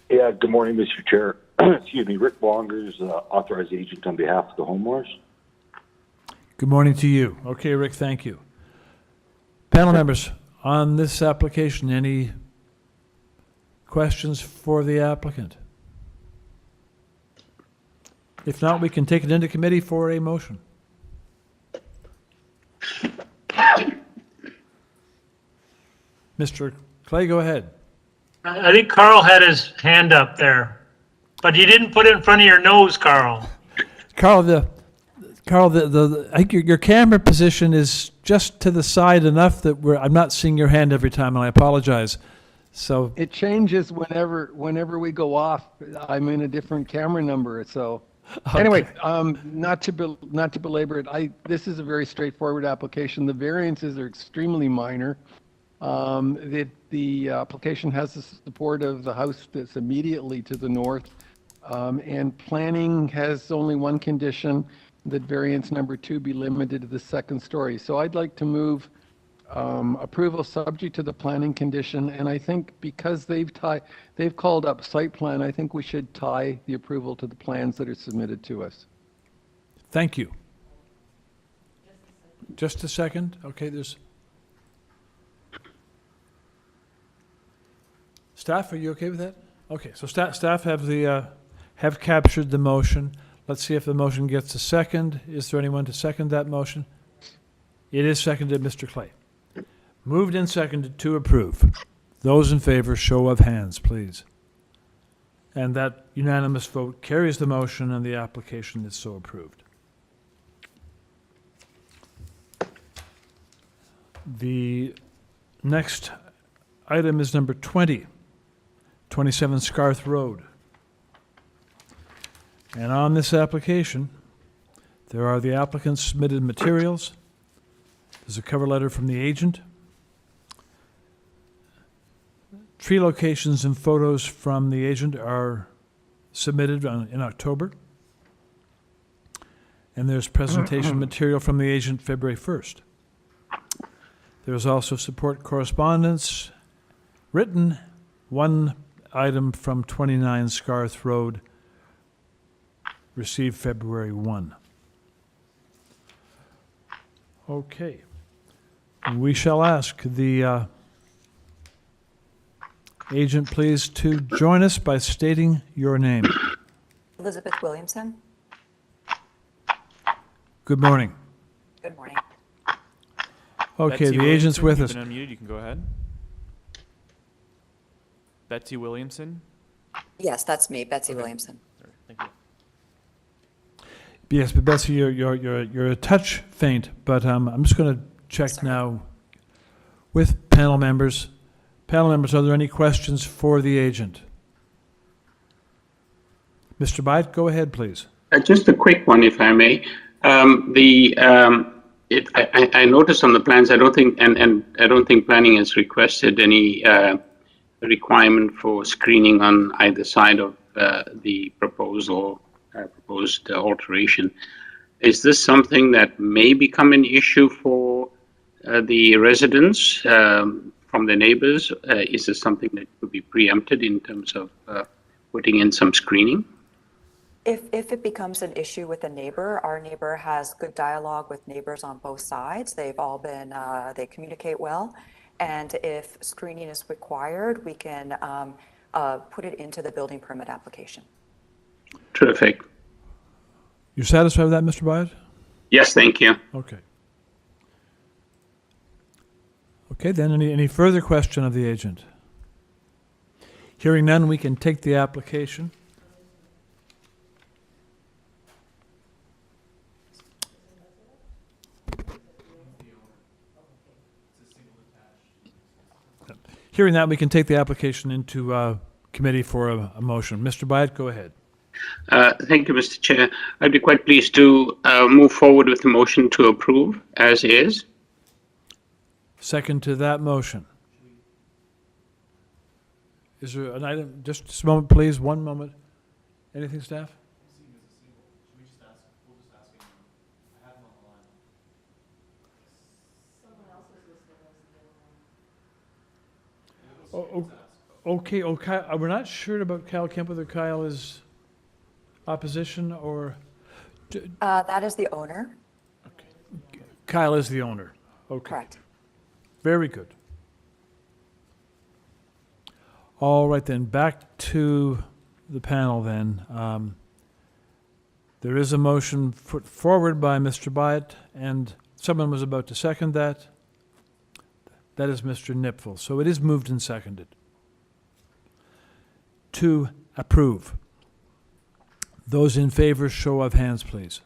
Yeah, good morning, Mr. Chair. Excuse me, Rick Bongers, authorized agent on behalf of the homeowners. Good morning to you. Okay, Rick, thank you. Panel members, on this application, any questions for the applicant? If not, we can take it into committee for a motion. Mr. Clay, go ahead. I think Carl had his hand up there, but you didn't put it in front of your nose, Carl. Carl, I think your camera position is just to the side enough that I'm not seeing your hand every time, and I apologize. So It changes whenever we go off. I'm in a different camera number, so. Okay. Anyway, not to belabor it, this is a very straightforward application. The variances are extremely minor. The application has the support of the house that's immediately to the north, and planning has only one condition, that variance number 2 be limited to the second story. So I'd like to move approval subject to the planning condition, and I think because they've called up site plan, I think we should tie the approval to the plans that are submitted to us. Thank you. Just a second. Okay, there's... Staff, are you okay with that? Okay, so staff have captured the motion. Let's see if the motion gets a second. Is there anyone to second that motion? It is seconded, Mr. Clay. Moved and seconded to approve. Those in favor, show of hands, please. And that unanimous vote carries the motion, and the application is so approved. The next item is number 20, 27 Scarth Road. And on this application, there are the applicant's submitted materials. There's a cover letter from the agent. Tree locations and photos from the agent are submitted in October. And there's presentation material from the agent February 1st. There's also support correspondence written, one item from 29 Scarth Road, received February 1. Okay. We shall ask the agent, please, to join us by stating your name. Elizabeth Williamson. Good morning. Good morning. Okay, Betsy the agent's Williamson, with you've us. been unmuted. You can go ahead. Betsy Williamson. Yes, that's me, Betsy Williamson. Thank you. Yes, but Betsy, you're a touch faint, but I'm just going to check now with panel members. Panel members, are there any questions for the agent? Mr. Byte, go ahead, please. Just a quick one, if I may. I noticed on the plans, I don't think, and I don't think planning has requested any requirement for screening on either side of the proposed alteration. Is this something that may become an issue for the residents from the neighbors? Is this something that could be preempted in terms of putting in some screening? If it becomes an issue with a neighbor, our neighbor has good dialogue with neighbors on both sides. They've all been, they communicate well. And if screening is required, we can put it into the building permit application. Terrific. You're satisfied with that, Mr. Byard? Yes, thank you. Okay. Okay, then any further question of the agent? Hearing none, we can take the application. Hearing that, we can take the application into committee for a motion. Mr. Byard, go ahead. Thank you, Mr. Chair. I'd be quite pleased to move forward with the motion to approve as is. Second to that motion. Is there an item? Just a moment, please. One moment. Anything, staff? Okay, we're not sure about Kyle Kemp, whether Kyle is opposition or... That is the owner. Kyle is the owner. Okay. Correct. Very good. All right, then, back to the panel then. There is a motion put forward by Mr. Byatt, and someone was about to second that. That is Mr. Nipfel. So it is moved and seconded. To approve. Those in favor, show of hands, please.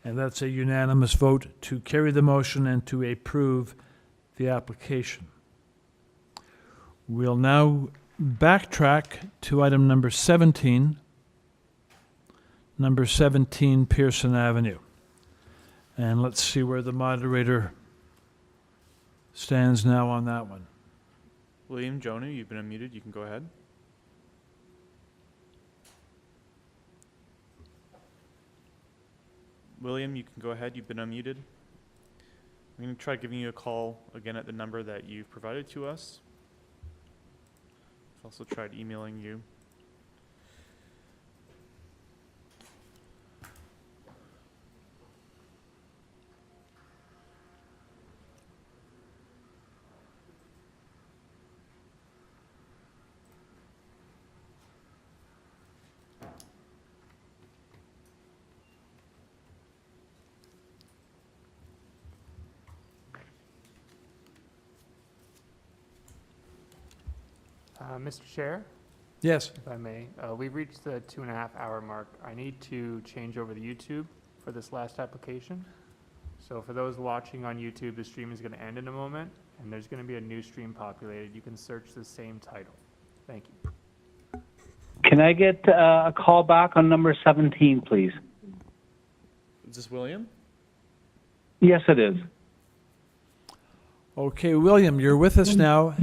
And that's a unanimous vote to carry the motion and to approve the application. We'll now backtrack to item number 17. Number 17, Pearson Avenue. And let's see where the moderator stands now on that one. William Jonu, you've been unmuted. You can go ahead. William, you can go ahead. You've been unmuted. I'm going to try giving you a call again at the number that you've provided to us. I've also tried emailing you. Mr. Chair, Yes. if I may, we've reached the 2.5-hour mark. I need to change over to YouTube for this last application. So for those watching on YouTube, the stream is going to end in a moment, and there's going to be a new stream populated. You can search the same title. Thank you. Can I get a call back on number 17, please? Is this William? Yes, it is. Okay, William, you're with us now.